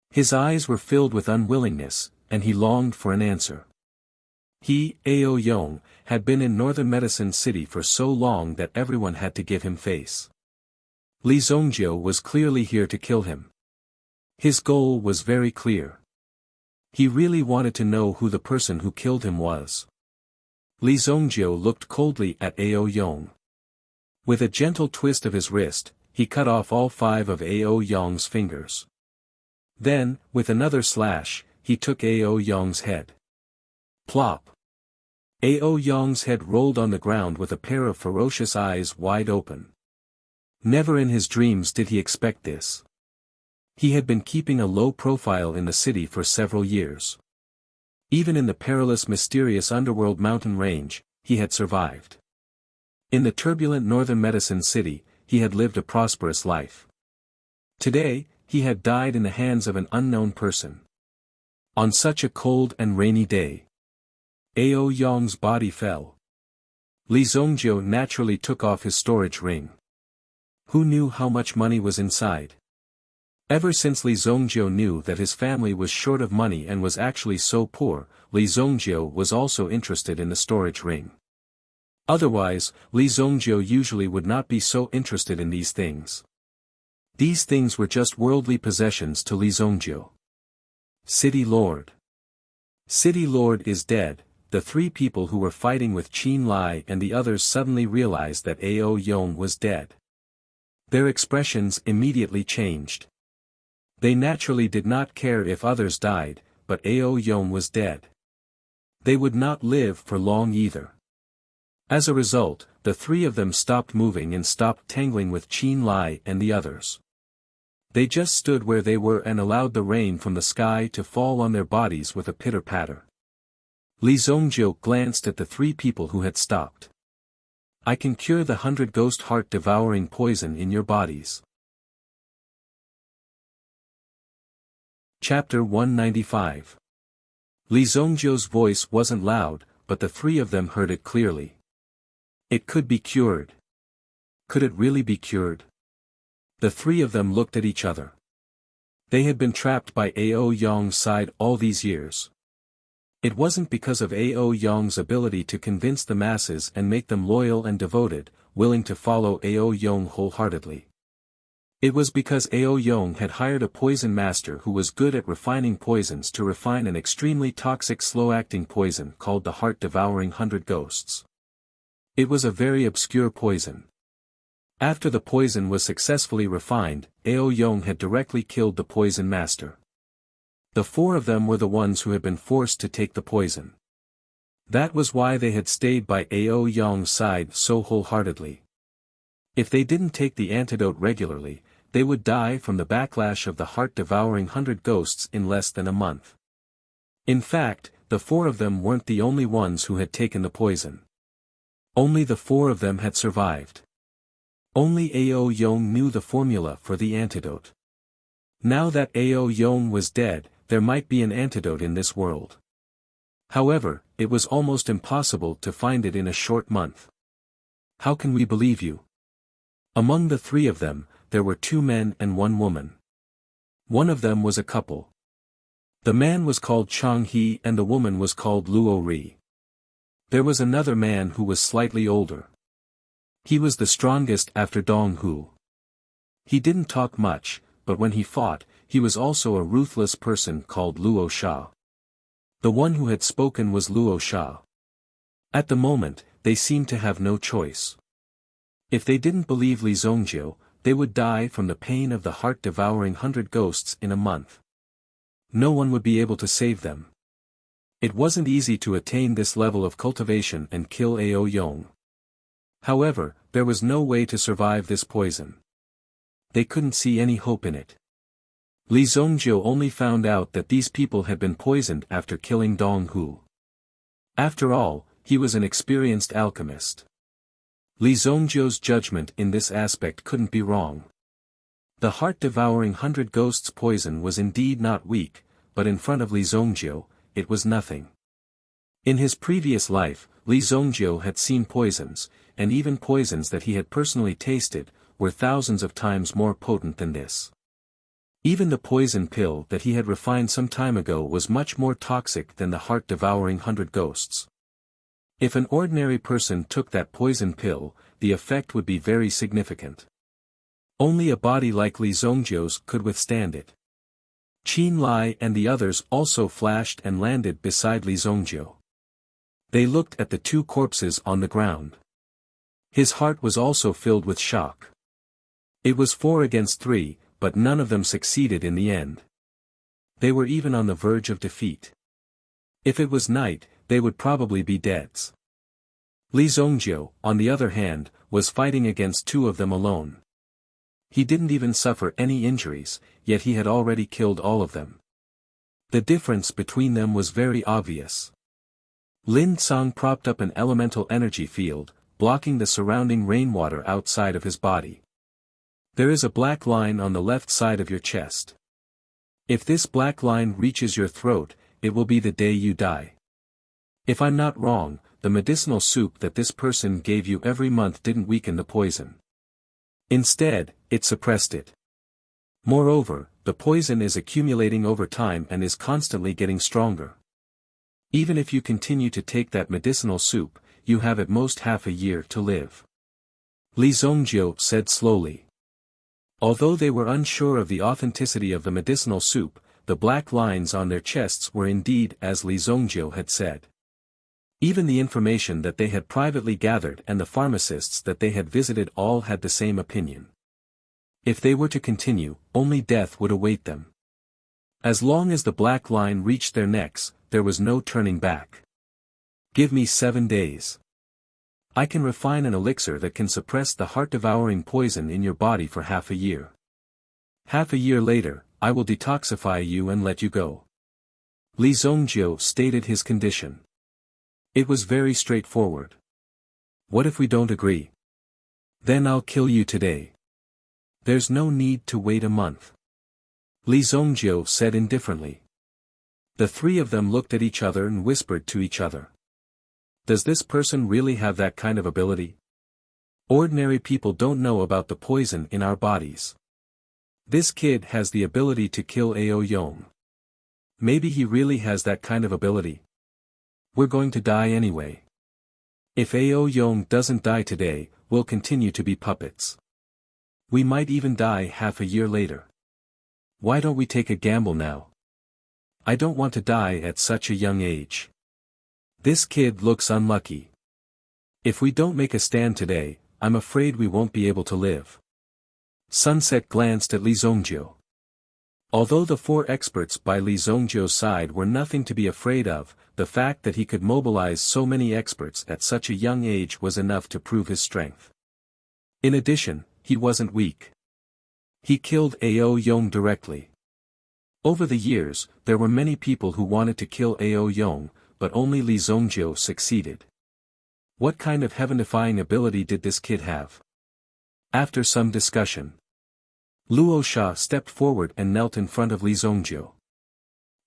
His eyes were filled with unwillingness, and he longed for an answer. He, Ao Yong, had been in Northern Medicine City for so long that everyone had to give him face. Li Zhongjiu was clearly here to kill him. His goal was very clear. He really wanted to know who the person who killed him was. Li Zhongjiu looked coldly at Ao Yong. With a gentle twist of his wrist, he cut off all 5 of Ao Yong's fingers. Then, with another slash, he took Ao Yong's head. Plop! Ao Yong's head rolled on the ground with a pair of ferocious eyes wide open. Never in his dreams did he expect this. He had been keeping a low profile in the city for several years. Even in the perilous mysterious underworld mountain range, he had survived. In the turbulent Northern Medicine City, he had lived a prosperous life. Today, he had died in the hands of an unknown person. On such a cold and rainy day, Ao Yong's body fell. Li Zhongjiu naturally took off his storage ring. Who knew how much money was inside? Ever since Li Zhongjiu knew that his family was short of money and was actually so poor, Li Zhongjiu was also interested in the storage ring. Otherwise, Li Zhongjiu usually would not be so interested in these things. These things were just worldly possessions to Li Zhongjiu. City Lord. City Lord is dead. The 3 people who were fighting with Qin Lai and the others suddenly realized that Ao Yong was dead. Their expressions immediately changed. They naturally did not care if others died, but Ao Yong was dead. They would not live for long either. As a result, the 3 of them stopped moving and stopped tangling with Qin Lai and the others. They just stood where they were and allowed the rain from the sky to fall on their bodies with a pitter-patter. Li Zhongjiu glanced at the 3 people who had stopped. I can cure the 100 ghost heart-devouring poison in your bodies. Chapter 195. Li Zhongjiu's voice wasn't loud, but the 3 of them heard it clearly. It could be cured. Could it really be cured? The 3 of them looked at each other. They had been trapped by Ao Yong's side all these years. It wasn't because of Ao Yong's ability to convince the masses and make them loyal and devoted, willing to follow Ao Yong wholeheartedly. It was because Ao Yong had hired a poison master who was good at refining poisons to refine an extremely toxic slow-acting poison called the heart-devouring 100 ghosts. It was a very obscure poison. After the poison was successfully refined, Ao Yong had directly killed the poison master. The four of them were the ones who had been forced to take the poison. That was why they had stayed by Ao Yong's side so wholeheartedly. If they didn't take the antidote regularly, they would die from the backlash of the heart-devouring 100 ghosts in less than a month. In fact, the four of them weren't the only ones who had taken the poison. Only the four of them had survived. Only Ao Yong knew the formula for the antidote. Now that Ao Yong was dead, there might be an antidote in this world. However, it was almost impossible to find it in a short month. How can we believe you? Among the three of them, there were 2 men and 1 woman. One of them was a couple. The man was called Chang He and the woman was called Luo Ri. There was another man who was slightly older. He was the strongest after Dong Hu. He didn't talk much, but when he fought, he was also a ruthless person called Luo Sha. The one who had spoken was Luo Sha. At the moment, they seemed to have no choice. If they didn't believe Li Zongjiu, they would die from the pain of the heart-devouring 100 ghosts in a month. No one would be able to save them. It wasn't easy to attain this level of cultivation and kill Ao Yong. However, there was no way to survive this poison. They couldn't see any hope in it. Li Zongjiu only found out that these people had been poisoned after killing Dong Hu. After all, he was an experienced alchemist. Li Zongjiu's judgment in this aspect couldn't be wrong. The heart-devouring 100 ghosts poison was indeed not weak, but in front of Li Zongjiu, it was nothing. In his previous life, Li Zongjiu had seen poisons, and even poisons that he had personally tasted, were thousands of times more potent than this. Even the poison pill that he had refined some time ago was much more toxic than the heart-devouring 100 ghosts. If an ordinary person took that poison pill, the effect would be very significant. Only a body like Li Zongjiu's could withstand it. Qin Lai and the others also flashed and landed beside Li Zongjiu. They looked at the 2 corpses on the ground. His heart was also filled with shock. It was 4 against 3, but none of them succeeded in the end. They were even on the verge of defeat. If it was night, they would probably be deads. Li Zongjiu, on the other hand, was fighting against 2 of them alone. He didn't even suffer any injuries, yet he had already killed all of them. The difference between them was very obvious. Lin Song propped up an elemental energy field, blocking the surrounding rainwater outside of his body. There is a black line on the left side of your chest. If this black line reaches your throat, it will be the day you die. If I'm not wrong, the medicinal soup that this person gave you every month didn't weaken the poison. Instead, it suppressed it. Moreover, the poison is accumulating over time and is constantly getting stronger. Even if you continue to take that medicinal soup, you have at most half a year to live. Li Zongjiu said slowly. Although they were unsure of the authenticity of the medicinal soup, the black lines on their chests were indeed as Li Zongjiu had said. Even the information that they had privately gathered and the pharmacists that they had visited all had the same opinion. If they were to continue, only death would await them. As long as the black line reached their necks, there was no turning back. Give me 7 days. I can refine an elixir that can suppress the heart-devouring poison in your body for half a year. Half a year later, I will detoxify you and let you go. Li Zongjiu stated his condition. It was very straightforward. What if we don't agree? Then I'll kill you today. There's no need to wait a month. Li Zongjiu said indifferently. The 3 of them looked at each other and whispered to each other. Does this person really have that kind of ability? Ordinary people don't know about the poison in our bodies. This kid has the ability to kill Ao Yong. Maybe he really has that kind of ability. We're going to die anyway. If Ao Yong doesn't die today, we'll continue to be puppets. We might even die half a year later. Why don't we take a gamble now? I don't want to die at such a young age. This kid looks unlucky. If we don't make a stand today, I'm afraid we won't be able to live. Sunset glanced at Li Zhongjiu. Although the four experts by Li Zhongjiu's side were nothing to be afraid of, the fact that he could mobilize so many experts at such a young age was enough to prove his strength. In addition, he wasn't weak. He killed Ao Yong directly. Over the years, there were many people who wanted to kill Ao Yong, but only Li Zhongjiu succeeded. What kind of heaven-defying ability did this kid have? After some discussion, Luo Sha stepped forward and knelt in front of Li Zhongjiu.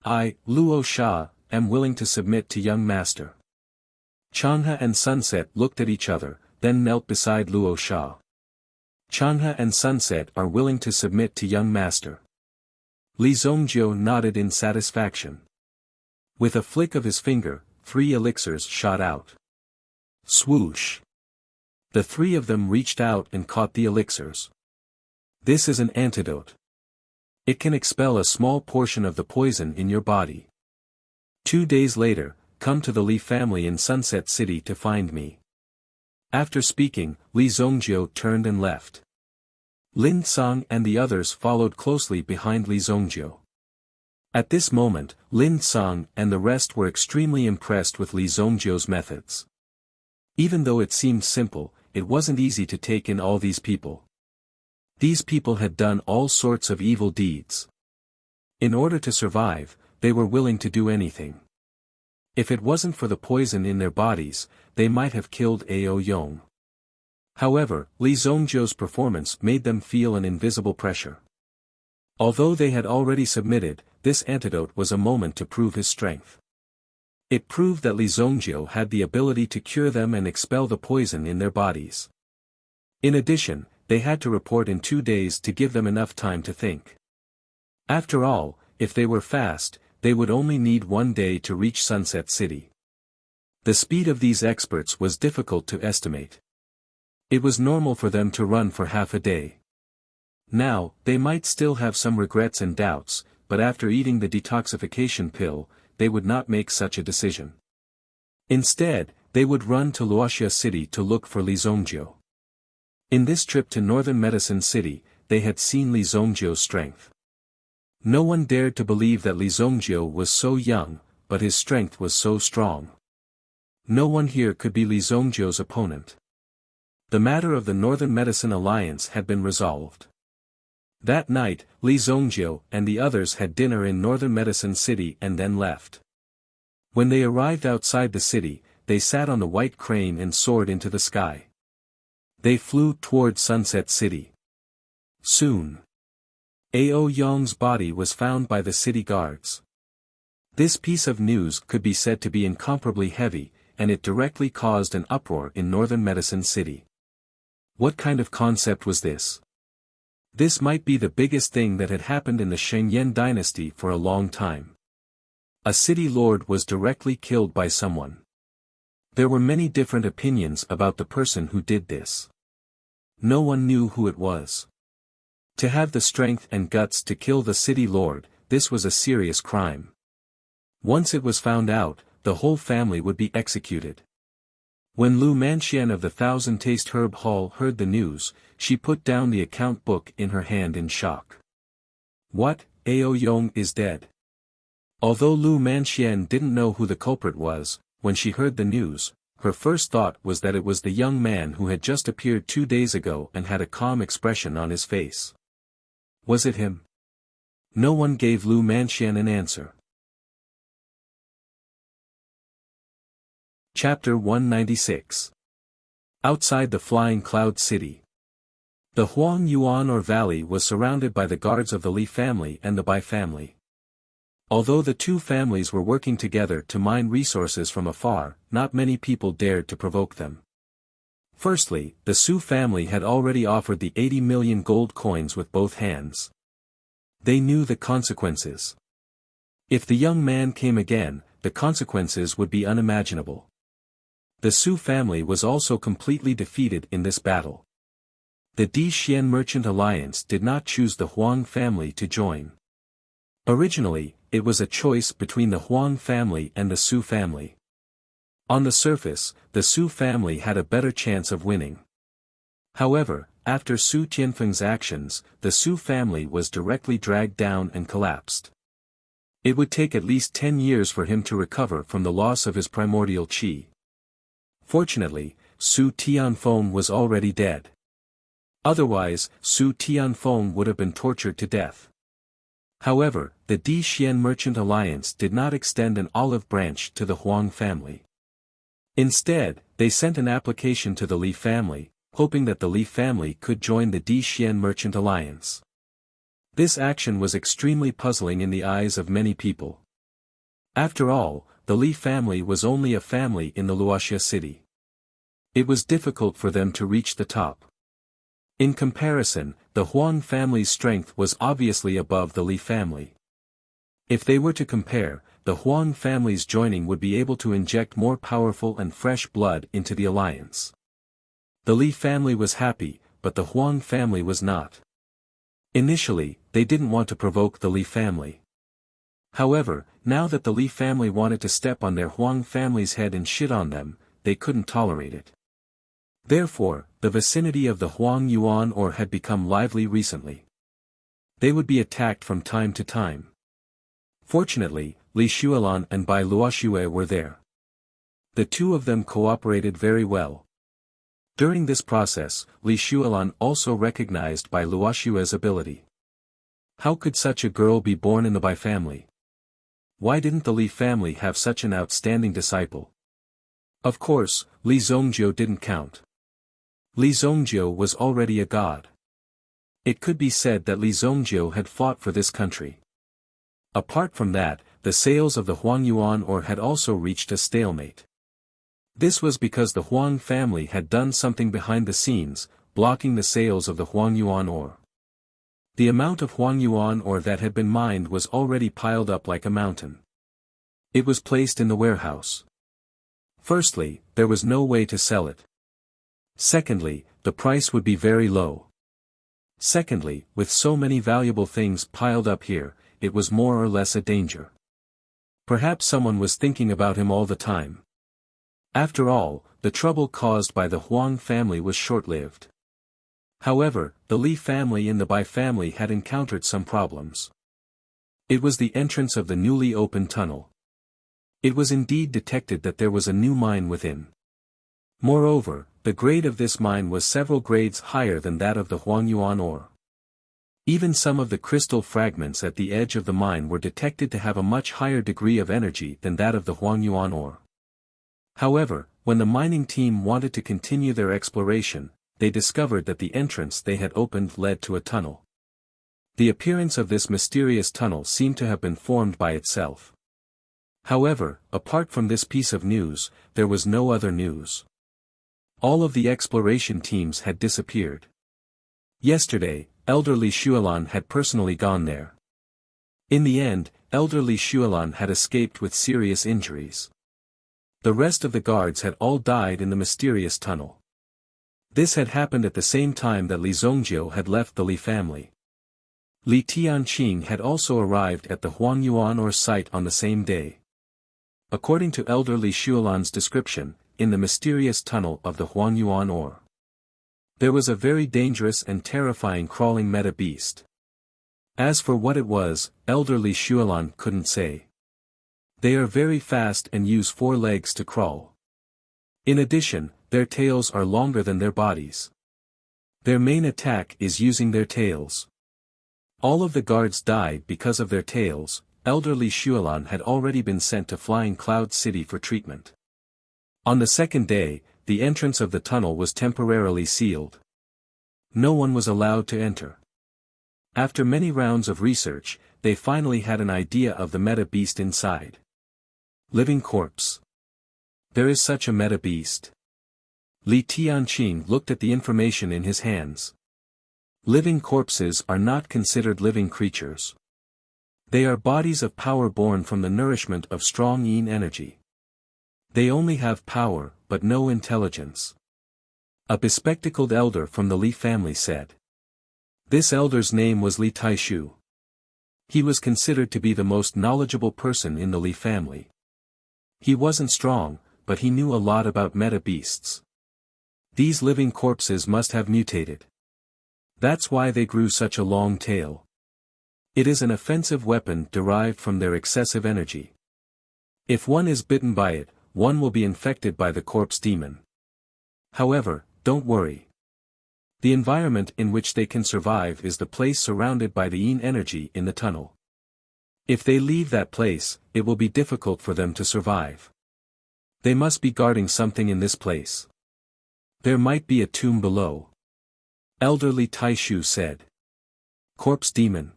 I, Luo Sha, am willing to submit to young master. Changhe and Sunset looked at each other, then knelt beside Luo Sha. Changhe and Sunset are willing to submit to young master. Li Zhongjiu nodded in satisfaction. With a flick of his finger, 3 elixirs shot out. Swoosh! The 3 of them reached out and caught the elixirs. This is an antidote. It can expel a small portion of the poison in your body. 2 days later, come to the Li family in Sunset City to find me. After speaking, Li Zhongjiu turned and left. Lin Cang and the others followed closely behind Li Zhongjiu. At this moment, Lin Cang and the rest were extremely impressed with Li Zhongjiu's methods. Even though it seemed simple, it wasn't easy to take in all these people. These people had done all sorts of evil deeds. In order to survive, they were willing to do anything. If it wasn't for the poison in their bodies, they might have killed Ao Yong. However, Li Zhongjiu's performance made them feel an invisible pressure. Although they had already submitted, this antidote was a moment to prove his strength. It proved that Li Zhongjiu had the ability to cure them and expel the poison in their bodies. In addition, they had to report in 2 days to give them enough time to think. After all, if they were fast, they would only need 1 day to reach Sunset City. The speed of these experts was difficult to estimate. It was normal for them to run for half a day. Now, they might still have some regrets and doubts, but after eating the detoxification pill, they would not make such a decision. Instead, they would run to Wuxia City to look for Li Zhongjiu. In this trip to Northern Medicine City, they had seen Li Zhongjiu's strength. No one dared to believe that Li Zhongjiu was so young, but his strength was so strong. No one here could be Li Zhongjiu's opponent. The matter of the Northern Medicine Alliance had been resolved. That night, Li Zhongjiu and the others had dinner in Northern Medicine City and then left. When they arrived outside the city, they sat on the white crane and soared into the sky. They flew toward Sunset City. Soon, Ao Yong's body was found by the city guards. This piece of news could be said to be incomparably heavy, and it directly caused an uproar in Northern Medicine City. What kind of concept was this? This might be the biggest thing that had happened in the Shengyan dynasty for a long time. A city lord was directly killed by someone. There were many different opinions about the person who did this. No one knew who it was. To have the strength and guts to kill the city lord, this was a serious crime. Once it was found out, the whole family would be executed. When Lu Manxian of the Thousand Taste Herb Hall heard the news, she put down the account book in her hand in shock. What, Ao Yong is dead? Although Lu Manxian didn't know who the culprit was, when she heard the news, her first thought was that it was the young man who had just appeared 2 days ago and had a calm expression on his face. Was it him? No one gave Lu Manxian an answer. Chapter 196. Outside the Flying Cloud City. The Huang Yuan or valley was surrounded by the guards of the Li family and the Bai family. Although the two families were working together to mine resources from afar, not many people dared to provoke them. Firstly, the Su family had already offered the 80 million gold coins with both hands. They knew the consequences. If the young man came again, the consequences would be unimaginable. The Su family was also completely defeated in this battle. The Di Xian Merchant Alliance did not choose the Huang family to join. Originally, it was a choice between the Huang family and the Su family. On the surface, the Su family had a better chance of winning. However, after Su Tianfeng's actions, the Su family was directly dragged down and collapsed. It would take at least 10 years for him to recover from the loss of his primordial qi. Fortunately, Su Tianfeng was already dead. Otherwise, Su Tianfeng would have been tortured to death. However, the Di Xian Merchant Alliance did not extend an olive branch to the Huang family. Instead, they sent an application to the Li family, hoping that the Li family could join the Di Xian Merchant Alliance. This action was extremely puzzling in the eyes of many people. After all, the Li family was only a family in the Wuxia city. It was difficult for them to reach the top. In comparison, the Huang family's strength was obviously above the Li family. If they were to compare, the Huang family's joining would be able to inject more powerful and fresh blood into the alliance. The Li family was happy, but the Huang family was not. Initially, they didn't want to provoke the Li family. However, now that the Li family wanted to step on their Huang family's head and shit on them, they couldn't tolerate it. Therefore, the vicinity of the Huang Yuan or had become lively recently. They would be attacked from time to time. Fortunately, Li Xuelan and Bai Luoxue were there. The two of them cooperated very well. During this process, Li Xuelan also recognized Bai Luoxue's ability. How could such a girl be born in the Bai family? Why didn't the Li family have such an outstanding disciple? Of course, Li Zongjiu didn't count. Li Zongjiu was already a god. It could be said that Li Zongjiu had fought for this country. Apart from that, the sales of the Huang Yuan or had also reached a stalemate. This was because the Huang family had done something behind the scenes, blocking the sales of the Huang Yuan ore. The amount of Huang Yuan ore that had been mined was already piled up like a mountain. It was placed in the warehouse. Firstly, there was no way to sell it. Secondly, the price would be very low. Secondly, with so many valuable things piled up here, it was more or less a danger. Perhaps someone was thinking about him all the time. After all, the trouble caused by the Huang family was short-lived. However, the Li family and the Bai family had encountered some problems. It was the entrance of the newly opened tunnel. It was indeed detected that there was a new mine within. Moreover, the grade of this mine was several grades higher than that of the Huang Yuan ore. Even some of the crystal fragments at the edge of the mine were detected to have a much higher degree of energy than that of the Huang Yuan ore. However, when the mining team wanted to continue their exploration, they discovered that the entrance they had opened led to a tunnel. The appearance of this mysterious tunnel seemed to have been formed by itself. However, apart from this piece of news, there was no other news. All of the exploration teams had disappeared. Yesterday, Elder Li Xuelan had personally gone there. In the end, Elder Li Xuelan had escaped with serious injuries. The rest of the guards had all died in the mysterious tunnel. This had happened at the same time that Li Zongjiu had left the Li family. Li Tianqing had also arrived at the Huang Yuan ore site on the same day. According to Elder Li Xuelan's description, in the mysterious tunnel of the Huang Yuan ore, there was a very dangerous and terrifying crawling meta beast. As for what it was, Elder Li Xuelan couldn't say. They are very fast and use 4 legs to crawl. In addition, their tails are longer than their bodies. Their main attack is using their tails. All of the guards died because of their tails. Elder Li Xuelan had already been sent to Flying Cloud City for treatment. On the second day, the entrance of the tunnel was temporarily sealed. No one was allowed to enter. After many rounds of research, they finally had an idea of the meta beast inside. Living corpse. There is such a meta beast. Li Tianqing looked at the information in his hands. Living corpses are not considered living creatures. They are bodies of power born from the nourishment of strong yin energy. They only have power, but no intelligence. A bespectacled elder from the Li family said. This elder's name was Li Taishu. He was considered to be the most knowledgeable person in the Li family. He wasn't strong, but he knew a lot about meta-beasts. These living corpses must have mutated. That's why they grew such a long tail. It is an offensive weapon derived from their excessive energy. If one is bitten by it, one will be infected by the corpse demon. However, don't worry. The environment in which they can survive is the place surrounded by the yin energy in the tunnel. If they leave that place, it will be difficult for them to survive. They must be guarding something in this place. There might be a tomb below. Elder Li Taishu said. Corpse demon.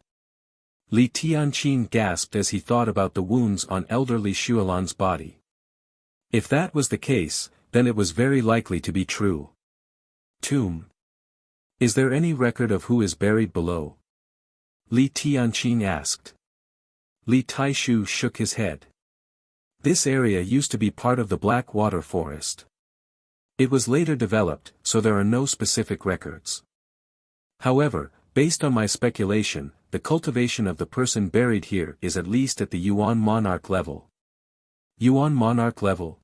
Li Tianqing gasped as he thought about the wounds on Elder Li Shualan's body. If that was the case, then it was very likely to be true. Tomb. Is there any record of who is buried below? Li Tianqing asked. Li Taishu shook his head. This area used to be part of the Black Water Forest. It was later developed, so there are no specific records. However, based on my speculation, the cultivation of the person buried here is at least at the Yuan monarch level. Yuan monarch level?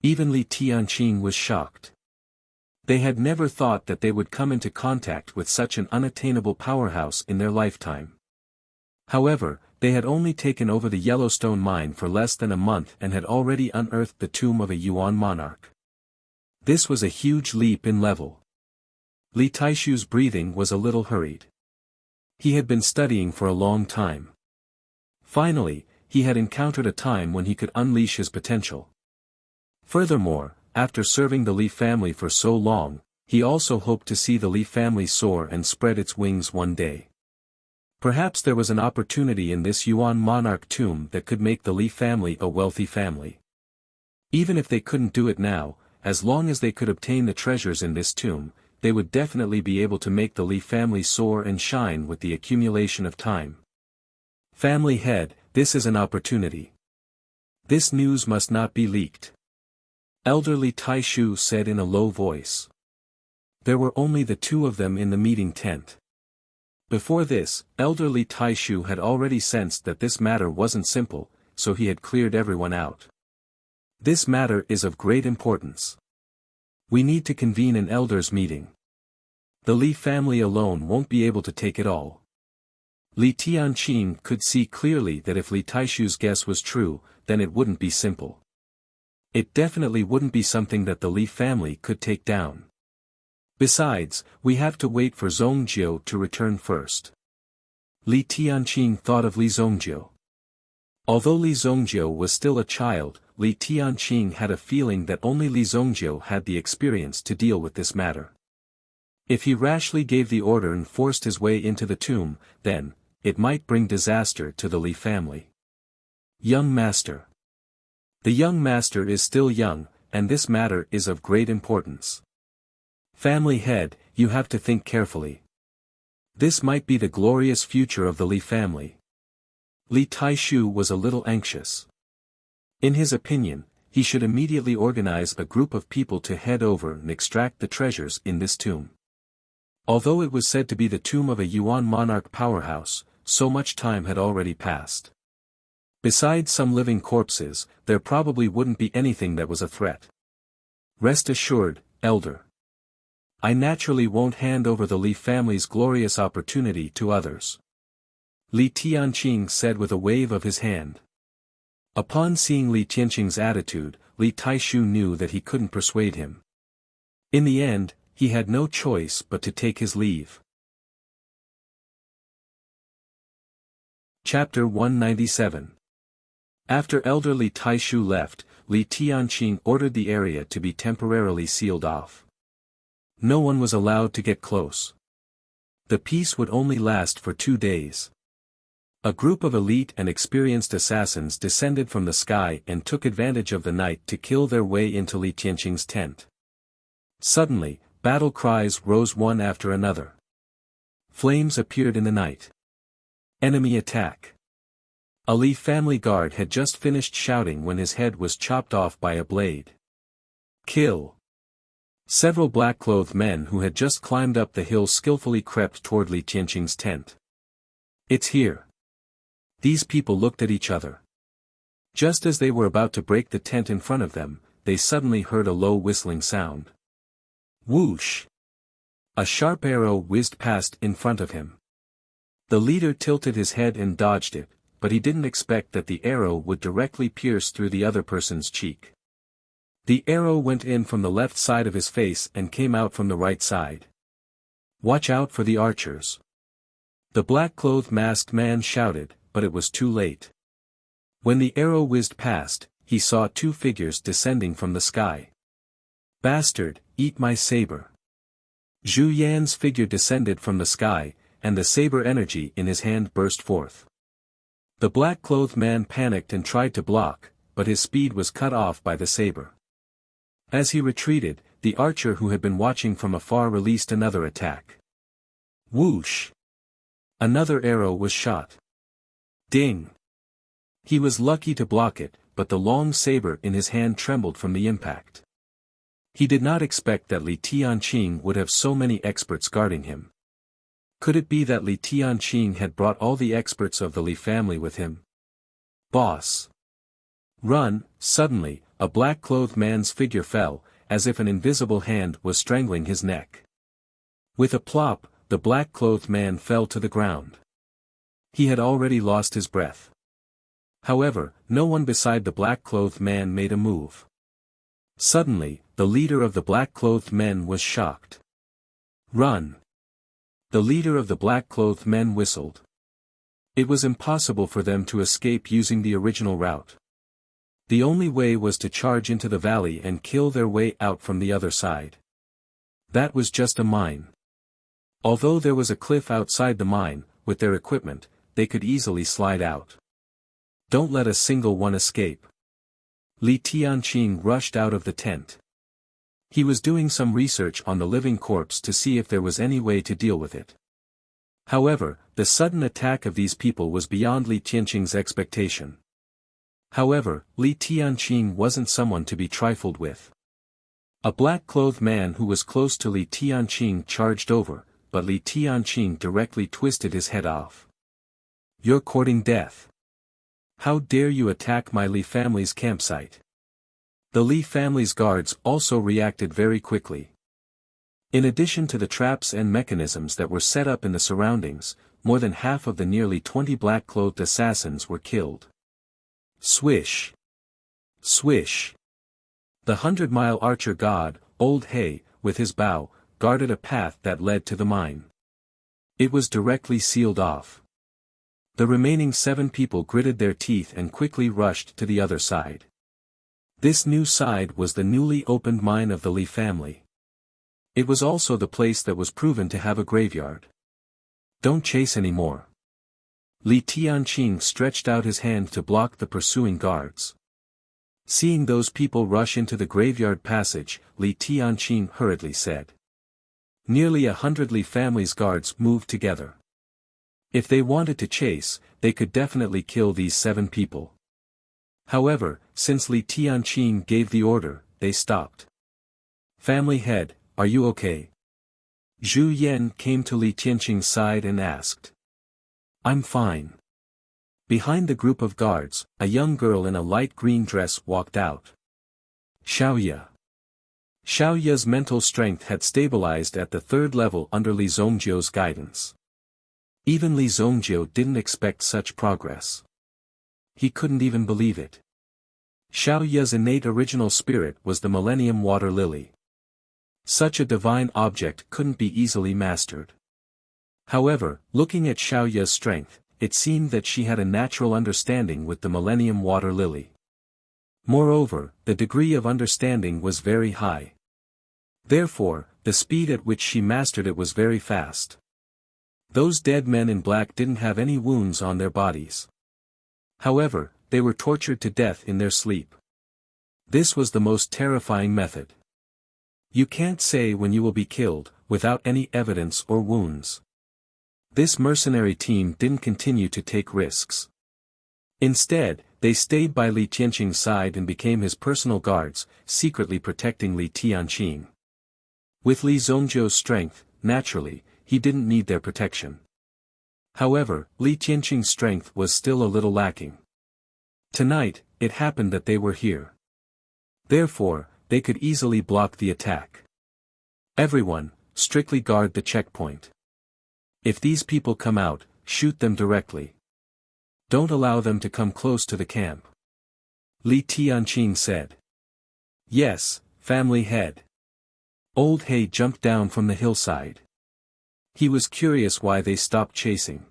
Even Li Tianqing was shocked. They had never thought that they would come into contact with such an unattainable powerhouse in their lifetime. However, they had only taken over the Yellowstone mine for less than a month and had already unearthed the tomb of a Yuan monarch. This was a huge leap in level. Li Taishu's breathing was a little hurried. He had been studying for a long time. Finally, he had encountered a time when he could unleash his potential. Furthermore, after serving the Li family for so long, he also hoped to see the Li family soar and spread its wings one day. Perhaps there was an opportunity in this Yuan monarch tomb that could make the Li family a wealthy family. Even if they couldn't do it now, as long as they could obtain the treasures in this tomb, they would definitely be able to make the Li family soar and shine with the accumulation of time. Family head, this is an opportunity. This news must not be leaked. Elder Li Taishu said in a low voice. There were only the two of them in the meeting tent. Before this, Elder Li Taishu had already sensed that this matter wasn't simple, so he had cleared everyone out. This matter is of great importance. We need to convene an elders' meeting. The Li family alone won't be able to take it all. Li Tianqing could see clearly that if Li Taishu's guess was true, then it wouldn't be simple. It definitely wouldn't be something that the Li family could take down. Besides, we have to wait for Zhongjiu to return first. Li Tianqing thought of Li Zhongjiu. Although Li Zhongjiu was still a child, Li Tianqing had a feeling that only Li Zhongjiu had the experience to deal with this matter. If he rashly gave the order and forced his way into the tomb, then, it might bring disaster to the Li family. Young Master. The young master is still young, and this matter is of great importance. Family head, you have to think carefully. This might be the glorious future of the Li family. Li Taishu was a little anxious. In his opinion, he should immediately organize a group of people to head over and extract the treasures in this tomb. Although it was said to be the tomb of a Yuan monarch powerhouse, so much time had already passed. Besides some living corpses, there probably wouldn't be anything that was a threat. Rest assured, Elder. I naturally won't hand over the Li family's glorious opportunity to others. Li Tianqing said with a wave of his hand. Upon seeing Li Tianqing's attitude, Li Taishu knew that he couldn't persuade him. In the end, he had no choice but to take his leave. Chapter 197. After Elder Li Taishu left, Li Tianqing ordered the area to be temporarily sealed off. No one was allowed to get close. The peace would only last for 2 days. A group of elite and experienced assassins descended from the sky and took advantage of the night to kill their way into Li Tianqing's tent. Suddenly, battle cries rose one after another. Flames appeared in the night. Enemy attack. A Li family guard had just finished shouting when his head was chopped off by a blade. Kill! Several black-clothed men who had just climbed up the hill skillfully crept toward Li Tianqing's tent. It's here. These people looked at each other. Just as they were about to break the tent in front of them, they suddenly heard a low whistling sound. Whoosh! A sharp arrow whizzed past in front of him. The leader tilted his head and dodged it, but he didn't expect that the arrow would directly pierce through the other person's cheek. The arrow went in from the left side of his face and came out from the right side. Watch out for the archers. The black-clothed masked man shouted, but it was too late. When the arrow whizzed past, he saw two figures descending from the sky. Bastard, eat my saber. Zhu Yan's figure descended from the sky, and the saber energy in his hand burst forth. The black-clothed man panicked and tried to block, but his speed was cut off by the saber. As he retreated, the archer who had been watching from afar released another attack. Whoosh! Another arrow was shot. Ding! He was lucky to block it, but the long saber in his hand trembled from the impact. He did not expect that Li Tianqing would have so many experts guarding him. Could it be that Li Tianqing had brought all the experts of the Li family with him? Boss! Run! Suddenly, a black-clothed man's figure fell, as if an invisible hand was strangling his neck. With a plop, the black-clothed man fell to the ground. He had already lost his breath. However, no one beside the black-clothed man made a move. Suddenly, the leader of the black-clothed men was shocked. Run! The leader of the black-clothed men whistled. It was impossible for them to escape using the original route. The only way was to charge into the valley and kill their way out from the other side. That was just a mine. Although there was a cliff outside the mine, with their equipment, they could easily slide out. Don't let a single one escape. Li Tianqing rushed out of the tent. He was doing some research on the living corpse to see if there was any way to deal with it. However, the sudden attack of these people was beyond Li Tianqing's expectation. However, Li Tianqing wasn't someone to be trifled with. A black-clothed man who was close to Li Tianqing charged over, but Li Tianqing directly twisted his head off. You're courting death. How dare you attack my Li family's campsite? The Li family's guards also reacted very quickly. In addition to the traps and mechanisms that were set up in the surroundings, more than half of the nearly 20 black-clothed assassins were killed. Swish! Swish! The 100-mile archer god, Old Hay, with his bow, guarded a path that led to the mine. It was directly sealed off. The remaining 7 people gritted their teeth and quickly rushed to the other side. This new side was the newly opened mine of the Li family. It was also the place that was proven to have a graveyard. Don't chase anymore. Li Tianqing stretched out his hand to block the pursuing guards. Seeing those people rush into the graveyard passage, Li Tianqing hurriedly said. Nearly 100 Li family's guards moved together. If they wanted to chase, they could definitely kill these 7 people. However, since Li Tianqing gave the order, they stopped. Family head, are you okay? Zhu Yan came to Li Tianqing's side and asked. I'm fine. Behind the group of guards, a young girl in a light green dress walked out. Xiaoya. Xiaoya's mental strength had stabilized at the 3rd level under Li Zongjiu's guidance. Even Li Zongjiu didn't expect such progress. He couldn't even believe it. Xiaoya's innate original spirit was the Millennium Water Lily. Such a divine object couldn't be easily mastered. However, looking at Xiaoya's strength, it seemed that she had a natural understanding with the Millennium Water Lily. Moreover, the degree of understanding was very high. Therefore, the speed at which she mastered it was very fast. Those dead men in black didn't have any wounds on their bodies. However, they were tortured to death in their sleep. This was the most terrifying method. You can't say when you will be killed, without any evidence or wounds. This mercenary team didn't continue to take risks. Instead, they stayed by Li Tianqing's side and became his personal guards, secretly protecting Li Tianqing. With Li Zhongzhou's strength, naturally, he didn't need their protection. However, Li Tianqing's strength was still a little lacking. Tonight, it happened that they were here. Therefore, they could easily block the attack. Everyone, strictly guard the checkpoint. If these people come out, shoot them directly. Don't allow them to come close to the camp. Li Tianqing said. Yes, family head. Old He jumped down from the hillside. He was curious why they stopped chasing.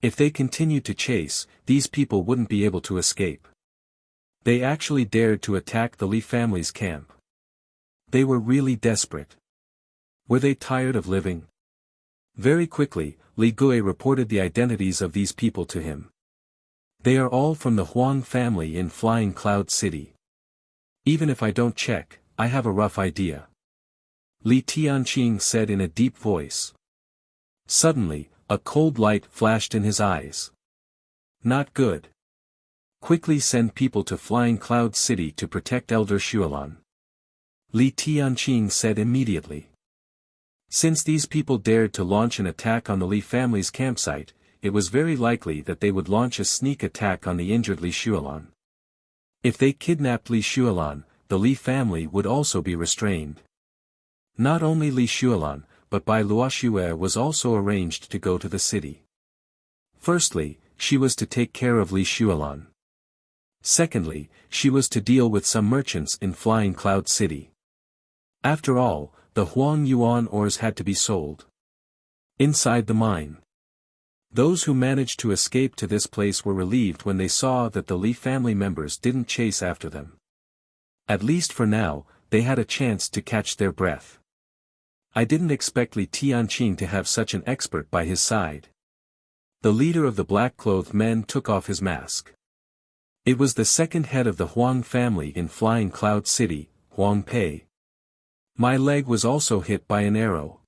If they continued to chase, these people wouldn't be able to escape. They actually dared to attack the Li family's camp. They were really desperate. Were they tired of living? Very quickly, Li Gui reported the identities of these people to him. They are all from the Huang family in Flying Cloud City. Even if I don't check, I have a rough idea. Li Tianqing said in a deep voice. Suddenly, a cold light flashed in his eyes. Not good. Quickly send people to Flying Cloud City to protect Elder Xuelan. Li Tianqing said immediately. Since these people dared to launch an attack on the Li family's campsite, it was very likely that they would launch a sneak attack on the injured Li Xuelan. If they kidnapped Li Xuelan, the Li family would also be restrained. Not only Li Xuelan, but Bai Luoxue was also arranged to go to the city. Firstly, she was to take care of Li Xuelan. Secondly, she was to deal with some merchants in Flying Cloud City. After all, the Huang Yuan ores had to be sold. Inside the mine. Those who managed to escape to this place were relieved when they saw that the Li family members didn't chase after them. At least for now, they had a chance to catch their breath. I didn't expect Li Tianqing to have such an expert by his side. The leader of the black-clothed men took off his mask. It was the second head of the Huang family in Flying Cloud City, Huang Pei. My leg was also hit by an arrow.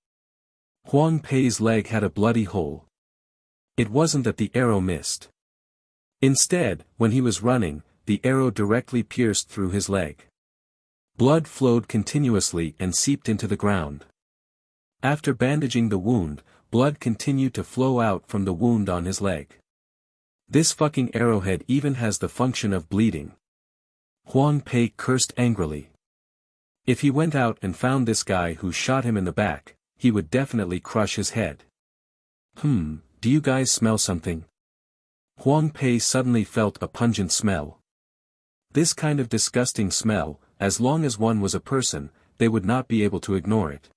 Huang Pei's leg had a bloody hole. It wasn't that the arrow missed. Instead, when he was running, the arrow directly pierced through his leg. Blood flowed continuously and seeped into the ground. After bandaging the wound, blood continued to flow out from the wound on his leg. This fucking arrowhead even has the function of bleeding. Huang Pei cursed angrily. If he went out and found this guy who shot him in the back, he would definitely crush his head. Do you guys smell something? Huang Pei suddenly felt a pungent smell. This kind of disgusting smell, as long as one was a person, they would not be able to ignore it.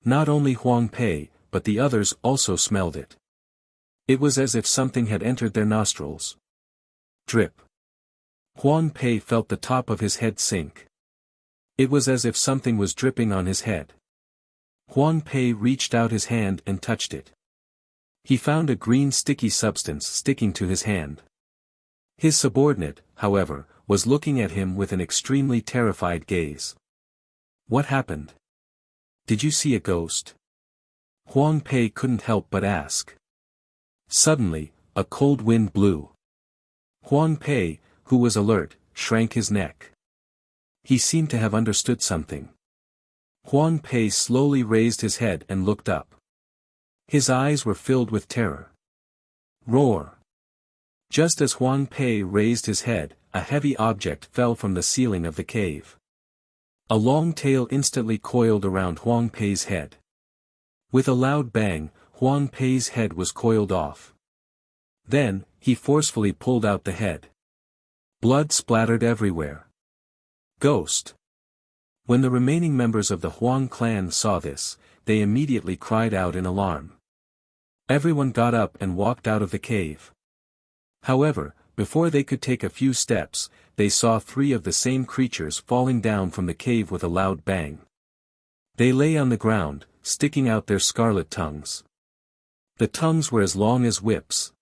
Not only Huang Pei, but the others also smelled it. It was as if something had entered their nostrils. Drip. Huang Pei felt the top of his head sink. It was as if something was dripping on his head. Huang Pei reached out his hand and touched it. He found a green sticky substance sticking to his hand. His subordinate, however, was looking at him with an extremely terrified gaze. What happened? Did you see a ghost? Huang Pei couldn't help but ask. Suddenly, a cold wind blew. Huang Pei, who was alert, shrank his neck. He seemed to have understood something. Huang Pei slowly raised his head and looked up. His eyes were filled with terror. Roar! Just as Huang Pei raised his head, a heavy object fell from the ceiling of the cave. A long tail instantly coiled around Huang Pei's head. With a loud bang, Huang Pei's head was coiled off. Then, he forcefully pulled out the head. Blood splattered everywhere. Ghost! When the remaining members of the Huang clan saw this, they immediately cried out in alarm. Everyone got up and walked out of the cave. However, before they could take a few steps, they saw 3 of the same creatures falling down from the cave with a loud bang. They lay on the ground, sticking out their scarlet tongues. The tongues were as long as whips.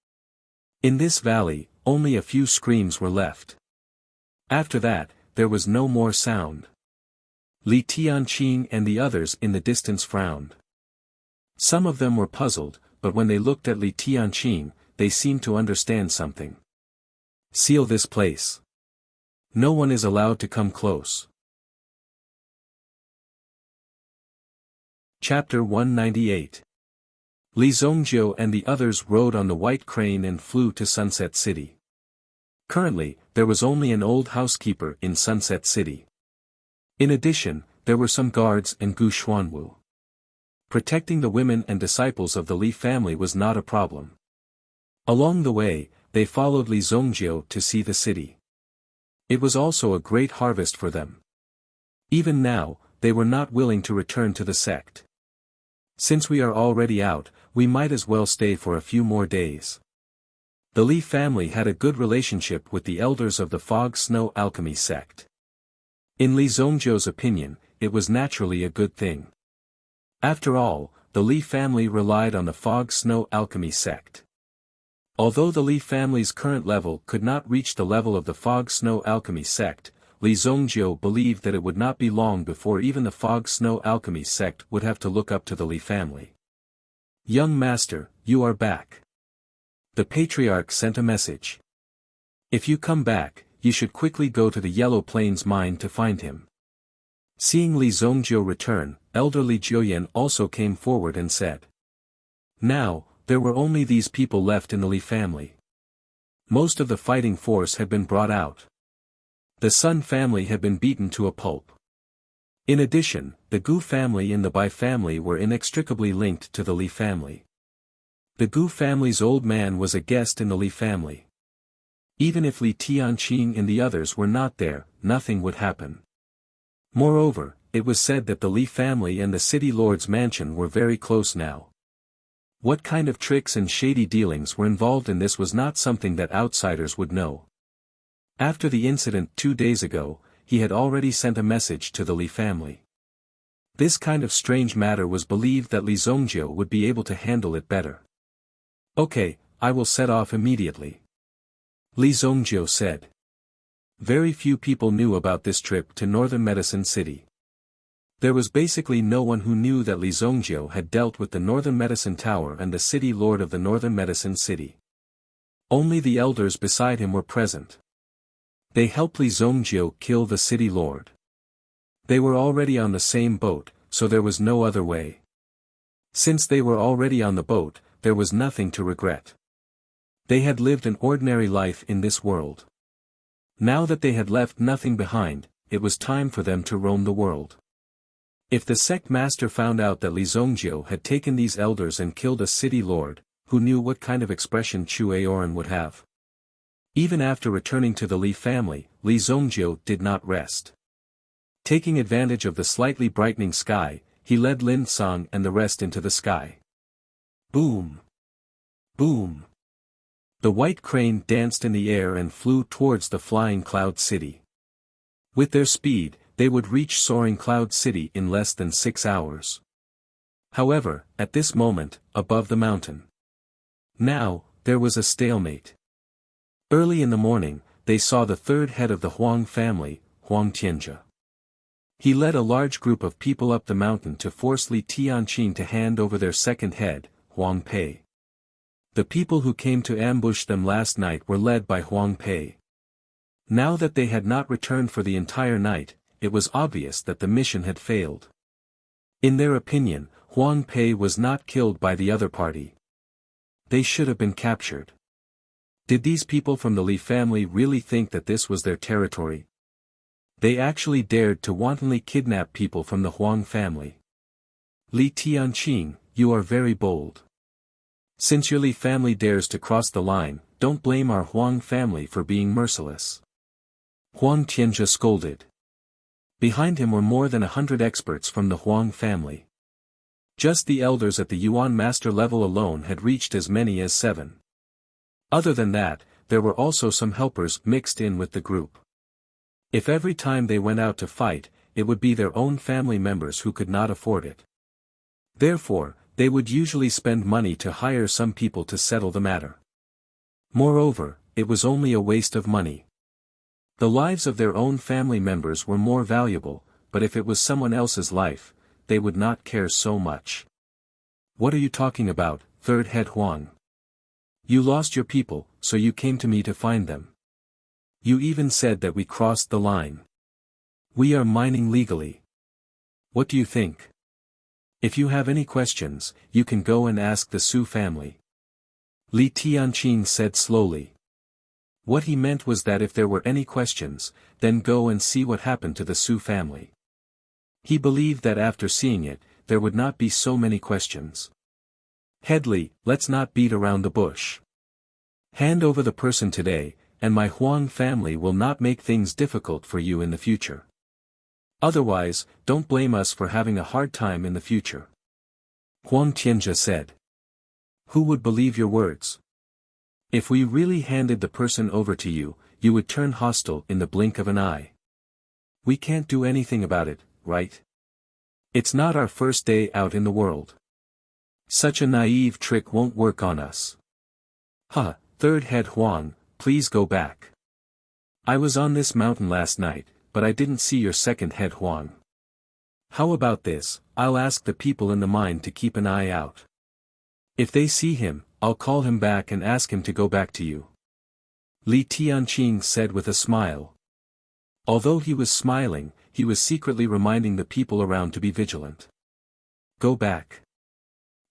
In this valley, only a few screams were left. After that, there was no more sound. Li Tianqing and the others in the distance frowned. Some of them were puzzled, but when they looked at Li Tianqing, they seemed to understand something. Seal this place. No one is allowed to come close. Chapter 198. Li Zhongjiu and the others rode on the white crane and flew to Sunset City. Currently, there was only an old housekeeper in Sunset City. In addition, there were some guards and Gu Xuanwu. Protecting the women and disciples of the Li family was not a problem. Along the way, they followed Li Zhongjiu to see the city. It was also a great harvest for them. Even now, they were not willing to return to the sect. Since we are already out, we might as well stay for a few more days. The Li family had a good relationship with the elders of the Fog Snow Alchemy sect. In Li Zhongjiu's opinion, it was naturally a good thing. After all, the Li family relied on the Fog Snow Alchemy sect. Although the Li family's current level could not reach the level of the Fog Snow Alchemy sect, Li Zhongjiu believed that it would not be long before even the Fog Snow Alchemy sect would have to look up to the Li family. Young master, you are back. The patriarch sent a message. If you come back, you should quickly go to the Yellow Plains mine to find him. Seeing Li Zhongjiu return, elder Li Jiuyan also came forward and said. Now, there were only these people left in the Li family. Most of the fighting force had been brought out. The Sun family had been beaten to a pulp. In addition, the Gu family and the Bai family were inextricably linked to the Li family. The Gu family's old man was a guest in the Li family. Even if Li Tianqing and the others were not there, nothing would happen. Moreover, it was said that the Li family and the city lord's mansion were very close now. What kind of tricks and shady dealings were involved in this was not something that outsiders would know. After the incident 2 days ago, he had already sent a message to the Li family. This kind of strange matter was believed that Li Zhongjiu would be able to handle it better. Okay, I will set off immediately. Li Zhongjiu said. Very few people knew about this trip to Northern Medicine City. There was basically no one who knew that Li Zhongjiu had dealt with the Northern Medicine Tower and the city lord of the Northern Medicine City. Only the elders beside him were present. They helped Li Zhongjiu kill the city lord. They were already on the same boat, so there was no other way. Since they were already on the boat, there was nothing to regret. They had lived an ordinary life in this world. Now that they had left nothing behind, it was time for them to roam the world. If the sect master found out that Li Zhongjiu had taken these elders and killed a city lord, who knew what kind of expression Chu Aoran would have? Even after returning to the Li family, Li Zhongjiu did not rest. Taking advantage of the slightly brightening sky, he led Lin Song and the rest into the sky. Boom! Boom! The white crane danced in the air and flew towards the flying cloud city. With their speed, they would reach soaring cloud city in less than 6 hours. However, at this moment, above the mountain. Now, there was a stalemate. Early in the morning, they saw the third head of the Huang family, Huang Tianjia. He led a large group of people up the mountain to force Li Tianqing to hand over their second head, Huang Pei. The people who came to ambush them last night were led by Huang Pei. Now that they had not returned for the entire night, it was obvious that the mission had failed. In their opinion, Huang Pei was not killed by the other party. They should have been captured. Did these people from the Li family really think that this was their territory? They actually dared to wantonly kidnap people from the Huang family. Li Tianqing, you are very bold. Since your Li family dares to cross the line, don't blame our Huang family for being merciless. Huang Tianjia scolded. Behind him were more than 100 experts from the Huang family. Just the elders at the Yuan master level alone had reached as many as 7. Other than that, there were also some helpers mixed in with the group. If every time they went out to fight, it would be their own family members who could not afford it. Therefore, they would usually spend money to hire some people to settle the matter. Moreover, it was only a waste of money. The lives of their own family members were more valuable, but if it was someone else's life, they would not care so much. What are you talking about, third head Huang? You lost your people, so you came to me to find them. You even said that we crossed the line. We are mining legally. What do you think? If you have any questions, you can go and ask the Su family. Li Tianqing said slowly. What he meant was that if there were any questions, then go and see what happened to the Su family. He believed that after seeing it, there would not be so many questions. Headley, let's not beat around the bush. Hand over the person today, and my Huang family will not make things difficult for you in the future. Otherwise, don't blame us for having a hard time in the future. Huang Tianjia said. Who would believe your words? If we really handed the person over to you, you would turn hostile in the blink of an eye. We can't do anything about it, right? It's not our first day out in the world. Such a naive trick won't work on us. Huh, third head Huang, please go back. I was on this mountain last night, but I didn't see your second head Huang. How about this, I'll ask the people in the mine to keep an eye out. If they see him, I'll call him back and ask him to go back to you. Li Tianqing said with a smile. Although he was smiling, he was secretly reminding the people around to be vigilant. Go back.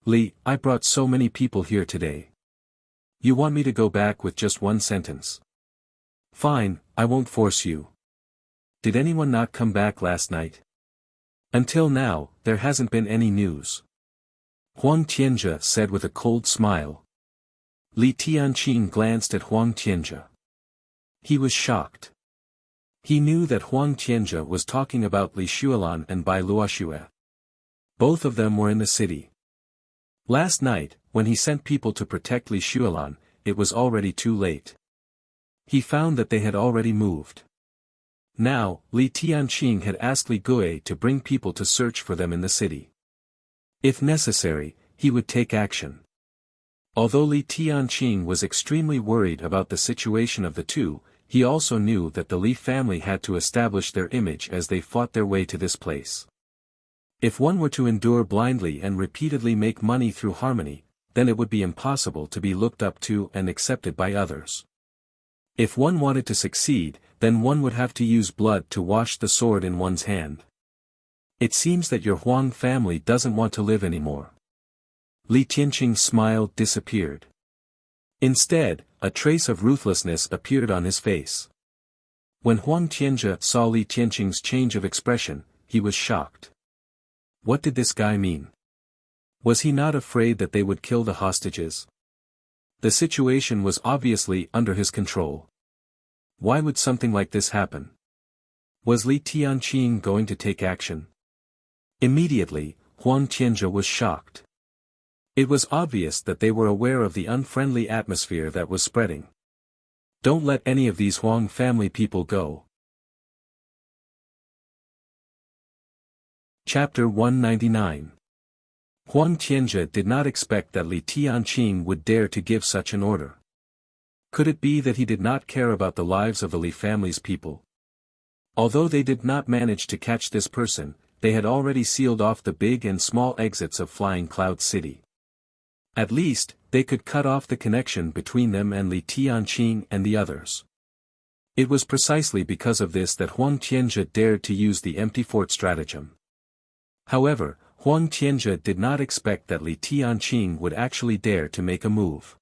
Li, I brought so many people here today. You want me to go back with just one sentence? Fine, I won't force you. Did anyone not come back last night? Until now, there hasn't been any news. Huang Tianjia said with a cold smile. Li Tianqing glanced at Huang Tianjia. He was shocked. He knew that Huang Tianjia was talking about Li Xuelan and Bai Luoxue. Both of them were in the city. Last night, when he sent people to protect Li Xuelan, it was already too late. He found that they had already moved. Now, Li Tianqing had asked Li Gui to bring people to search for them in the city. If necessary, he would take action. Although Li Tianqing was extremely worried about the situation of the two, he also knew that the Li family had to establish their image as they fought their way to this place. If one were to endure blindly and repeatedly make money through harmony, then it would be impossible to be looked up to and accepted by others. If one wanted to succeed, then one would have to use blood to wash the sword in one's hand. It seems that your Huang family doesn't want to live anymore. Li Tianqing's smile disappeared. Instead, a trace of ruthlessness appeared on his face. When Huang Tianjia saw Li Tianqing's change of expression, he was shocked. What did this guy mean? Was he not afraid that they would kill the hostages? The situation was obviously under his control. Why would something like this happen? Was Li Tianqing going to take action? Immediately, Huang Tianjia was shocked. It was obvious that they were aware of the unfriendly atmosphere that was spreading. Don't let any of these Huang family people go. Chapter 199. Huang Tianjia did not expect that Li Tianqing would dare to give such an order. Could it be that he did not care about the lives of the Li family's people? Although they did not manage to catch this person, they had already sealed off the big and small exits of Flying Cloud City. At least, they could cut off the connection between them and Li Tianqing and the others. It was precisely because of this that Huang Tianjia dared to use the empty fort stratagem. However, Huang Tianjia did not expect that Li Tianqing would actually dare to make a move.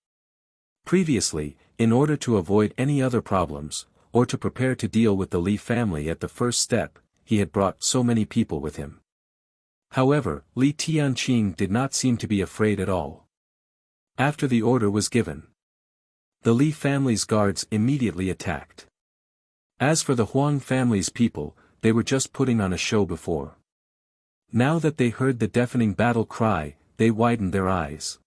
Previously, in order to avoid any other problems, or to prepare to deal with the Li family at the first step, he had brought so many people with him. However, Li Tianqing did not seem to be afraid at all. After the order was given, the Li family's guards immediately attacked. As for the Huang family's people, they were just putting on a show before. Now that they heard the deafening battle cry, they widened their eyes.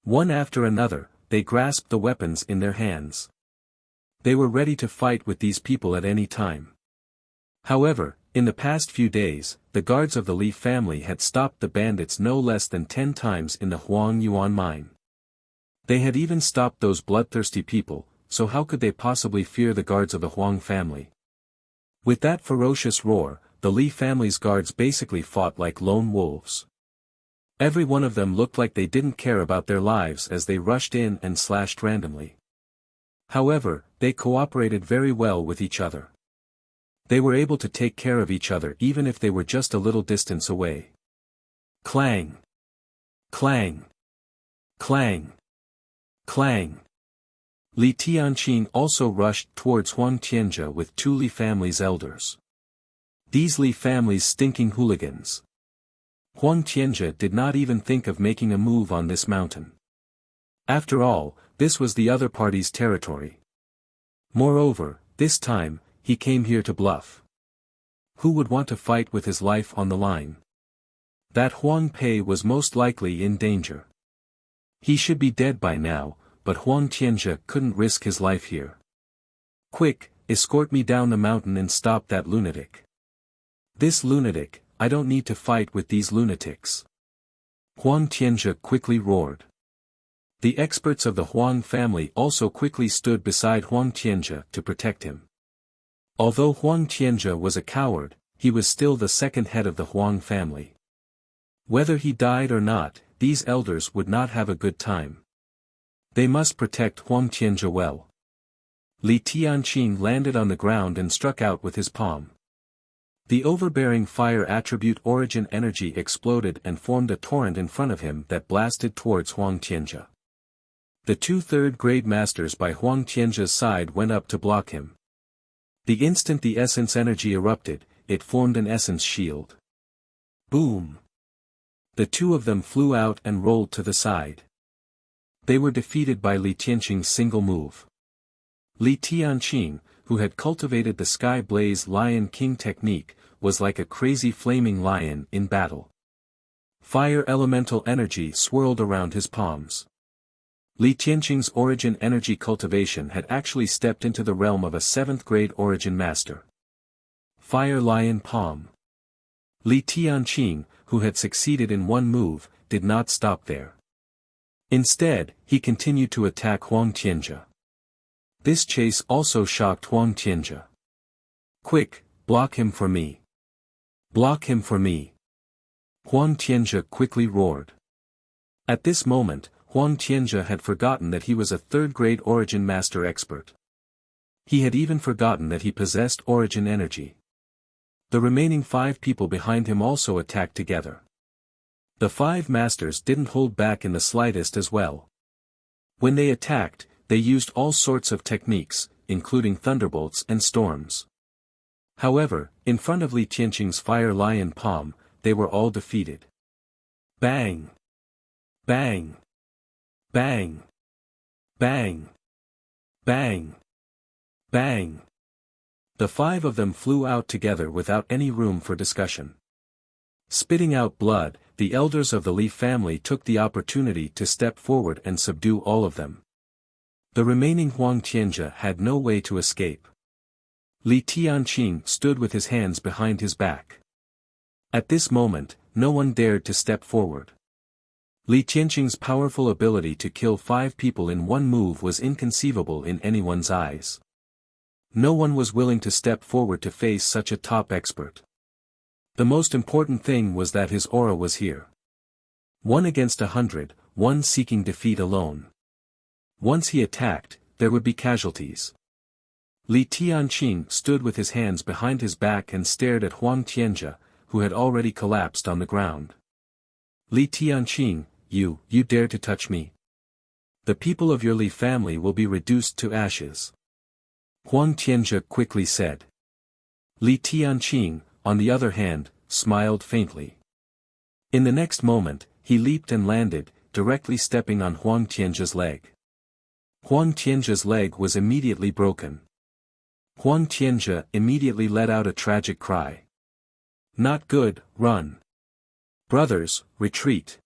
One after another, they grasped the weapons in their hands. They were ready to fight with these people at any time. However, in the past few days, the guards of the Li family had stopped the bandits no less than 10 times in the Huang Yuan mine. They had even stopped those bloodthirsty people, so how could they possibly fear the guards of the Huang family? With that ferocious roar, the Li family's guards basically fought like lone wolves. Every one of them looked like they didn't care about their lives as they rushed in and slashed randomly. However, they cooperated very well with each other. They were able to take care of each other even if they were just a little distance away. Clang! Clang! Clang! Clang! Li Tianqing also rushed towards Huang Tianjia with two Li family's elders. These Li family's stinking hooligans. Huang Tianjia did not even think of making a move on this mountain. After all, this was the other party's territory. Moreover, this time, he came here to bluff. Who would want to fight with his life on the line? That Huang Pei was most likely in danger. He should be dead by now, but Huang Tianjia couldn't risk his life here. Quick, escort me down the mountain and stop that lunatic. This lunatic, I don't need to fight with these lunatics. Huang Tianjia quickly roared. The experts of the Huang family also quickly stood beside Huang Tianjia to protect him. Although Huang Tianjia was a coward, he was still the second head of the Huang family. Whether he died or not, these elders would not have a good time. They must protect Huang Tianjia well. Li Tianqing landed on the ground and struck out with his palm. The overbearing fire attribute origin energy exploded and formed a torrent in front of him that blasted towards Huang Tianjia. The two third-grade masters by Huang Tianjia's side went up to block him. The instant the essence energy erupted, it formed an essence shield. Boom! The two of them flew out and rolled to the side. They were defeated by Li Tianqing's single move. Li Tianqing, who had cultivated the Sky Blaze Lion King technique, was like a crazy flaming lion in battle. Fire elemental energy swirled around his palms. Li Tianqing's origin energy cultivation had actually stepped into the realm of a 7th-grade origin master. Fire Lion Palm. Li Tianqing, who had succeeded in one move, did not stop there. Instead, he continued to attack Huang Tianjia. This chase also shocked Huang Tianjia. Quick, block him for me. Block him for me. Huang Tianjia quickly roared. At this moment, Huang Tianjia had forgotten that he was a 3rd-grade origin master expert. He had even forgotten that he possessed origin energy. The remaining 5 people behind him also attacked together. The 5 masters didn't hold back in the slightest as well. When they attacked, they used all sorts of techniques, including thunderbolts and storms. However, in front of Li Tianqing's Fire Lion Palm, they were all defeated. Bang! Bang! Bang! Bang! Bang! Bang! The 5 of them flew out together without any room for discussion. Spitting out blood, the elders of the Li family took the opportunity to step forward and subdue all of them. The remaining Huang Tianjia had no way to escape. Li Tianqing stood with his hands behind his back. At this moment, no one dared to step forward. Li Tianqing's powerful ability to kill 5 people in one move was inconceivable in anyone's eyes. No one was willing to step forward to face such a top expert. The most important thing was that his aura was here. 1 against 100, one seeking defeat alone. Once he attacked, there would be casualties. Li Tianqing stood with his hands behind his back and stared at Huang Tianjia, who had already collapsed on the ground. Li Tianqing, you dare to touch me? The people of your Li family will be reduced to ashes. Huang Tianjia quickly said. Li Tianqing, on the other hand, smiled faintly. In the next moment, he leaped and landed, directly stepping on Huang Tianjia's leg. Huang Tianjia's leg was immediately broken. Huang Tianjia immediately let out a tragic cry. Not good, run. Brothers, retreat.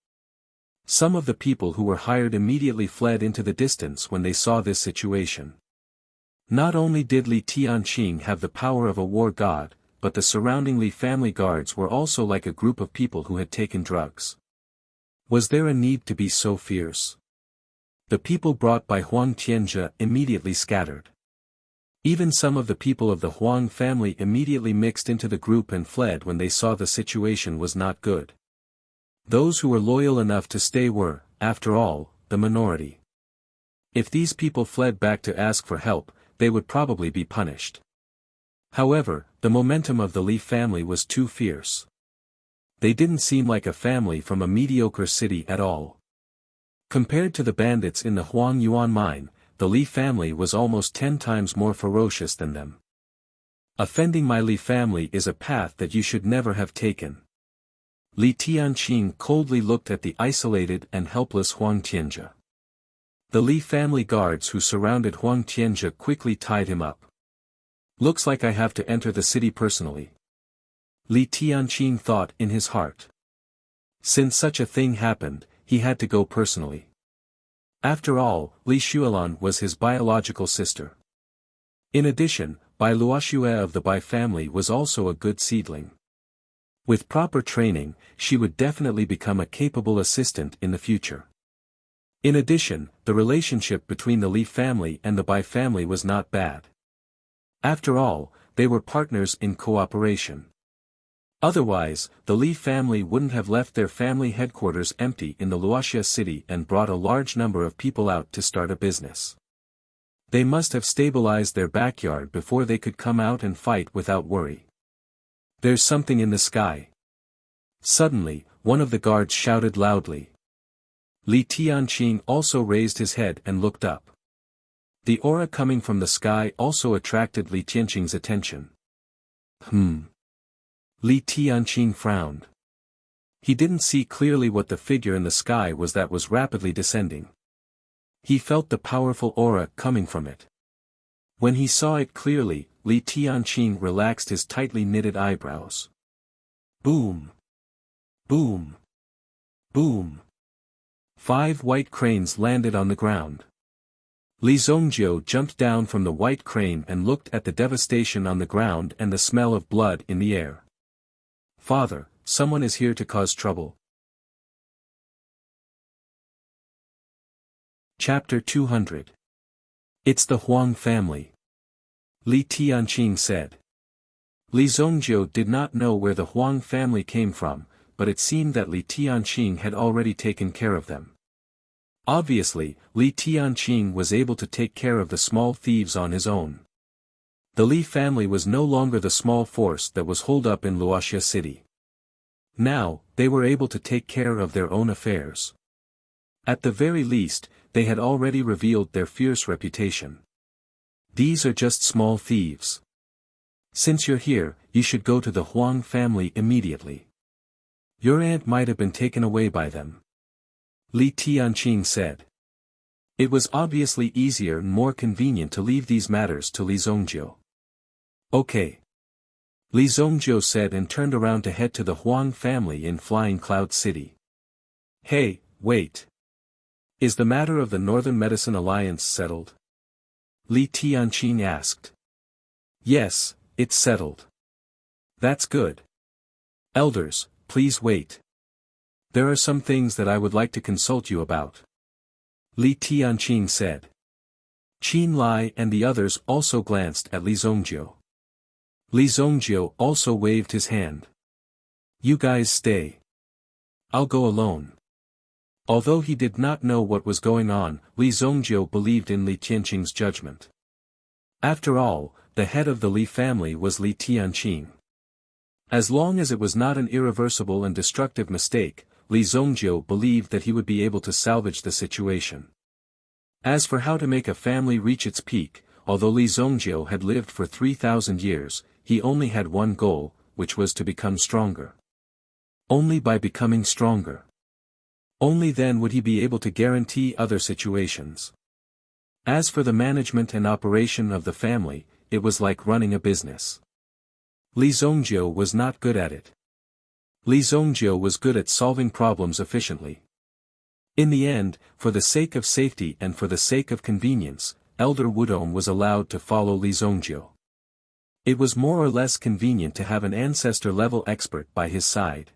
Some of the people who were hired immediately fled into the distance when they saw this situation. Not only did Li Tianqing have the power of a war god, but the surrounding Li family guards were also like a group of people who had taken drugs. Was there a need to be so fierce? The people brought by Huang Tianjia immediately scattered. Even some of the people of the Huang family immediately mixed into the group and fled when they saw the situation was not good. Those who were loyal enough to stay were, after all, the minority. If these people fled back to ask for help, they would probably be punished. However, the momentum of the Li family was too fierce. They didn't seem like a family from a mediocre city at all. Compared to the bandits in the Huang Yuan mine, the Li family was almost 10 times more ferocious than them. Offending my Li family is a path that you should never have taken. Li Tianqing coldly looked at the isolated and helpless Huang Tianjia. The Li family guards who surrounded Huang Tianjia quickly tied him up. Looks like I have to enter the city personally. Li Tianqing thought in his heart. Since such a thing happened, he had to go personally. After all, Li Xuelan was his biological sister. In addition, Bai Luoxue of the Bai family was also a good seedling. With proper training, she would definitely become a capable assistant in the future. In addition, the relationship between the Li family and the Bai family was not bad. After all, they were partners in cooperation. Otherwise, the Li family wouldn't have left their family headquarters empty in the Luoxia city and brought a large number of people out to start a business. They must have stabilized their backyard before they could come out and fight without worry. There's something in the sky. Suddenly, one of the guards shouted loudly. Li Tianqing also raised his head and looked up. The aura coming from the sky also attracted Li Tianqing's attention. Li Tianqing frowned. He didn't see clearly what the figure in the sky was that was rapidly descending. He felt the powerful aura coming from it. When he saw it clearly, Li Tianqing relaxed his tightly knitted eyebrows. Boom! Boom! Boom! 5 white cranes landed on the ground. Li Zongjiu jumped down from the white crane and looked at the devastation on the ground and the smell of blood in the air. Father, someone is here to cause trouble. Chapter 200. It's the Huang family. Li Tianqing said. Li Zongjiu did not know where the Huang family came from, but it seemed that Li Tianqing had already taken care of them. Obviously, Li Tianqing was able to take care of the small thieves on his own. The Li family was no longer the small force that was holed up in Luoxia city. Now, they were able to take care of their own affairs. At the very least, they had already revealed their fierce reputation. These are just small thieves. Since you're here, you should go to the Huang family immediately. Your aunt might have been taken away by them. Li Tianqing said. It was obviously easier and more convenient to leave these matters to Li Zongjiu. Okay. Li Zongjiu said and turned around to head to the Huang family in Flying Cloud City. Hey, wait. Is the matter of the Northern Medicine Alliance settled? Li Tianqing asked. Yes, it's settled. That's good. Elders, please wait. There are some things that I would like to consult you about. Li Tianqing said. Qin Lai and the others also glanced at Li Zongjiu. Li Zongjiu also waved his hand. You guys stay. I'll go alone. Although he did not know what was going on, Li Zongjiu believed in Li Tianqing's judgment. After all, the head of the Li family was Li Tianqing. As long as it was not an irreversible and destructive mistake, Li Zongjiu believed that he would be able to salvage the situation. As for how to make a family reach its peak, although Li Zongjiu had lived for 3,000 years, he only had one goal, which was to become stronger. Only by becoming stronger. Only then would he be able to guarantee other situations. As for the management and operation of the family, it was like running a business. Li Zongjiu was not good at it. Li Zongjiu was good at solving problems efficiently. In the end, for the sake of safety and for the sake of convenience, Elder Wudong was allowed to follow Li Zongjiu. It was more or less convenient to have an ancestor-level expert by his side.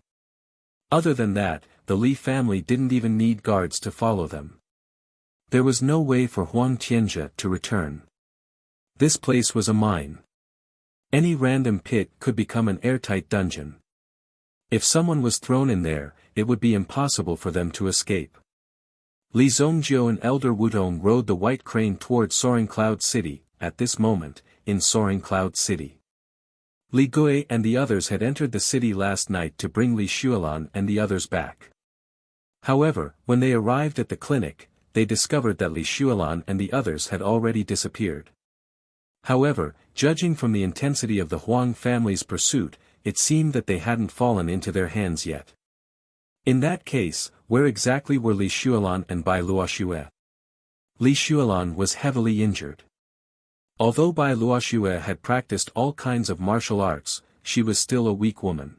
Other than that, the Li family didn't even need guards to follow them. There was no way for Huang Tianjia to return. This place was a mine. Any random pit could become an airtight dungeon. If someone was thrown in there, it would be impossible for them to escape. Li Zhongjiu and Elder Wudong rode the white crane toward Soaring Cloud City. At this moment, in Soaring Cloud City, Li Gui and the others had entered the city last night to bring Li Xuelan and the others back. However, when they arrived at the clinic, they discovered that Li Xuelan and the others had already disappeared. However, judging from the intensity of the Huang family's pursuit, it seemed that they hadn't fallen into their hands yet. In that case, where exactly were Li Xuelan and Bai Luoxue? Li Xuelan was heavily injured. Although Bai Luoxue had practiced all kinds of martial arts, she was still a weak woman.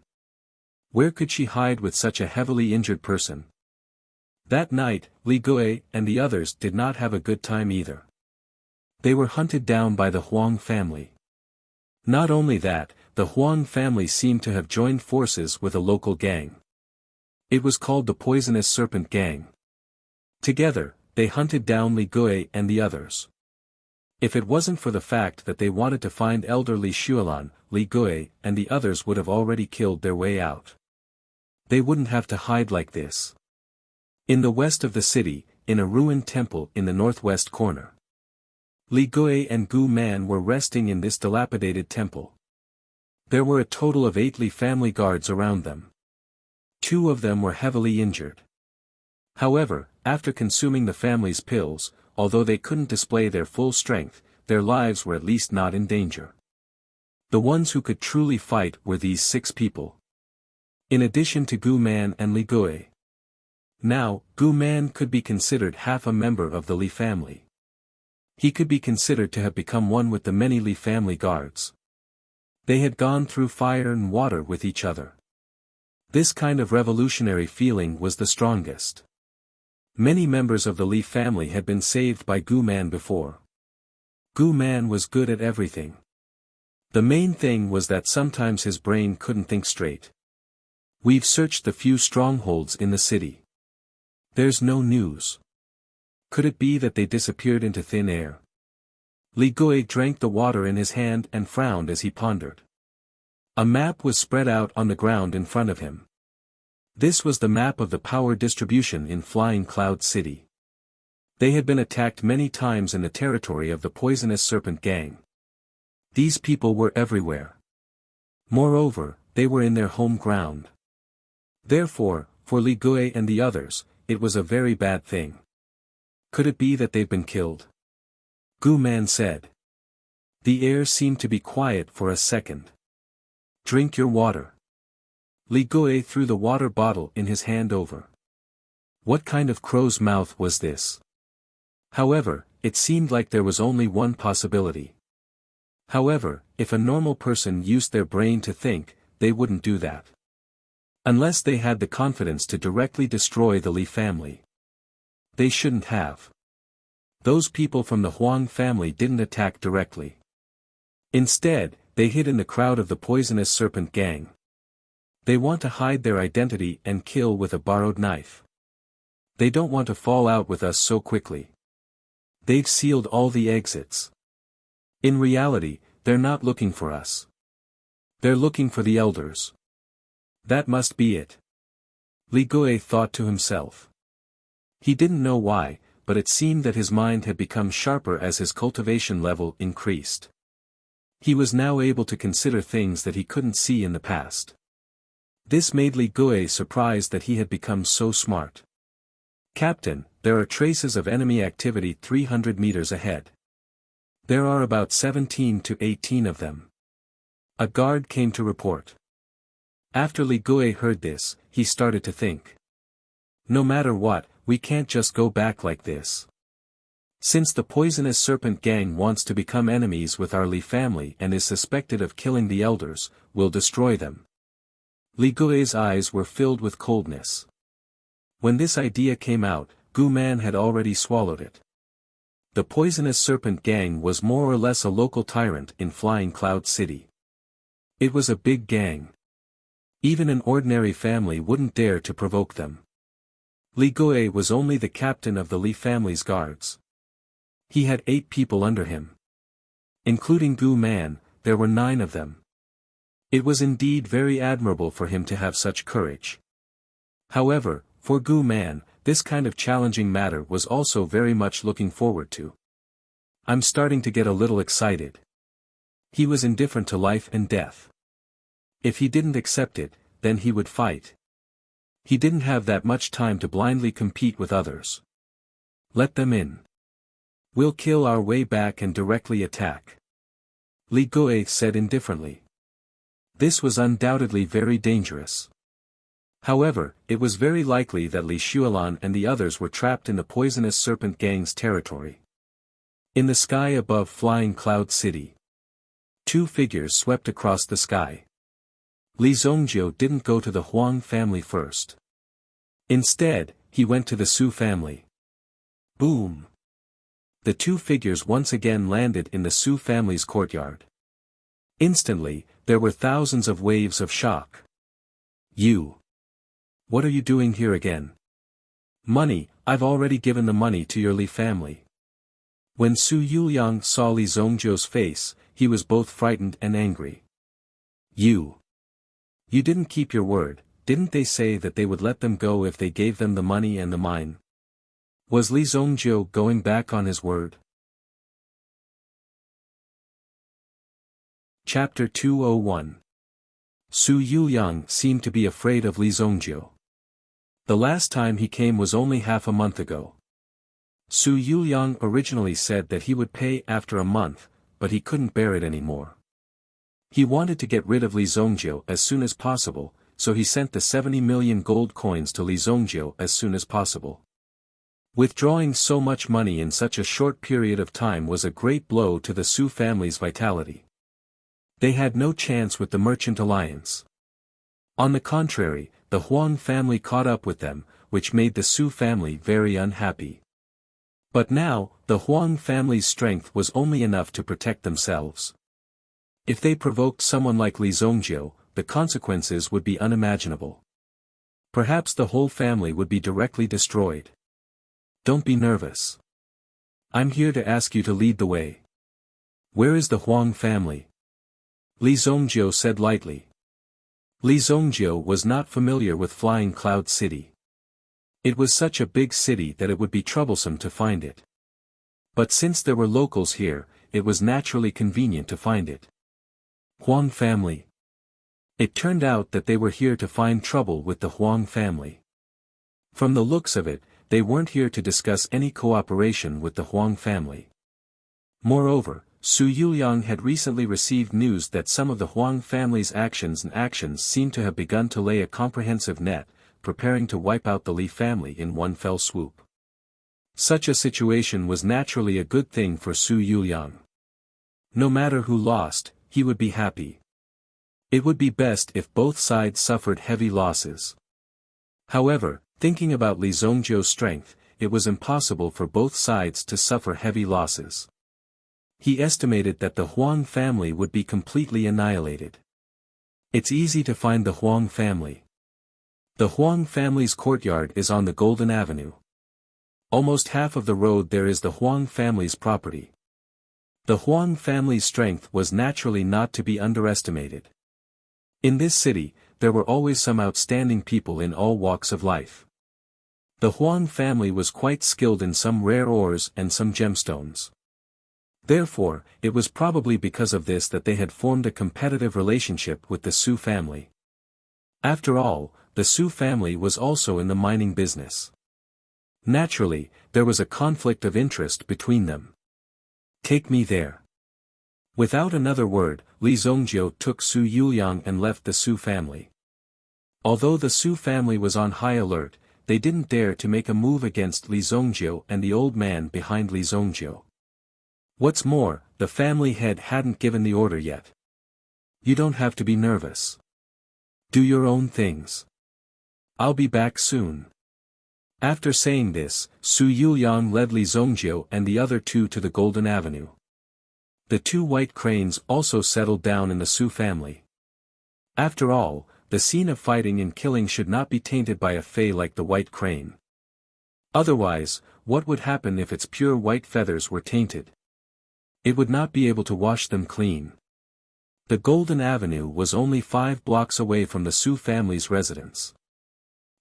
Where could she hide with such a heavily injured person? That night, Li Gui and the others did not have a good time either. They were hunted down by the Huang family. Not only that, the Huang family seemed to have joined forces with a local gang. It was called the Poisonous Serpent Gang. Together, they hunted down Li Gui and the others. If it wasn't for the fact that they wanted to find Elder Li Xuelan, Li Gui and the others would have already killed their way out. They wouldn't have to hide like this. In the west of the city, in a ruined temple in the northwest corner, Li Gui and Gu Man were resting in this dilapidated temple. There were a total of 8 Li family guards around them. 2 of them were heavily injured. However, after consuming the family's pills, although they couldn't display their full strength, their lives were at least not in danger. The ones who could truly fight were these 6 people. In addition to Gu Man and Li Gui. Now, Gu Man could be considered half a member of the Li family. He could be considered to have become one with the many Li family guards. They had gone through fire and water with each other. This kind of revolutionary feeling was the strongest. Many members of the Li family had been saved by Gu Man before. Gu Man was good at everything. The main thing was that sometimes his brain couldn't think straight. We've searched the few strongholds in the city. There's no news. Could it be that they disappeared into thin air? Li Gui drank the water in his hand and frowned as he pondered. A map was spread out on the ground in front of him. This was the map of the power distribution in Flying Cloud City. They had been attacked many times in the territory of the Poisonous Serpent Gang. These people were everywhere. Moreover, they were in their home ground. Therefore, for Li Gui and the others, it was a very bad thing. Could it be that they've been killed? Gu Man said. The air seemed to be quiet for a second. Drink your water. Li Gui threw the water bottle in his hand over. What kind of crow's mouth was this? However, it seemed like there was only one possibility. However, if a normal person used their brain to think, they wouldn't do that. Unless they had the confidence to directly destroy the Li family. They shouldn't have. Those people from the Huang family didn't attack directly. Instead, they hid in the crowd of the Poisonous Serpent Gang. They want to hide their identity and kill with a borrowed knife. They don't want to fall out with us so quickly. They've sealed all the exits. In reality, they're not looking for us. They're looking for the elders. That must be it. Li Gui thought to himself. He didn't know why, but it seemed that his mind had become sharper as his cultivation level increased. He was now able to consider things that he couldn't see in the past. This made Li Gui surprised that he had become so smart. Captain, there are traces of enemy activity 300 meters ahead. There are about 17 to 18 of them. A guard came to report. After Li Gui heard this, he started to think. No matter what, we can't just go back like this. Since the Poisonous Serpent Gang wants to become enemies with our Li family and is suspected of killing the elders, we'll destroy them. Li Gui's eyes were filled with coldness. When this idea came out, Gu Man had already swallowed it. The Poisonous Serpent Gang was more or less a local tyrant in Flying Cloud City. It was a big gang. Even an ordinary family wouldn't dare to provoke them. Li Gui was only the captain of the Li family's guards. He had 8 people under him. Including Gu Man, there were 9 of them. It was indeed very admirable for him to have such courage. However, for Gu Man, this kind of challenging matter was also very much looking forward to. I'm starting to get a little excited. He was indifferent to life and death. If he didn't accept it, then he would fight. He didn't have that much time to blindly compete with others. Let them in. We'll kill our way back and directly attack. Li Gui said indifferently. This was undoubtedly very dangerous. However, it was very likely that Li Xuelan and the others were trapped in the poisonous serpent gang's territory. In the sky above Flying Cloud City, two figures swept across the sky. Li Zongjiu didn't go to the Huang family first. Instead, he went to the Su family. Boom! The two figures once again landed in the Su family's courtyard. Instantly, there were thousands of waves of shock. You! What are you doing here again? Money, I've already given the money to your Li family. When Su Yuliang saw Li Zongjiu's face, he was both frightened and angry. You didn't keep your word, didn't they say that they would let them go if they gave them the money and the mine? Was Li Zongjiu going back on his word? Chapter 201. Su Yuliang seemed to be afraid of Li Zongjiu. The last time he came was only half a month ago. Su Yuliang originally said that he would pay after a month, but he couldn't bear it anymore. He wanted to get rid of Li Zongjiu as soon as possible, so he sent the 70 million gold coins to Li Zongjiu as soon as possible. Withdrawing so much money in such a short period of time was a great blow to the Su family's vitality. They had no chance with the merchant alliance. On the contrary, the Huang family caught up with them, which made the Su family very unhappy. But now, the Huang family's strength was only enough to protect themselves. If they provoked someone like Li Zongjiu, the consequences would be unimaginable. Perhaps the whole family would be directly destroyed. Don't be nervous. I'm here to ask you to lead the way. Where is the Huang family? Li Zongjiu said lightly. Li Zongjiu was not familiar with Flying Cloud City. It was such a big city that it would be troublesome to find it. But since there were locals here, it was naturally convenient to find it. Huang family. It turned out that they were here to find trouble with the Huang family. From the looks of it, they weren't here to discuss any cooperation with the Huang family. Moreover, Su Yuliang had recently received news that some of the Huang family's actions seemed to have begun to lay a comprehensive net, preparing to wipe out the Li family in one fell swoop. Such a situation was naturally a good thing for Su Yuliang. No matter who lost, he would be happy. It would be best if both sides suffered heavy losses. However, thinking about Li Zongjiu's strength, it was impossible for both sides to suffer heavy losses. He estimated that the Huang family would be completely annihilated. It's easy to find the Huang family. The Huang family's courtyard is on the Golden Avenue. Almost half of the road there is the Huang family's property. The Huang family's strength was naturally not to be underestimated. In this city, there were always some outstanding people in all walks of life. The Huang family was quite skilled in some rare ores and some gemstones. Therefore, it was probably because of this that they had formed a competitive relationship with the Su family. After all, the Su family was also in the mining business. Naturally, there was a conflict of interest between them. Take me there. Without another word, Li Zongjiu took Su Yuliang and left the Su family. Although the Su family was on high alert, they didn't dare to make a move against Li Zongjiu and the old man behind Li Zongjiu. What's more, the family head hadn't given the order yet. You don't have to be nervous. Do your own things. I'll be back soon. After saying this, Su Yuliang led Li Zongjiu and the other two to the Golden Avenue. The two white cranes also settled down in the Su family. After all, the scene of fighting and killing should not be tainted by a fey like the white crane. Otherwise, what would happen if its pure white feathers were tainted? It would not be able to wash them clean. The Golden Avenue was only 5 blocks away from the Su family's residence.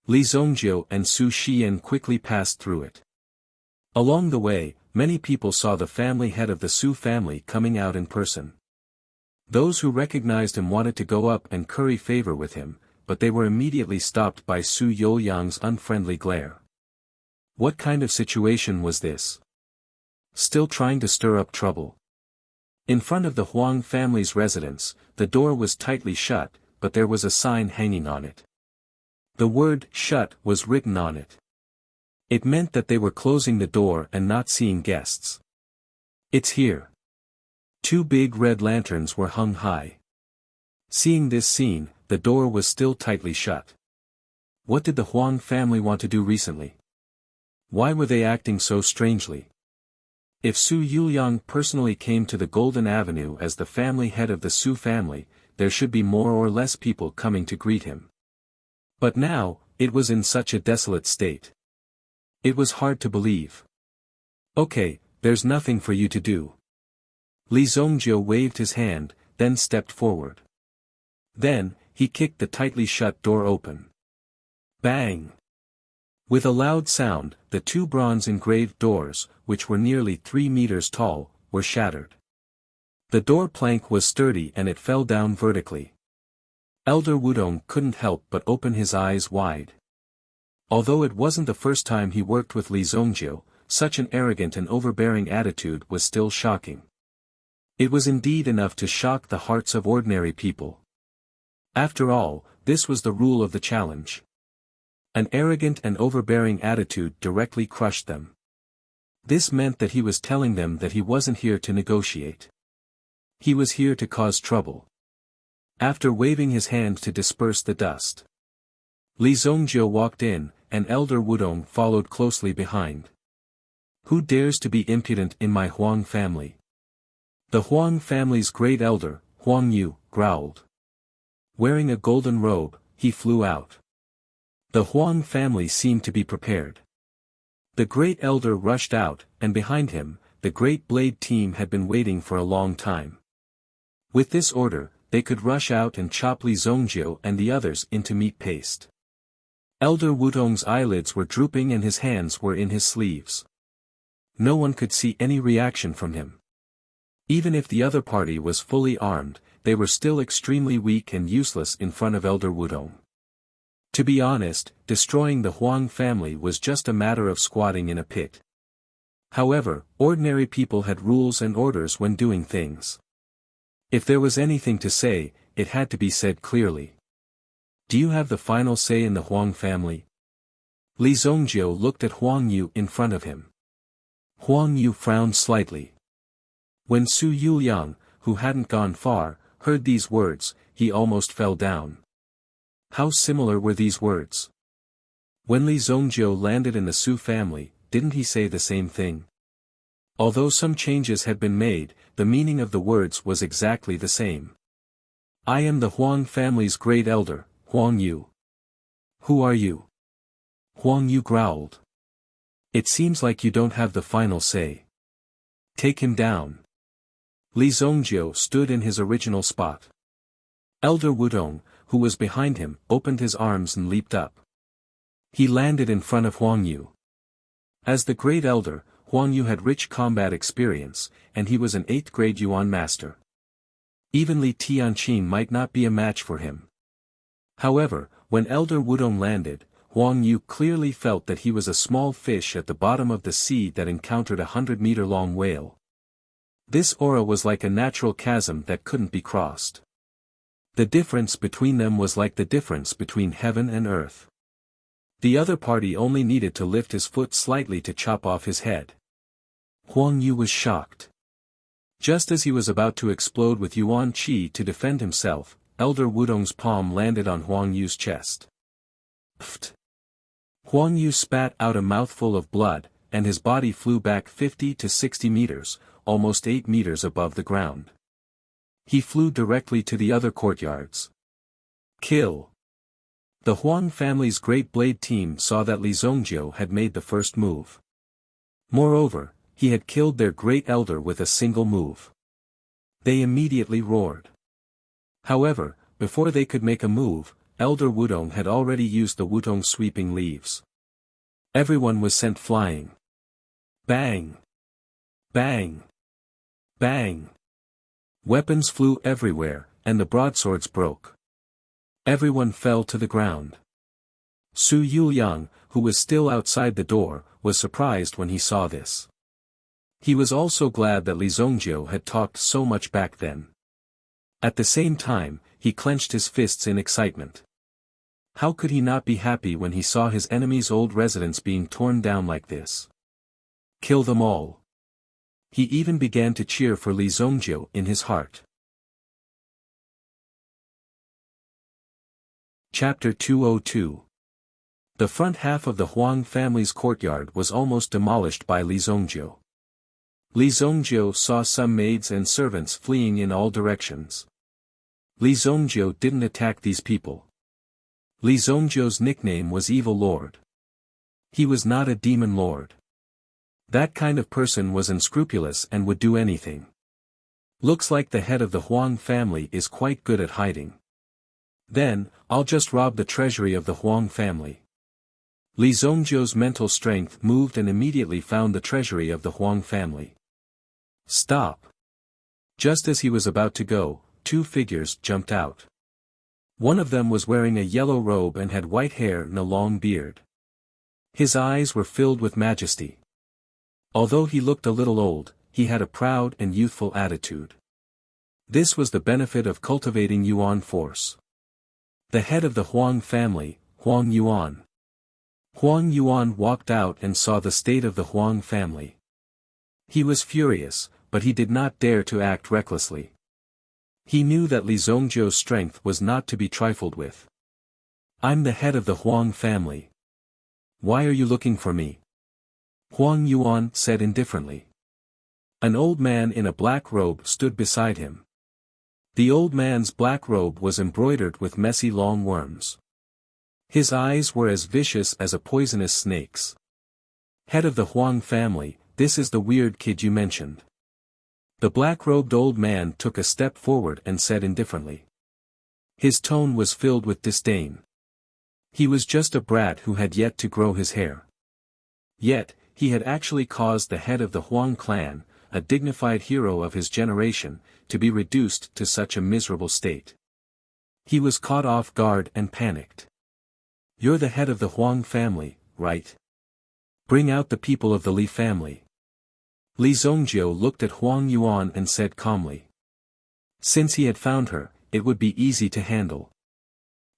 Li Zongjiu and Su Xian quickly passed through it. Along the way, many people saw the family head of the Su family coming out in person. Those who recognized him wanted to go up and curry favor with him, but they were immediately stopped by Su Youliang's unfriendly glare. What kind of situation was this? Still trying to stir up trouble? In front of the Huang family's residence, the door was tightly shut, but there was a sign hanging on it. The word "shut" was written on it. It meant that they were closing the door and not seeing guests. It's here. Two big red lanterns were hung high. Seeing this scene, the door was still tightly shut. What did the Huang family want to do recently? Why were they acting so strangely? If Su Yuliang personally came to the Golden Avenue as the family head of the Su family, there should be more or less people coming to greet him. But now, it was in such a desolate state. It was hard to believe. Okay, there's nothing for you to do. Li Zongjiu waved his hand, then stepped forward. Then, he kicked the tightly shut door open. Bang! With a loud sound, the two bronze-engraved doors, which were nearly 3 meters tall, were shattered. The door plank was sturdy and it fell down vertically. Elder Wudong couldn't help but open his eyes wide. Although it wasn't the first time he worked with Li Zongjiu, such an arrogant and overbearing attitude was still shocking. It was indeed enough to shock the hearts of ordinary people. After all, this was the rule of the challenge. An arrogant and overbearing attitude directly crushed them. This meant that he was telling them that he wasn't here to negotiate. He was here to cause trouble. After waving his hand to disperse the dust, Li Zongjiu walked in, and Elder Wudong followed closely behind. Who dares to be impudent in my Huang family? The Huang family's great elder, Huang Yu, growled. Wearing a golden robe, he flew out. The Huang family seemed to be prepared. The great elder rushed out, and behind him, the great blade team had been waiting for a long time. With this order, they could rush out and chop Li Zongjiu and the others into meat paste. Elder Wudong's eyelids were drooping and his hands were in his sleeves. No one could see any reaction from him. Even if the other party was fully armed, they were still extremely weak and useless in front of Elder Wudong. To be honest, destroying the Huang family was just a matter of squatting in a pit. However, ordinary people had rules and orders when doing things. If there was anything to say, it had to be said clearly. Do you have the final say in the Huang family? Li Zongjiu looked at Huang Yu in front of him. Huang Yu frowned slightly. When Su Yuliang, who hadn't gone far, heard these words, he almost fell down. How similar were these words? When Li Zongjiu landed in the Su family, didn't he say the same thing? Although some changes had been made, the meaning of the words was exactly the same. I am the Huang family's great elder, Huang Yu. Who are you? Huang Yu growled. It seems like you don't have the final say. Take him down. Li Zongjiu stood in his original spot. Elder Wudong, who was behind him, opened his arms and leaped up. He landed in front of Huang Yu. As the great elder, Huang Yu had rich combat experience, and he was an 8th grade Yuan master. Even Li Tianqin might not be a match for him. However, when Elder Wudong landed, Huang Yu clearly felt that he was a small fish at the bottom of the sea that encountered a 100-meter-long whale. This aura was like a natural chasm that couldn't be crossed. The difference between them was like the difference between heaven and earth. The other party only needed to lift his foot slightly to chop off his head. Huang Yu was shocked. Just as he was about to explode with Yuan Qi to defend himself, Elder Wudong's palm landed on Huang Yu's chest. Pfft! Huang Yu spat out a mouthful of blood, and his body flew back 50 to 60 meters, almost 8 meters above the ground. He flew directly to the other courtyards. Kill! The Huang family's great blade team saw that Li Zongjiu had made the first move. Moreover, he had killed their great elder with a single move. They immediately roared. However, before they could make a move, Elder Wudong had already used the Wudong sweeping leaves. Everyone was sent flying. Bang! Bang! Bang! Weapons flew everywhere, and the broadswords broke. Everyone fell to the ground. Su Yuliang, who was still outside the door, was surprised when he saw this. He was also glad that Li Zongjiu had talked so much back then. At the same time, he clenched his fists in excitement. How could he not be happy when he saw his enemy's old residence being torn down like this? Kill them all. He even began to cheer for Li Zongjiu in his heart. Chapter 202. The front half of the Huang family's courtyard was almost demolished by Li Zongjiu. Li Zongjiu saw some maids and servants fleeing in all directions. Li Zongjiu didn't attack these people. Li Zongjiu's nickname was Evil Lord. He was not a demon lord. That kind of person was unscrupulous and would do anything. Looks like the head of the Huang family is quite good at hiding. Then, I'll just rob the treasury of the Huang family. Li Zongjiu's mental strength moved and immediately found the treasury of the Huang family. Stop! Just as he was about to go, two figures jumped out. One of them was wearing a yellow robe and had white hair and a long beard. His eyes were filled with majesty. Although he looked a little old, he had a proud and youthful attitude. This was the benefit of cultivating Yuan force. The head of the Huang family, Huang Yuan. Huang Yuan walked out and saw the state of the Huang family. He was furious, but he did not dare to act recklessly. He knew that Li Zongjiu's strength was not to be trifled with. I'm the head of the Huang family. Why are you looking for me? Huang Yuan said indifferently. An old man in a black robe stood beside him. The old man's black robe was embroidered with messy long worms. His eyes were as vicious as a poisonous snake's. Head of the Huang family, this is the weird kid you mentioned. The black-robed old man took a step forward and said indifferently. His tone was filled with disdain. He was just a brat who had yet to grow his hair. Yet, he had actually caused the head of the Huang clan, a dignified hero of his generation, to be reduced to such a miserable state. He was caught off guard and panicked. You're the head of the Huang family, right? Bring out the people of the Li family. Li Zongjiu looked at Huang Yuan and said calmly. Since he had found her, it would be easy to handle.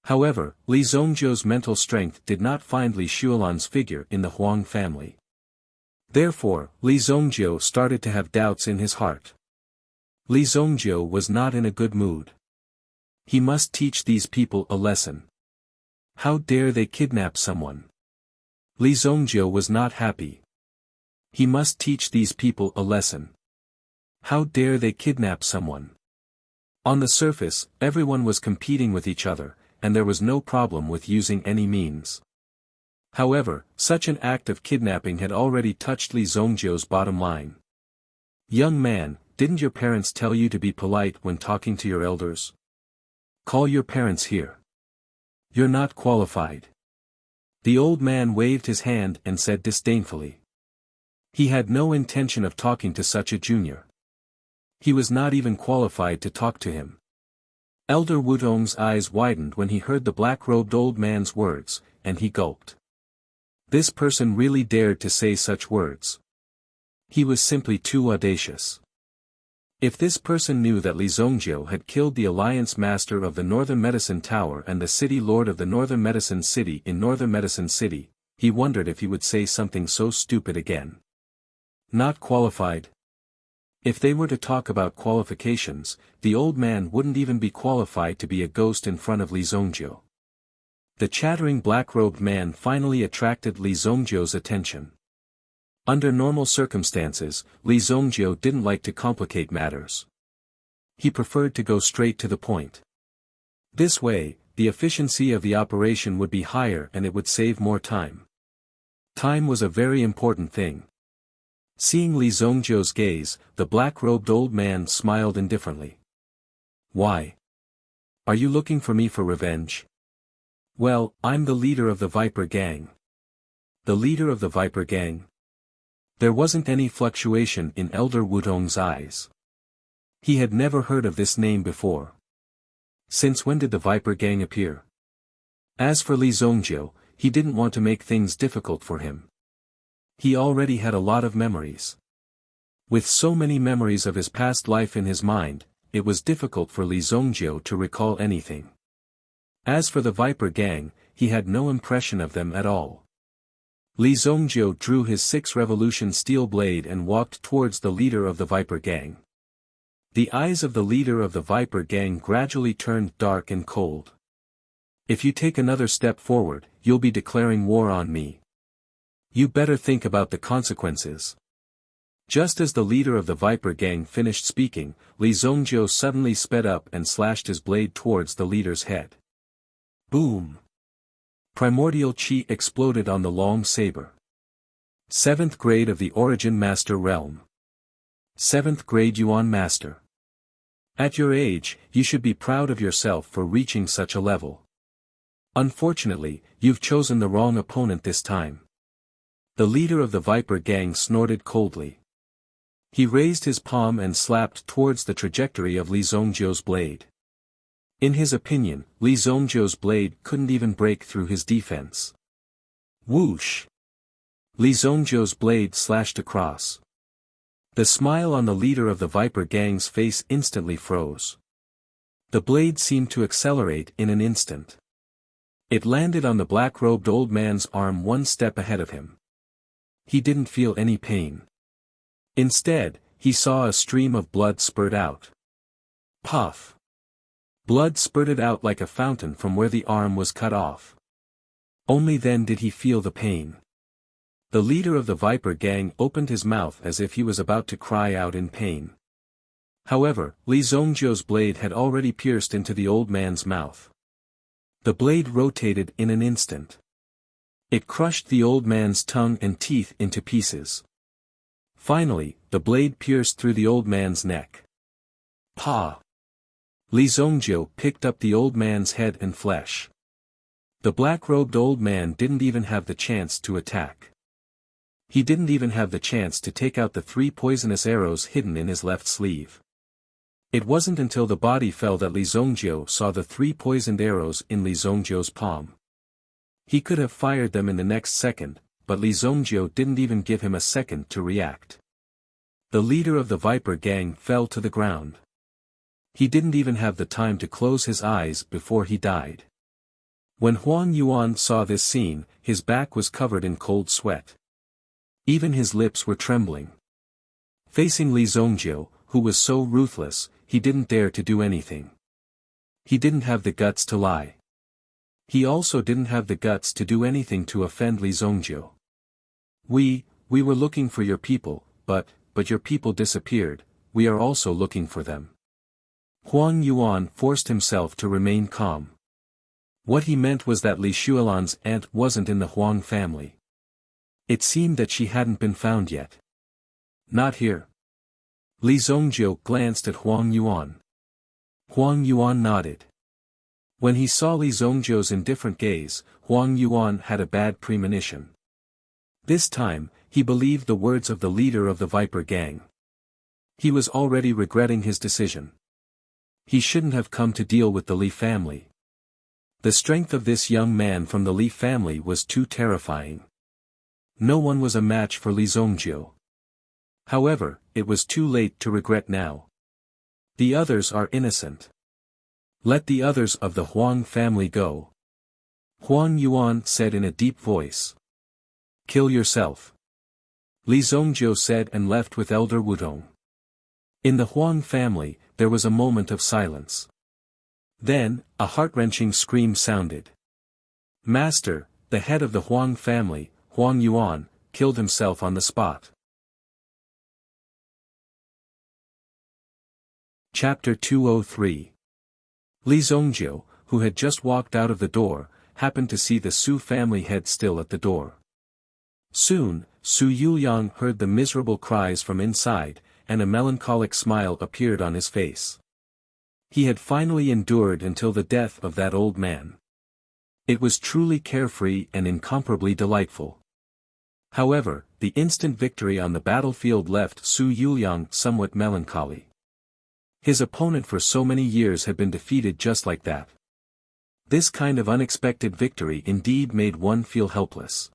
However, Li Zongjiu's mental strength did not find Li Xuelan's figure in the Huang family. Therefore, Li Zongjiu started to have doubts in his heart. Li Zongjiu was not in a good mood. He must teach these people a lesson. How dare they kidnap someone? Li Zongjiu was not happy. He must teach these people a lesson. How dare they kidnap someone? On the surface, everyone was competing with each other, and there was no problem with using any means. However, such an act of kidnapping had already touched Li Zongjiu's bottom line. Young man, didn't your parents tell you to be polite when talking to your elders? Call your parents here. You're not qualified. The old man waved his hand and said disdainfully. He had no intention of talking to such a junior. He was not even qualified to talk to him. Elder Wudong's eyes widened when he heard the black-robed old man's words, and he gulped. This person really dared to say such words. He was simply too audacious. If this person knew that Li Zongjiu had killed the Alliance Master of the Northern Medicine Tower and the City Lord of the Northern Medicine City in Northern Medicine City, he wondered if he would say something so stupid again. Not qualified. If they were to talk about qualifications, the old man wouldn't even be qualified to be a ghost in front of Li Zongjiu. The chattering black-robed man finally attracted Li Zongjiu's attention. Under normal circumstances, Li Zongjiu didn't like to complicate matters. He preferred to go straight to the point. This way, the efficiency of the operation would be higher and it would save more time. Time was a very important thing. Seeing Li Zongjiu's gaze, the black-robed old man smiled indifferently. Why? Are you looking for me for revenge? Well, I'm the leader of the Viper Gang. The leader of the Viper Gang? There wasn't any fluctuation in Elder Wudong's eyes. He had never heard of this name before. Since when did the Viper Gang appear? As for Li Zhongjiu, he didn't want to make things difficult for him. He already had a lot of memories. With so many memories of his past life in his mind, it was difficult for Li Zhongjiu to recall anything. As for the Viper Gang, he had no impression of them at all. Li Zhongjiu drew his 6 revolution steel blade and walked towards the leader of the Viper Gang. The eyes of the leader of the Viper Gang gradually turned dark and cold. If you take another step forward, you'll be declaring war on me. You better think about the consequences. Just as the leader of the Viper Gang finished speaking, Li Zhongjiu suddenly sped up and slashed his blade towards the leader's head. Boom! Primordial Qi exploded on the long saber. 7th grade of the Origin Master Realm. 7th grade Yuan Master. At your age, you should be proud of yourself for reaching such a level. Unfortunately, you've chosen the wrong opponent this time. The leader of the Viper Gang snorted coldly. He raised his palm and slapped towards the trajectory of Li Zhongjiu's blade. In his opinion, Li Zhongjiu's blade couldn't even break through his defense. Whoosh! Li Zhongjiu's blade slashed across. The smile on the leader of the Viper Gang's face instantly froze. The blade seemed to accelerate in an instant. It landed on the black-robed old man's arm 1 step ahead of him. He didn't feel any pain. Instead, he saw a stream of blood spurt out. Puff! Blood spurted out like a fountain from where the arm was cut off. Only then did he feel the pain. The leader of the Viper Gang opened his mouth as if he was about to cry out in pain. However, Li Zhongjiu's blade had already pierced into the old man's mouth. The blade rotated in an instant. It crushed the old man's tongue and teeth into pieces. Finally, the blade pierced through the old man's neck. Pa! Li Zhongjiu picked up the old man's head and flesh. The black-robed old man didn't even have the chance to attack. He didn't even have the chance to take out the 3 poisonous arrows hidden in his left sleeve. It wasn't until the body fell that Li Zhongjiu saw the 3 poisoned arrows in Li Zhongjiu's palm. He could have fired them in the next second, but Li Zhongjiu didn't even give him a second to react. The leader of the Viper Gang fell to the ground. He didn't even have the time to close his eyes before he died. When Huang Yuan saw this scene, his back was covered in cold sweat. Even his lips were trembling. Facing Li Zhongjiu, who was so ruthless, he didn't dare to do anything. He didn't have the guts to lie. He also didn't have the guts to do anything to offend Li Zhongjiu. We were looking for your people, but your people disappeared. We are also looking for them. Huang Yuan forced himself to remain calm. What he meant was that Li Xuelan's aunt wasn't in the Huang family. It seemed that she hadn't been found yet. Not here. Li Zhongjiu glanced at Huang Yuan. Huang Yuan nodded. When he saw Li Zhongjiu's indifferent gaze, Huang Yuan had a bad premonition. This time, he believed the words of the leader of the Viper Gang. He was already regretting his decision. He shouldn't have come to deal with the Li family. The strength of this young man from the Li family was too terrifying. No one was a match for Li Zhongjiu. However, it was too late to regret now. The others are innocent. Let the others of the Huang family go. Huang Yuan said in a deep voice. Kill yourself. Li Zhongjiu said and left with Elder Wudong. In the Huang family, there was a moment of silence. Then, a heart-wrenching scream sounded. Master, the head of the Huang family, Huang Yuan, killed himself on the spot. Chapter 203. Li Zhongjiu, who had just walked out of the door, happened to see the Su family head still at the door. Soon, Su Yuliang heard the miserable cries from inside, and a melancholic smile appeared on his face. He had finally endured until the death of that old man. It was truly carefree and incomparably delightful. However, the instant victory on the battlefield left Su Yuliang somewhat melancholy. His opponent for so many years had been defeated just like that. This kind of unexpected victory indeed made one feel helpless.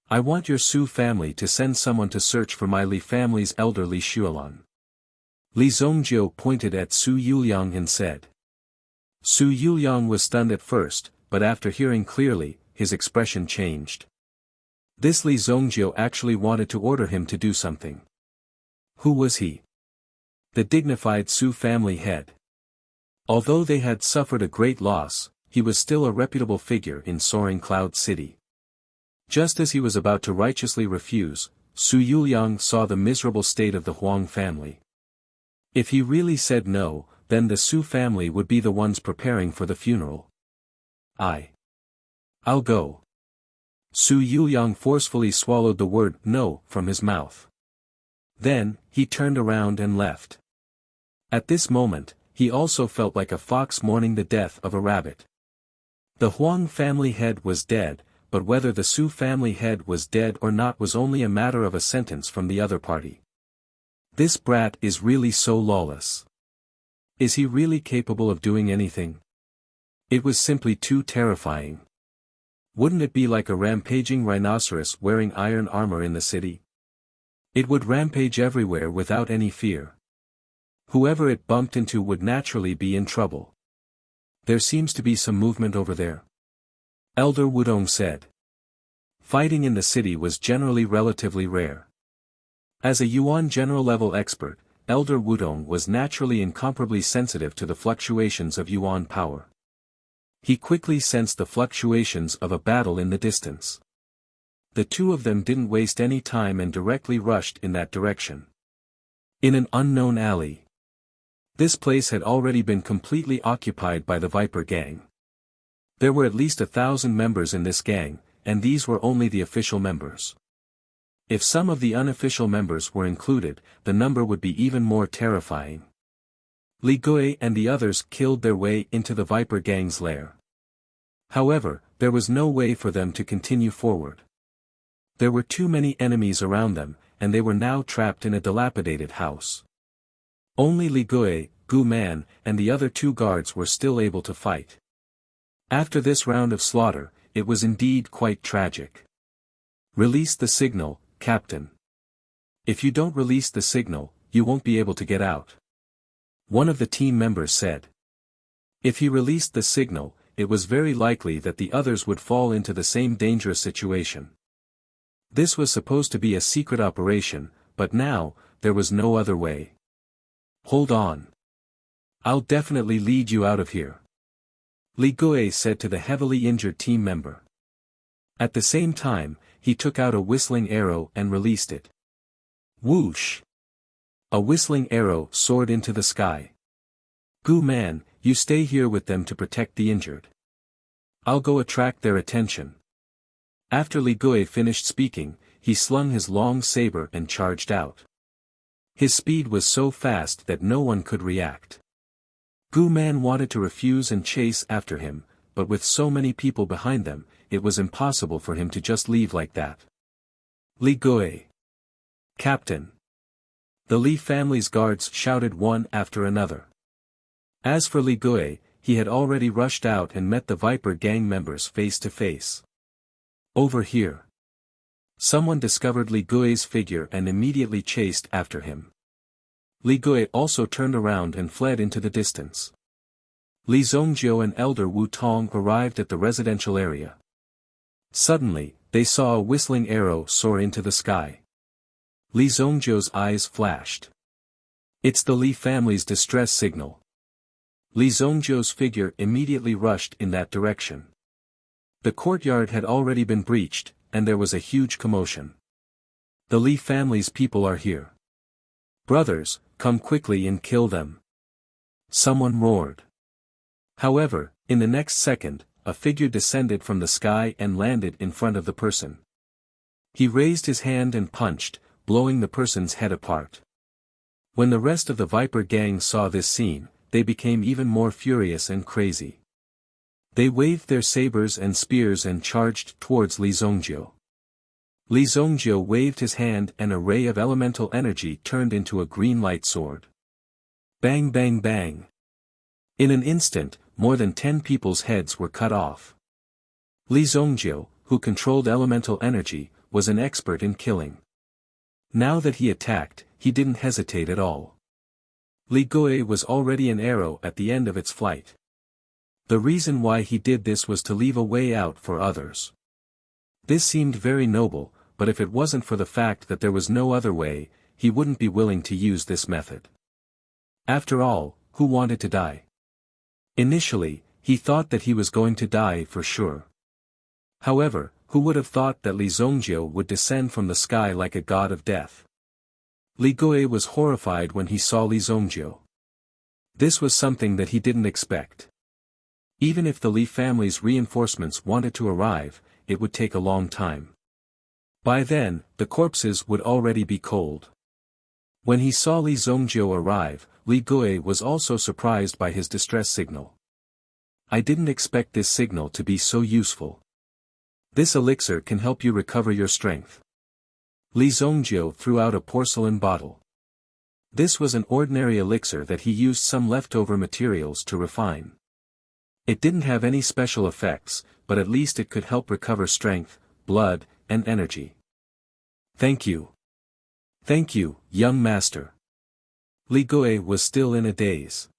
I want your Su family to send someone to search for my Li family's elder Li Xuelan. Li Zongjiu pointed at Su Yuliang and said. Su Yuliang was stunned at first, but after hearing clearly, his expression changed. This Li Zongjiu actually wanted to order him to do something. Who was he? The dignified Su family head. Although they had suffered a great loss, he was still a reputable figure in Soaring Cloud City. Just as he was about to righteously refuse, Su Yuliang saw the miserable state of the Huang family. If he really said no, then the Su family would be the ones preparing for the funeral. I'll go. Su Yuliang forcefully swallowed the word no from his mouth. Then, he turned around and left. At this moment, he also felt like a fox mourning the death of a rabbit. The Huang family head was dead, but whether the Su family head was dead or not was only a matter of a sentence from the other party. This brat is really so lawless. Is he really capable of doing anything? It was simply too terrifying. Wouldn't it be like a rampaging rhinoceros wearing iron armor in the city? It would rampage everywhere without any fear. Whoever it bumped into would naturally be in trouble. There seems to be some movement over there. Elder Wudong said. Fighting in the city was generally relatively rare. As a Yuan general-level expert, Elder Wudong was naturally incomparably sensitive to the fluctuations of Yuan power. He quickly sensed the fluctuations of a battle in the distance. The two of them didn't waste any time and directly rushed in that direction. In an unknown alley. This place had already been completely occupied by the Viper gang. There were at least 1,000 members in this gang, and these were only the official members. If some of the unofficial members were included, the number would be even more terrifying. Li Gui and the others killed their way into the Viper gang's lair. However, there was no way for them to continue forward. There were too many enemies around them, and they were now trapped in a dilapidated house. Only Li Gui, Gu Man, and the other two guards were still able to fight. After this round of slaughter, it was indeed quite tragic. Release the signal, Captain. If you don't release the signal, you won't be able to get out. One of the team members said. If he released the signal, it was very likely that the others would fall into the same dangerous situation. This was supposed to be a secret operation, but now, there was no other way. Hold on. I'll definitely lead you out of here. Li Gui said to the heavily injured team member. At the same time, he took out a whistling arrow and released it. Whoosh! A whistling arrow soared into the sky. Gu Man, you stay here with them to protect the injured. I'll go attract their attention. After Li Gui finished speaking, he slung his long saber and charged out. His speed was so fast that no one could react. Gu Man wanted to refuse and chase after him, but with so many people behind them, it was impossible for him to just leave like that. Li Gui. Captain. The Li family's guards shouted one after another. As for Li Gui, he had already rushed out and met the Viper gang members face to face. Over here. Someone discovered Li Gui's figure and immediately chased after him. Li Gui also turned around and fled into the distance. Li Zongjiu and Elder Wu Tong arrived at the residential area. Suddenly, they saw a whistling arrow soar into the sky. Li Zongjiu's eyes flashed. It's the Li family's distress signal. Li Zongjiu's figure immediately rushed in that direction. The courtyard had already been breached, and there was a huge commotion. The Li family's people are here. Brothers, come quickly and kill them. Someone roared. However, in the next second, a figure descended from the sky and landed in front of the person. He raised his hand and punched, blowing the person's head apart. When the rest of the Viper gang saw this scene, they became even more furious and crazy. They waved their sabers and spears and charged towards Li Zongjiu. Li Zongjiu waved his hand and a ray of elemental energy turned into a green light sword. Bang bang bang. In an instant, more than 10 people's heads were cut off. Li Zongjiu, who controlled elemental energy, was an expert in killing. Now that he attacked, he didn't hesitate at all. Li Gui was already an arrow at the end of its flight. The reason why he did this was to leave a way out for others. This seemed very noble, but if it wasn't for the fact that there was no other way, he wouldn't be willing to use this method. After all, who wanted to die? Initially, he thought that he was going to die for sure. However, who would have thought that Li Zongjiu would descend from the sky like a god of death? Li Gui was horrified when he saw Li Zongjiu. This was something that he didn't expect. Even if the Li family's reinforcements wanted to arrive, it would take a long time. By then, the corpses would already be cold. When he saw Li Zongjiu arrive, Li Gui was also surprised by his distress signal. I didn't expect this signal to be so useful. This elixir can help you recover your strength. Li Zongjiu threw out a porcelain bottle. This was an ordinary elixir that he used some leftover materials to refine. It didn't have any special effects, but at least it could help recover strength, blood, and energy. Thank you. Thank you, young master. Li Gui was still in a daze.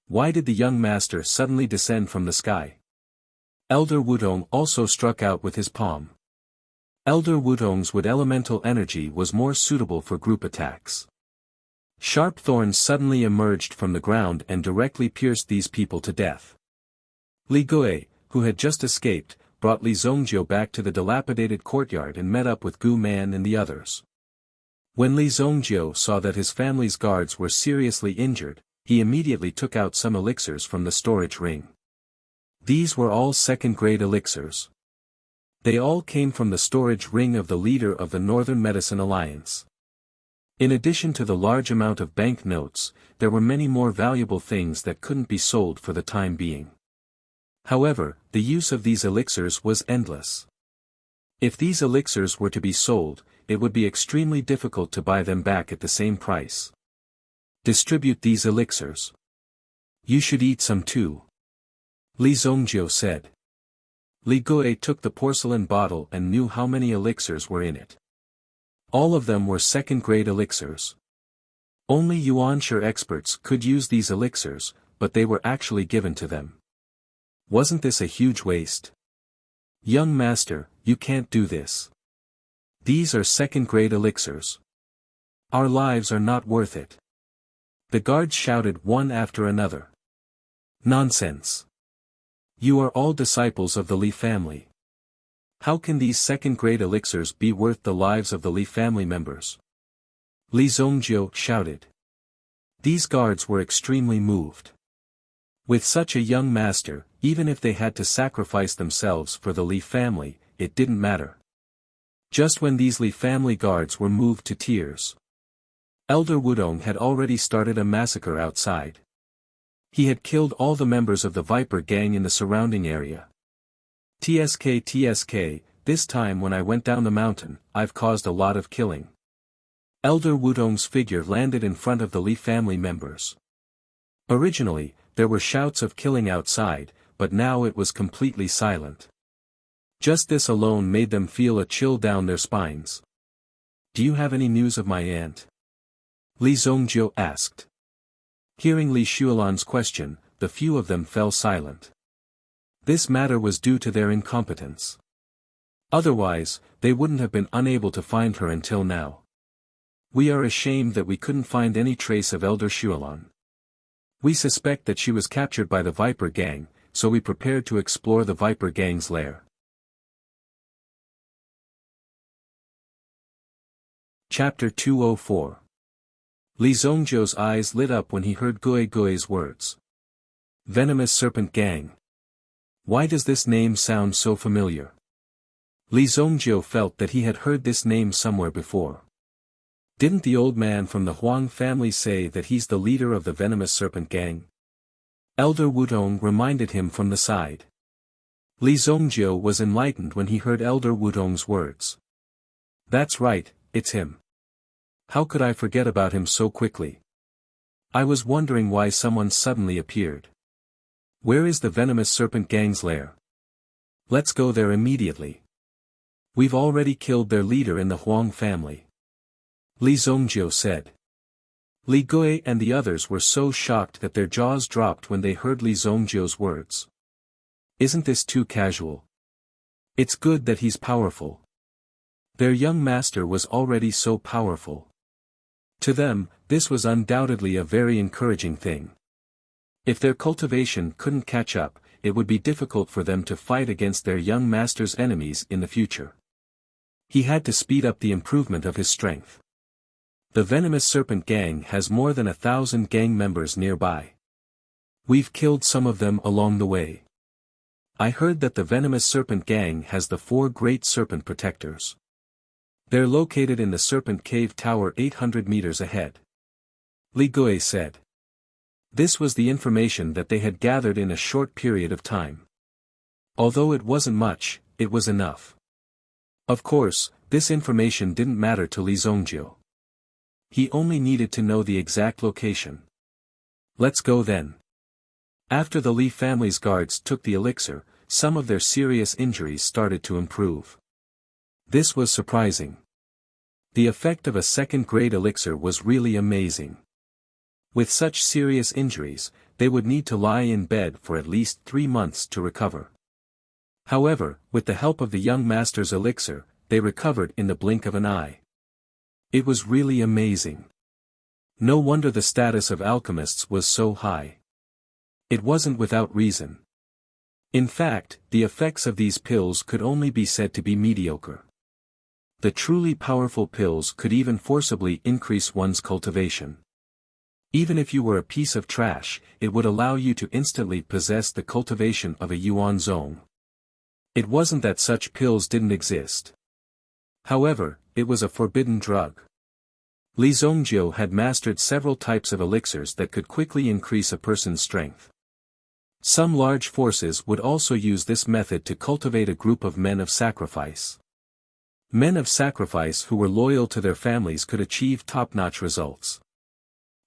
Why did the young master suddenly descend from the sky? Elder Wudong also struck out with his palm. Elder Wudong's wood elemental energy was more suitable for group attacks. Sharp thorns suddenly emerged from the ground and directly pierced these people to death. Li Gui, who had just escaped, brought Li Zongjiu back to the dilapidated courtyard and met up with Gu Man and the others. When Li Zongjiu saw that his family's guards were seriously injured, he immediately took out some elixirs from the storage ring. These were all second-grade elixirs. They all came from the storage ring of the leader of the Northern Medicine Alliance. In addition to the large amount of bank notes, there were many more valuable things that couldn't be sold for the time being. However, the use of these elixirs was endless. If these elixirs were to be sold, it would be extremely difficult to buy them back at the same price. Distribute these elixirs. You should eat some too. Li Zongjiu said. Li Gui took the porcelain bottle and knew how many elixirs were in it. All of them were second-grade elixirs. Only Yuanshi experts could use these elixirs, but they were actually given to them. Wasn't this a huge waste? Young master, you can't do this. These are second-grade elixirs. Our lives are not worth it. The guards shouted one after another. Nonsense. You are all disciples of the Li family. How can these second-grade elixirs be worth the lives of the Li family members? Li Zongjiu shouted. These guards were extremely moved. With such a young master, even if they had to sacrifice themselves for the Li family, it didn't matter. Just when these Li family guards were moved to tears. Elder Wudong had already started a massacre outside. He had killed all the members of the Viper gang in the surrounding area. TSK, this time when I went down the mountain, I've caused a lot of killing. Elder Wudong's figure landed in front of the Li family members. Originally, there were shouts of killing outside, but now it was completely silent. Just this alone made them feel a chill down their spines. Do you have any news of my aunt? Li Zongjiu asked. Hearing Li Xuelan's question, the few of them fell silent. This matter was due to their incompetence. Otherwise, they wouldn't have been unable to find her until now. We are ashamed that we couldn't find any trace of Elder Xuelan. We suspect that she was captured by the Viper gang, so we prepared to explore the Viper gang's lair. Chapter 204. Li Zongjiu's eyes lit up when he heard Gui Gui's words. Venomous Serpent Gang. Why does this name sound so familiar? Li Zongjiu felt that he had heard this name somewhere before. Didn't the old man from the Huang family say that he's the leader of the Venomous Serpent Gang? Elder Wudong reminded him from the side. Li Zongjio was enlightened when he heard Elder Wudong's words. That's right, it's him. How could I forget about him so quickly? I was wondering why someone suddenly appeared. Where is the venomous serpent gang's lair? Let's go there immediately. We've already killed their leader in the Huang family. Li Zongjio said. Li Gui and the others were so shocked that their jaws dropped when they heard Li Zongjio's words. Isn't this too casual? It's good that he's powerful. Their young master was already so powerful. To them, this was undoubtedly a very encouraging thing. If their cultivation couldn't catch up, it would be difficult for them to fight against their young master's enemies in the future. He had to speed up the improvement of his strength. The venomous serpent gang has more than 1,000 gang members nearby. We've killed some of them along the way. I heard that the venomous serpent gang has the 4 great serpent protectors. They're located in the serpent cave tower 800 meters ahead. Li Gui said. This was the information that they had gathered in a short period of time. Although it wasn't much, it was enough. Of course, this information didn't matter to Li Zongjio. He only needed to know the exact location. Let's go then. After the Li family's guards took the elixir, some of their serious injuries started to improve. This was surprising. The effect of a second-grade elixir was really amazing. With such serious injuries, they would need to lie in bed for at least 3 months to recover. However, with the help of the young master's elixir, they recovered in the blink of an eye. It was really amazing. No wonder the status of alchemists was so high. It wasn't without reason. In fact, the effects of these pills could only be said to be mediocre. The truly powerful pills could even forcibly increase one's cultivation. Even if you were a piece of trash, it would allow you to instantly possess the cultivation of a Yuan Zong. It wasn't that such pills didn't exist. However, it was a forbidden drug. Li Zongjio had mastered several types of elixirs that could quickly increase a person's strength. Some large forces would also use this method to cultivate a group of men of sacrifice. Men of sacrifice who were loyal to their families could achieve top-notch results.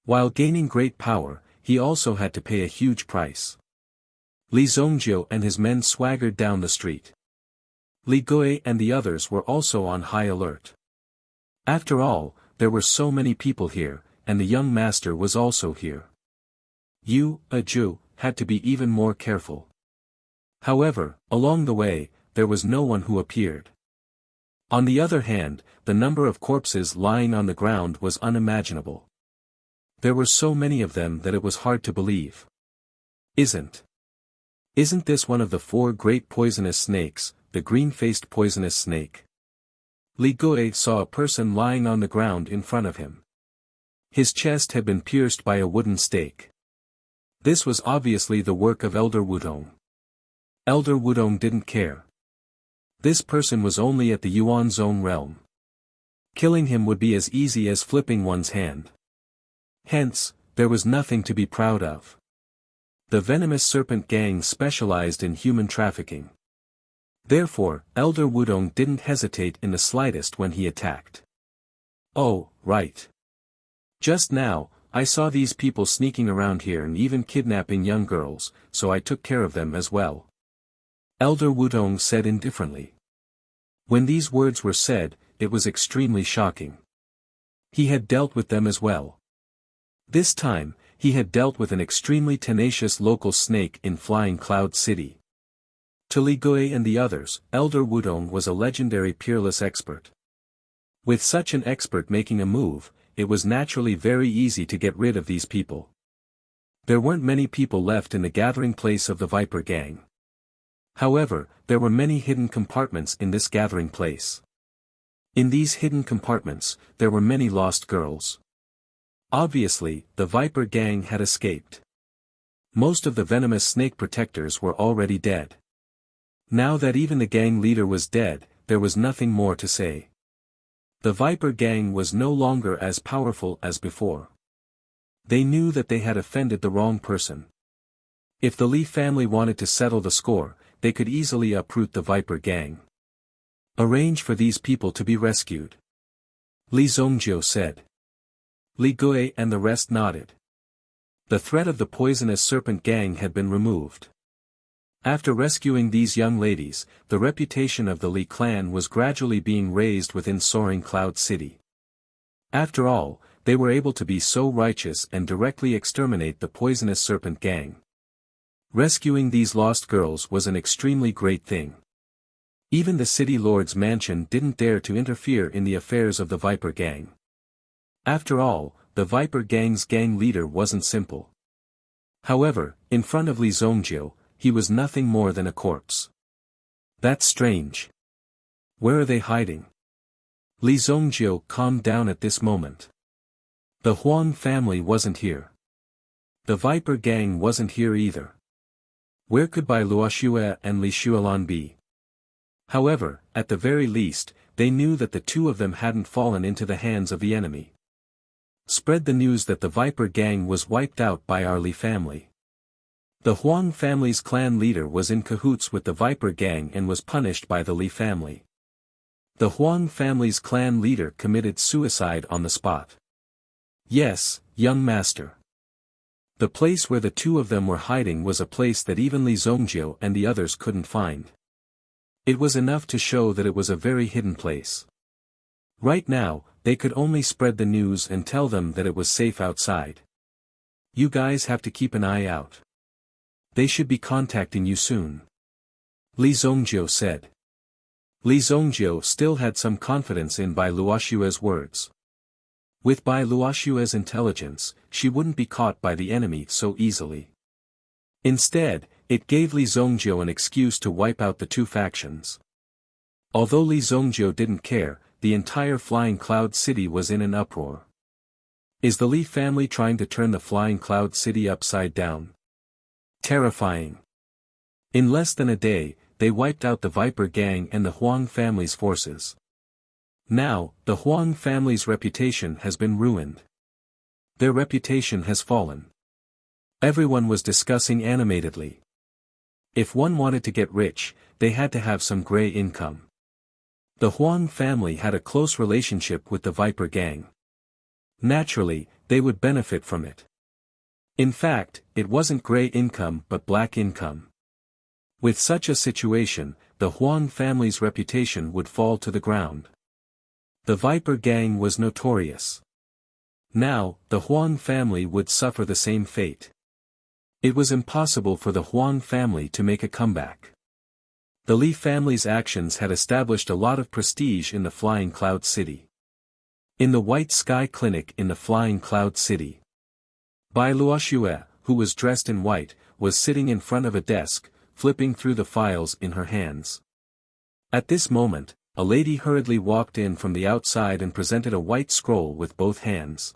While gaining great power, he also had to pay a huge price. Li Zongjio and his men swaggered down the street. Li Gui and the others were also on high alert. After all, there were so many people here, and the young master was also here. Yu, a Jew, had to be even more careful. However, along the way, there was no one who appeared. On the other hand, the number of corpses lying on the ground was unimaginable. There were so many of them that it was hard to believe. Isn't this one of the 4 great poisonous snakes, the green-faced poisonous snake? Li Gui saw a person lying on the ground in front of him. His chest had been pierced by a wooden stake. This was obviously the work of Elder Wudong. Elder Wudong didn't care. This person was only at the Yuan Zone realm. Killing him would be as easy as flipping one's hand. Hence, there was nothing to be proud of. The venomous serpent gang specialized in human trafficking. Therefore, Elder Wudong didn't hesitate in the slightest when he attacked. Oh, right. Just now, I saw these people sneaking around here and even kidnapping young girls, so I took care of them as well. Elder Wudong said indifferently. When these words were said, it was extremely shocking. He had dealt with them as well. This time, he had dealt with an extremely tenacious local snake in Flying Cloud City. To Li Gui and the others, Elder Wudong was a legendary peerless expert. With such an expert making a move, it was naturally very easy to get rid of these people. There weren't many people left in the gathering place of the Viper Gang. However, there were many hidden compartments in this gathering place. In these hidden compartments, there were many lost girls. Obviously, the Viper Gang had escaped. Most of the venomous snake protectors were already dead. Now that even the gang leader was dead, there was nothing more to say. The Viper Gang was no longer as powerful as before. They knew that they had offended the wrong person. If the Li family wanted to settle the score, they could easily uproot the Viper gang. Arrange for these people to be rescued. Li Zhongjiu said. Li Gui and the rest nodded. The threat of the poisonous serpent gang had been removed. After rescuing these young ladies, the reputation of the Li clan was gradually being raised within Soaring Cloud City. After all, they were able to be so righteous and directly exterminate the poisonous serpent gang. Rescuing these lost girls was an extremely great thing. Even the city lord's mansion didn't dare to interfere in the affairs of the Viper gang. After all, the Viper gang's gang leader wasn't simple. However, in front of Li Zhongjiu, he was nothing more than a corpse. That's strange. Where are they hiding? Li Zhongjiu calmed down at this moment. The Huang family wasn't here. The Viper gang wasn't here either. Where could Bai Luoxue and Li Xuelan be? However, at the very least, they knew that the two of them hadn't fallen into the hands of the enemy. Spread the news that the Viper gang was wiped out by our Li family. The Huang family's clan leader was in cahoots with the Viper gang and was punished by the Li family. The Huang family's clan leader committed suicide on the spot. Yes, young master. The place where the two of them were hiding was a place that even Li Zhongjiu and the others couldn't find. It was enough to show that it was a very hidden place. Right now, they could only spread the news and tell them that it was safe outside. You guys have to keep an eye out. They should be contacting you soon. Li Zhongjiu said. Li Zhongjiu still had some confidence in Bai Luoxue's words. With Bai Luoxue's intelligence, she wouldn't be caught by the enemy so easily. Instead, it gave Li Zhongjiu an excuse to wipe out the two factions. Although Li Zhongjiu didn't care, the entire Flying Cloud City was in an uproar. Is the Li family trying to turn the Flying Cloud City upside down? Terrifying. In less than a day, they wiped out the Viper gang and the Huang family's forces. Now, the Huang family's reputation has been ruined. Their reputation has fallen. Everyone was discussing animatedly. If one wanted to get rich, they had to have some gray income. The Huang family had a close relationship with the Viper gang. Naturally, they would benefit from it. In fact, it wasn't gray income but black income. With such a situation, the Huang family's reputation would fall to the ground. The Viper gang was notorious. Now, the Huang family would suffer the same fate. It was impossible for the Huang family to make a comeback. The Li family's actions had established a lot of prestige in the Flying Cloud City. In the White Sky Clinic in the Flying Cloud City, Bai Luoxue, who was dressed in white, was sitting in front of a desk, flipping through the files in her hands. At this moment, a lady hurriedly walked in from the outside and presented a white scroll with both hands.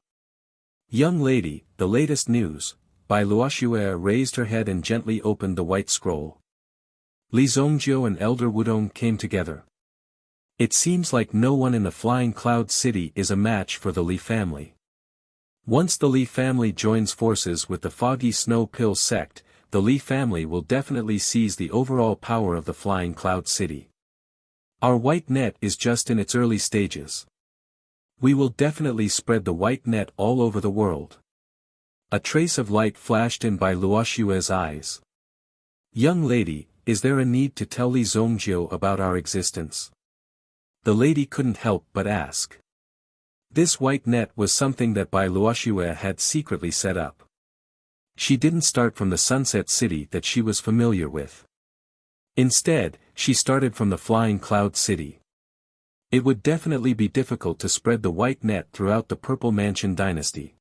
Young lady, the latest news. Bai Luoxue raised her head and gently opened the white scroll. Li Zhongjiu and Elder Wudong came together. It seems like no one in the Flying Cloud City is a match for the Li family. Once the Li family joins forces with the Foggy Snow Pill sect, the Li family will definitely seize the overall power of the Flying Cloud City. Our white net is just in its early stages. We will definitely spread the white net all over the world. A trace of light flashed in Bai Luoxue's eyes. Young lady, is there a need to tell Li Zhongjiu about our existence? The lady couldn't help but ask. This white net was something that Bai Luoxue had secretly set up. She didn't start from the Sunset City that she was familiar with. Instead, she started from the Flying Cloud City. It would definitely be difficult to spread the white net throughout the Purple Mansion dynasty.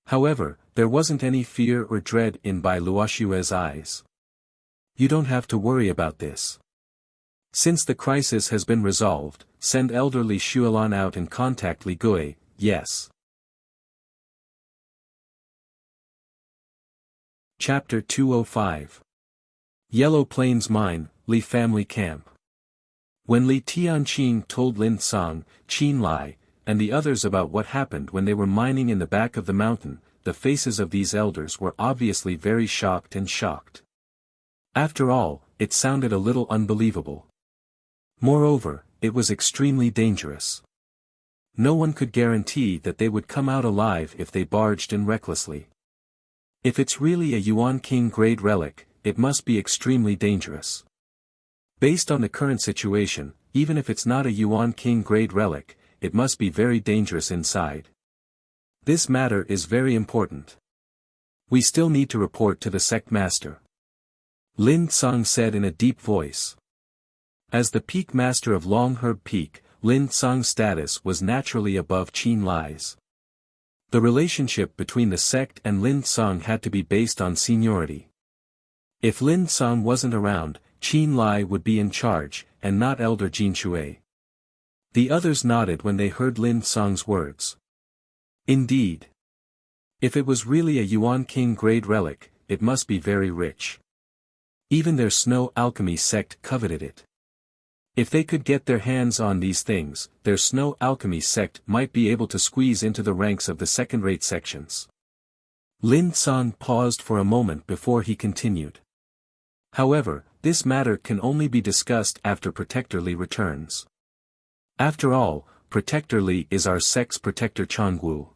However, there wasn't any fear or dread in Bai Luoxue's eyes. You don't have to worry about this. Since the crisis has been resolved, send Elder Li Xuelan out and contact Li Gui, yes. Chapter 205. Yellow Plains Mine, Li Family Camp. When Li Tianqing told Lin Song, Qin Lai, and the others about what happened when they were mining in the back of the mountain, the faces of these elders were obviously very shocked. After all, it sounded a little unbelievable. Moreover, it was extremely dangerous. No one could guarantee that they would come out alive if they barged in recklessly. If it's really a Yuan King grade relic, it must be extremely dangerous. Based on the current situation, even if it's not a Yuan King grade relic, it must be very dangerous inside. This matter is very important. We still need to report to the sect master. Lin Tsang said in a deep voice. As the peak master of Long Herb Peak, Lin Tsang's status was naturally above Qin Lai's. The relationship between the sect and Lin Tsang had to be based on seniority. If Lin Tsang wasn't around, Qin Lai would be in charge, and not Elder Jin Shui. The others nodded when they heard Lin Tsang's words. Indeed. If it was really a Yuan King grade relic, it must be very rich. Even their snow alchemy sect coveted it. If they could get their hands on these things, their snow alchemy sect might be able to squeeze into the ranks of the second-rate sections. Lin Tsang paused for a moment before he continued. However, this matter can only be discussed after Protector Li returns. After all, Protector Li is our sect's Protector Changwu.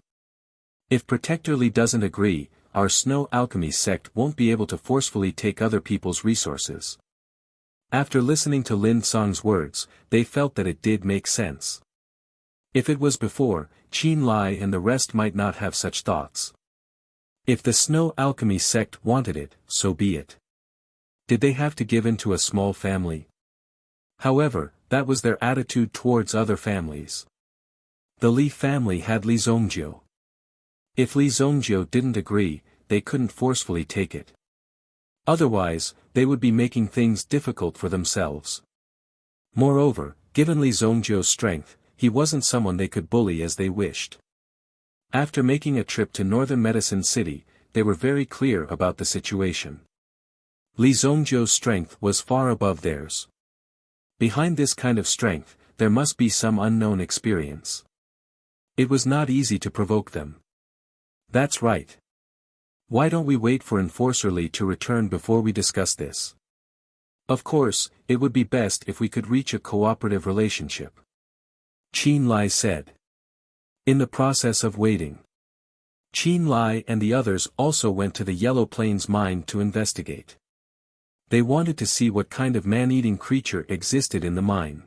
If Protector Li doesn't agree, our snow alchemy sect won't be able to forcefully take other people's resources. After listening to Lin Tsang's words, they felt that it did make sense. If it was before, Qin Lai and the rest might not have such thoughts. If the snow alchemy sect wanted it, so be it. Did they have to give in to a small family? However, that was their attitude towards other families. The Li family had Li Zongjiu. If Li Zongjiu didn't agree, they couldn't forcefully take it. Otherwise, they would be making things difficult for themselves. Moreover, given Li Zongjiu's strength, he wasn't someone they could bully as they wished. After making a trip to Northern Medicine City, they were very clear about the situation. Li Zongjiu's strength was far above theirs. Behind this kind of strength, there must be some unknown experience. It was not easy to provoke them. That's right. Why don't we wait for Enforcer Li to return before we discuss this? Of course, it would be best if we could reach a cooperative relationship. Qin Lai said. In the process of waiting, Qin Lai and the others also went to the Yellow Plains mine to investigate. They wanted to see what kind of man-eating creature existed in the mine.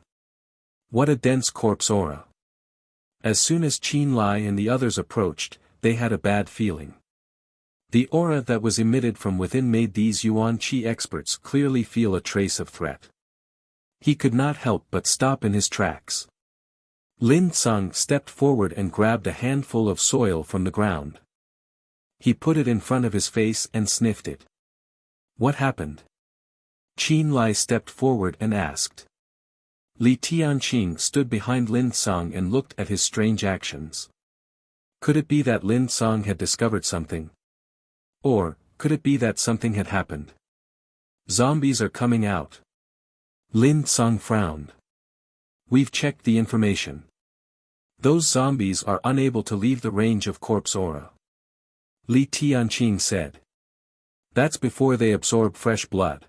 What a dense corpse aura. As soon as Qin Lai and the others approached, they had a bad feeling. The aura that was emitted from within made these Yuan Qi experts clearly feel a trace of threat. He could not help but stop in his tracks. Lin Tsang stepped forward and grabbed a handful of soil from the ground. He put it in front of his face and sniffed it. What happened? Qin Lai stepped forward and asked. Li Tianqing stood behind Lin Tsang and looked at his strange actions. Could it be that Lin Tsang had discovered something? Or, could it be that something had happened? Zombies are coming out. Lin Tsang frowned. We've checked the information. Those zombies are unable to leave the range of corpse aura. Li Tianqing said. That's before they absorb fresh blood.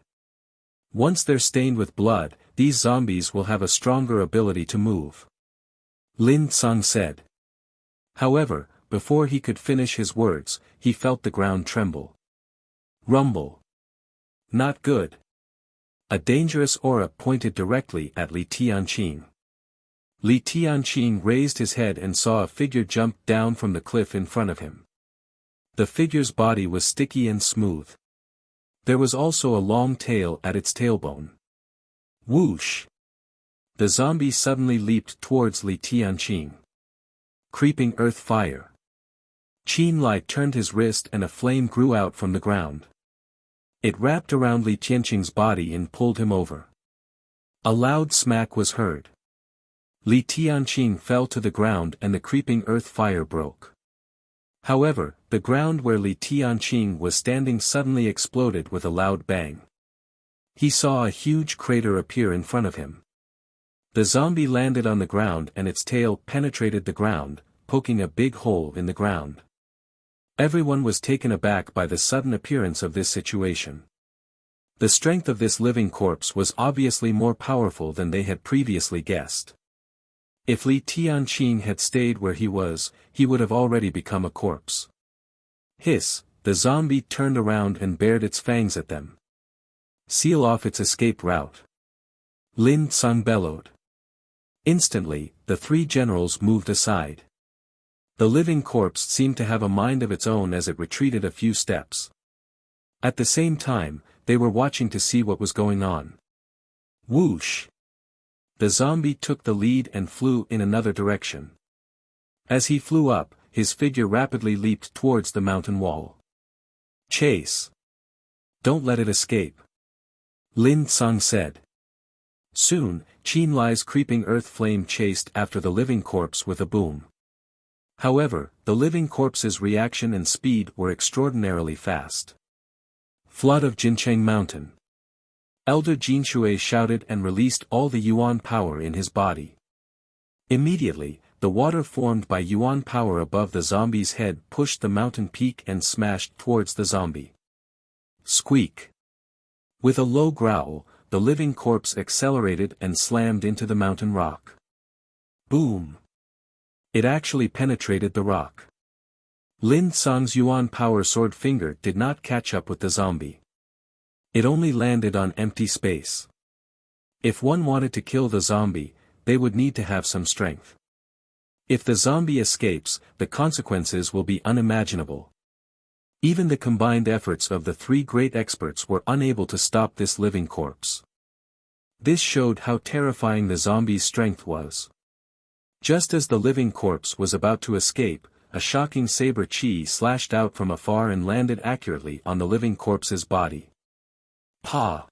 Once they're stained with blood, these zombies will have a stronger ability to move. Lin Tsang said. However, before he could finish his words, he felt the ground tremble. Rumble. Not good. A dangerous aura pointed directly at Li Tianqing. Li Tianqing raised his head and saw a figure jump down from the cliff in front of him. The figure's body was sticky and smooth. There was also a long tail at its tailbone. Whoosh! The zombie suddenly leaped towards Li Tianqing. Creeping earth fire. Qin Lai turned his wrist and a flame grew out from the ground. It wrapped around Li Tianqing's body and pulled him over. A loud smack was heard. Li Tianqing fell to the ground and the creeping earth fire broke. However, the ground where Li Tianqing was standing suddenly exploded with a loud bang. He saw a huge crater appear in front of him. The zombie landed on the ground and its tail penetrated the ground, poking a big hole in the ground. Everyone was taken aback by the sudden appearance of this situation. The strength of this living corpse was obviously more powerful than they had previously guessed. If Li Tianqing had stayed where he would have already become a corpse. Hiss, the zombie turned around and bared its fangs at them. Seal off its escape route. Lin Tsang bellowed. Instantly, the three generals moved aside. The living corpse seemed to have a mind of its own as it retreated a few steps. At the same time, they were watching to see what was going on. Whoosh! The zombie took the lead and flew in another direction. As he flew up, his figure rapidly leaped towards the mountain wall. Chase! Don't let it escape. Lin Tsang said. Soon, Qin Lai's creeping earth flame chased after the living corpse with a boom. However, the living corpse's reaction and speed were extraordinarily fast. Flood of Jincheng Mountain. Elder Jinshui shouted and released all the yuan power in his body. Immediately, the water formed by yuan power above the zombie's head pushed the mountain peak and smashed towards the zombie. Squeak! With a low growl, the living corpse accelerated and slammed into the mountain rock. Boom! It actually penetrated the rock. Lin Tsang's yuan power sword finger did not catch up with the zombie. It only landed on empty space. If one wanted to kill the zombie, they would need to have some strength. If the zombie escapes, the consequences will be unimaginable. Even the combined efforts of the three great experts were unable to stop this living corpse. This showed how terrifying the zombie's strength was. Just as the living corpse was about to escape, a shocking saber chi slashed out from afar and landed accurately on the living corpse's body. Pa!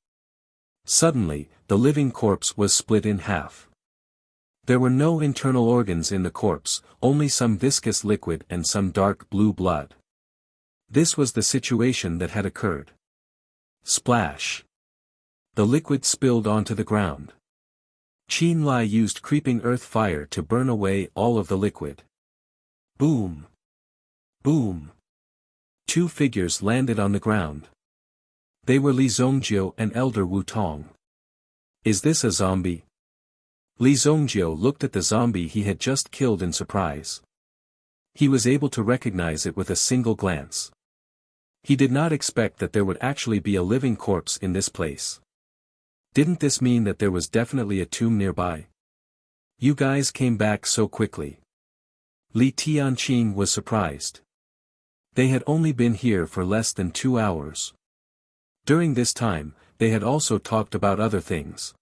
Suddenly, the living corpse was split in half. There were no internal organs in the corpse, only some viscous liquid and some dark blue blood. This was the situation that had occurred. Splash! The liquid spilled onto the ground. Qin Lai used creeping earth fire to burn away all of the liquid. Boom! Boom! Two figures landed on the ground. They were Li Zongjiu and Elder Wu Tong. Is this a zombie? Li Zongjiu looked at the zombie he had just killed in surprise. He was able to recognize it with a single glance. He did not expect that there would actually be a living corpse in this place. Didn't this mean that there was definitely a tomb nearby? You guys came back so quickly. Li Tianqing was surprised. They had only been here for less than 2 hours. During this time, they had also talked about other things.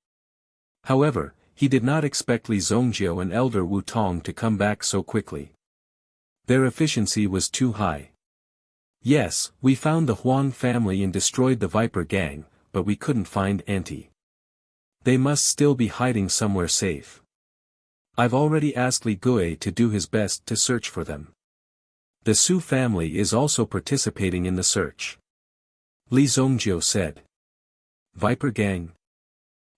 However, he did not expect Li Zongjiu and Elder Wu Tong to come back so quickly. Their efficiency was too high. Yes, we found the Huang family and destroyed the Viper gang, but we couldn't find Auntie. They must still be hiding somewhere safe. I've already asked Li Gui to do his best to search for them. The Su family is also participating in the search. Li Zongjiu said. Viper gang?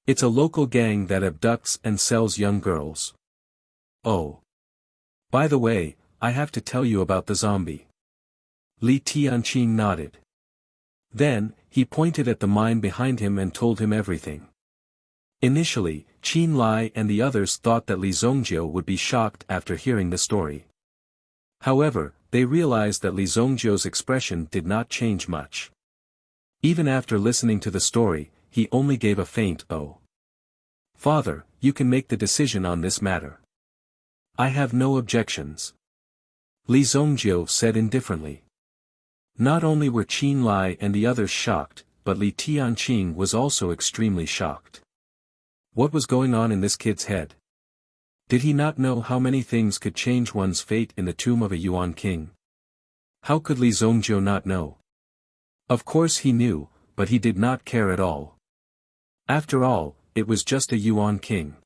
It's a local gang that abducts and sells young girls. Oh. By the way, I have to tell you about the zombie. Li Tianqing nodded. Then, he pointed at the mine behind him and told him everything. Initially, Qin Lai and the others thought that Li Zongjiu would be shocked after hearing the story. However, they realized that Li Zongjiu's expression did not change much. Even after listening to the story, he only gave a faint "oh." Father, you can make the decision on this matter. I have no objections. Li Zongjiu said indifferently. Not only were Qin Lai and the others shocked, but Li Tianqing was also extremely shocked. What was going on in this kid's head? Did he not know how many things could change one's fate in the tomb of a Yuan king? How could Li Zongjiu not know? Of course he knew, but he did not care at all. After all, it was just a Yuan king.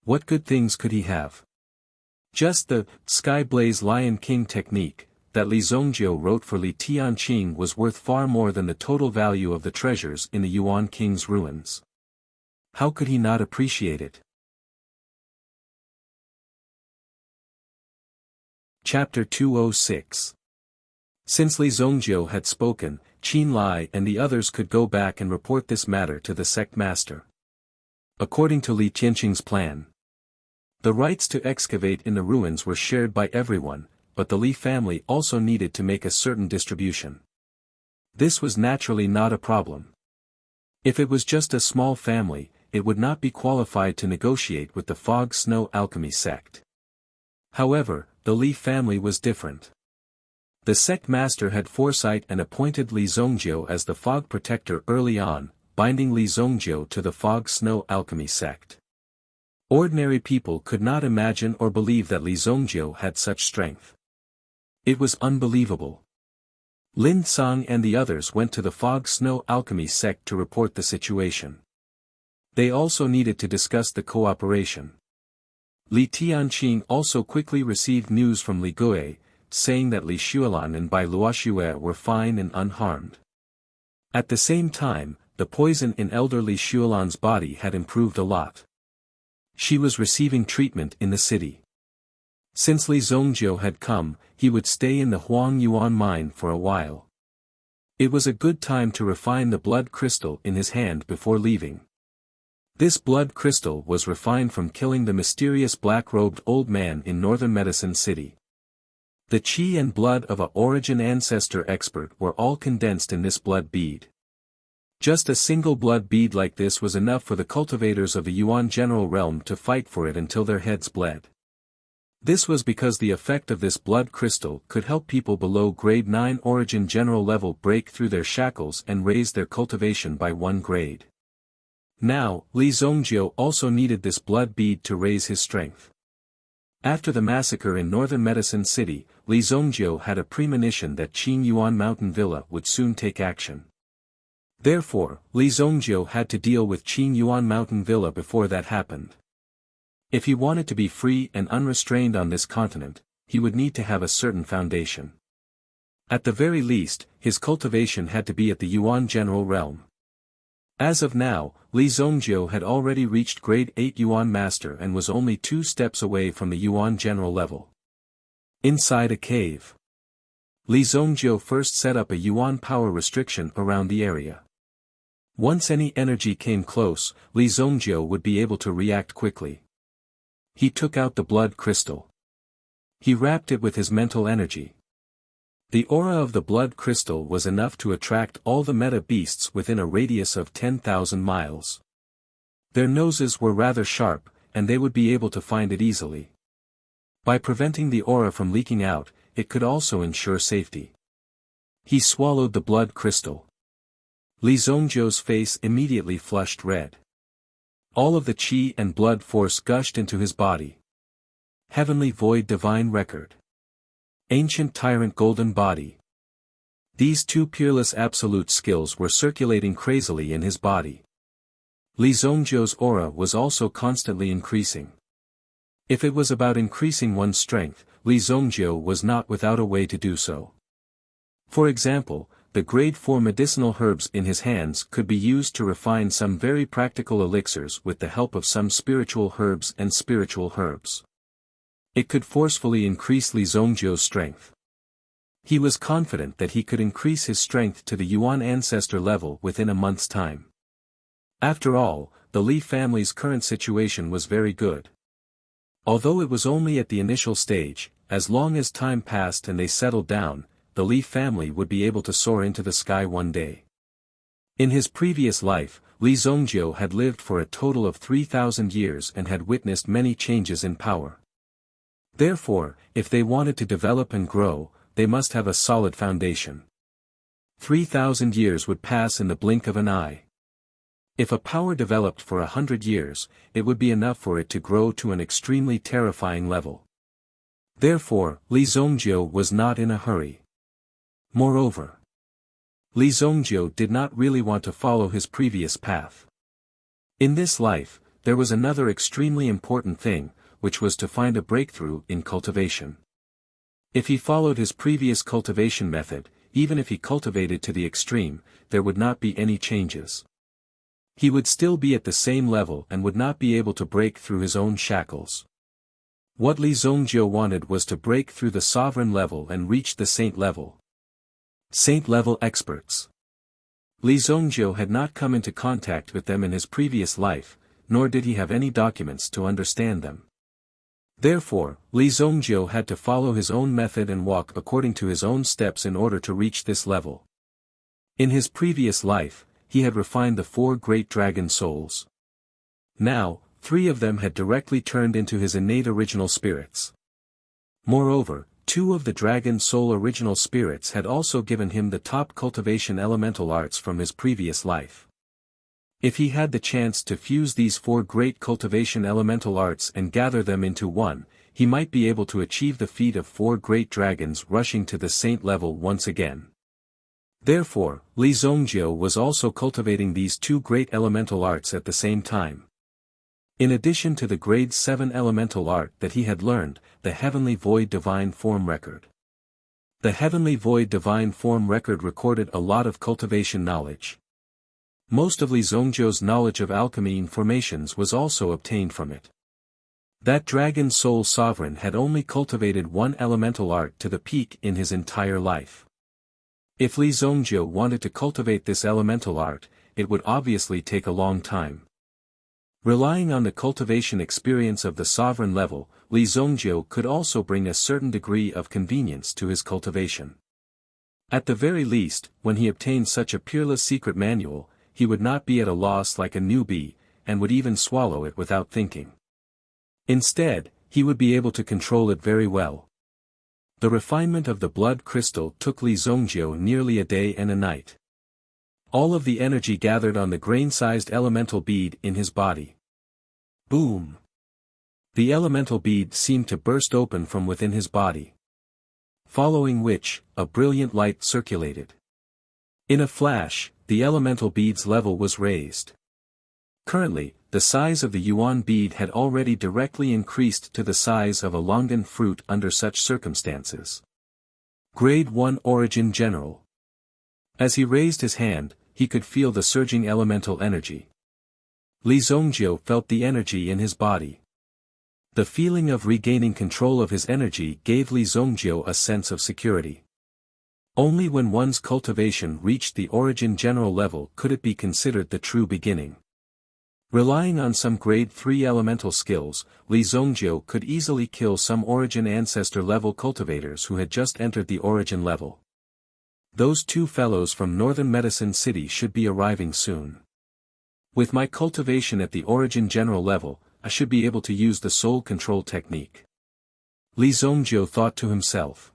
What good things could he have? Just the Sky Blaze Lion King technique that Li Zongjiu wrote for Li Tianqing was worth far more than the total value of the treasures in the Yuan King's ruins. How could he not appreciate it? Chapter 206. Since Li Zongjiu had spoken, Qin Lai and the others could go back and report this matter to the sect master. According to Li Tianqing's plan, the rights to excavate in the ruins were shared by everyone, but the Li family also needed to make a certain distribution. This was naturally not a problem. If it was just a small family, it would not be qualified to negotiate with the Fog Snow Alchemy sect. However, the Li family was different. The sect master had foresight and appointed Li Zongjiu as the fog protector early on, binding Li Zongjiu to the Fog Snow Alchemy sect. Ordinary people could not imagine or believe that Li Zongjiu had such strength. It was unbelievable. Lin Song and the others went to the Fog Snow Alchemy sect to report the situation. They also needed to discuss the cooperation. Li Tianqing also quickly received news from Li Gui, saying that Li Xuelan and Bai Luoxue were fine and unharmed. At the same time, the poison in elder Li Xuelan's body had improved a lot. She was receiving treatment in the city. Since Li Zongjiu had come, he would stay in the Huang Yuan mine for a while. It was a good time to refine the blood crystal in his hand before leaving. This blood crystal was refined from killing the mysterious black-robed old man in northern Medicine City. The qi and blood of a origin ancestor expert were all condensed in this blood bead. Just a single blood bead like this was enough for the cultivators of the Yuan general realm to fight for it until their heads bled. This was because the effect of this blood crystal could help people below grade 9 origin general level break through their shackles and raise their cultivation by 1 grade. Now, Li Zongjiu also needed this blood bead to raise his strength. After the massacre in northern Medicine City, Li Zongjiu had a premonition that Qin Yuan Mountain Villa would soon take action. Therefore, Li Zongjiu had to deal with Qin Yuan Mountain Villa before that happened. If he wanted to be free and unrestrained on this continent, he would need to have a certain foundation. At the very least, his cultivation had to be at the Yuan general realm. As of now, Li Zongjiu had already reached grade 8 Yuan master and was only 2 steps away from the Yuan general level. Inside a cave, Li Zongjiu first set up a Yuan power restriction around the area. Once any energy came close, Li Zongjiu would be able to react quickly. He took out the blood crystal. He wrapped it with his mental energy. The aura of the blood crystal was enough to attract all the meta beasts within a radius of 10,000 miles. Their noses were rather sharp, and they would be able to find it easily. By preventing the aura from leaking out, it could also ensure safety. He swallowed the blood crystal. Li Zongjiu's face immediately flushed red. All of the qi and blood force gushed into his body. Heavenly Void Divine Record. Ancient Tyrant Golden Body. These 2 peerless absolute skills were circulating crazily in his body. Li Zongjiu's aura was also constantly increasing. If it was about increasing one's strength, Li Zongjiu was not without a way to do so. For example, the grade 4 medicinal herbs in his hands could be used to refine some very practical elixirs with the help of some spiritual herbs and spiritual herbs. It could forcefully increase Li Zongjiu's strength. He was confident that he could increase his strength to the Yuan ancestor level within a month's time. After all, the Li family's current situation was very good. Although it was only at the initial stage, as long as time passed and they settled down, the Li family would be able to soar into the sky one day. In his previous life, Li Zongjiu had lived for a total of 3,000 years and had witnessed many changes in power. Therefore, if they wanted to develop and grow, they must have a solid foundation. 3,000 years would pass in the blink of an eye. If a power developed for 100 years, it would be enough for it to grow to an extremely terrifying level. Therefore, Li Zongjiu was not in a hurry. Moreover, Li Zongjiu did not really want to follow his previous path. In this life, there was another extremely important thing, which was to find a breakthrough in cultivation. If he followed his previous cultivation method, even if he cultivated to the extreme, there would not be any changes. He would still be at the same level and would not be able to break through his own shackles. What Li Zongjiu wanted was to break through the sovereign level and reach the saint level. Saint-level experts. Li Zhongjiu had not come into contact with them in his previous life, nor did he have any documents to understand them. Therefore, Li Zhongjiu had to follow his own method and walk according to his own steps in order to reach this level. In his previous life, he had refined the 4 great dragon souls. Now, 3 of them had directly turned into his innate original spirits. Moreover, 2 of the dragon soul original spirits had also given him the top cultivation elemental arts from his previous life. If he had the chance to fuse these 4 great cultivation elemental arts and gather them into one, he might be able to achieve the feat of 4 great dragons rushing to the saint level once again. Therefore, Li Zhongjiu was also cultivating these 2 great elemental arts at the same time. In addition to the grade 7 elemental art that he had learned, the Heavenly Void Divine Form Record. The Heavenly Void Divine Form Record recorded a lot of cultivation knowledge. Most of Li Zhongjiu's knowledge of alchemy formations was also obtained from it. That dragon soul sovereign had only cultivated 1 elemental art to the peak in his entire life. If Li Zhongjiu wanted to cultivate this elemental art, it would obviously take a long time. Relying on the cultivation experience of the sovereign level, Li Zhongjiu could also bring a certain degree of convenience to his cultivation. At the very least, when he obtained such a peerless secret manual, he would not be at a loss like a newbie, and would even swallow it without thinking. Instead, he would be able to control it very well. The refinement of the blood crystal took Li Zhongjiu nearly a day and a night. All of the energy gathered on the grain-sized elemental bead in his body. Boom! The elemental bead seemed to burst open from within his body. Following which, a brilliant light circulated. In a flash, the elemental bead's level was raised. Currently, the size of the yuan bead had already directly increased to the size of a longan fruit under such circumstances. Grade 1 Origin General. As he raised his hand, he could feel the surging elemental energy. Li Zhongjiu felt the energy in his body. The feeling of regaining control of his energy gave Li Zhongjiu a sense of security. Only when one's cultivation reached the Origin General level could it be considered the true beginning. Relying on some grade 3 elemental skills, Li Zhongjiu could easily kill some Origin Ancestor level cultivators who had just entered the Origin level. Those 2 fellows from Northern Medicine City should be arriving soon. With my cultivation at the Origin General level, I should be able to use the soul control technique. Li Zhongjiu thought to himself.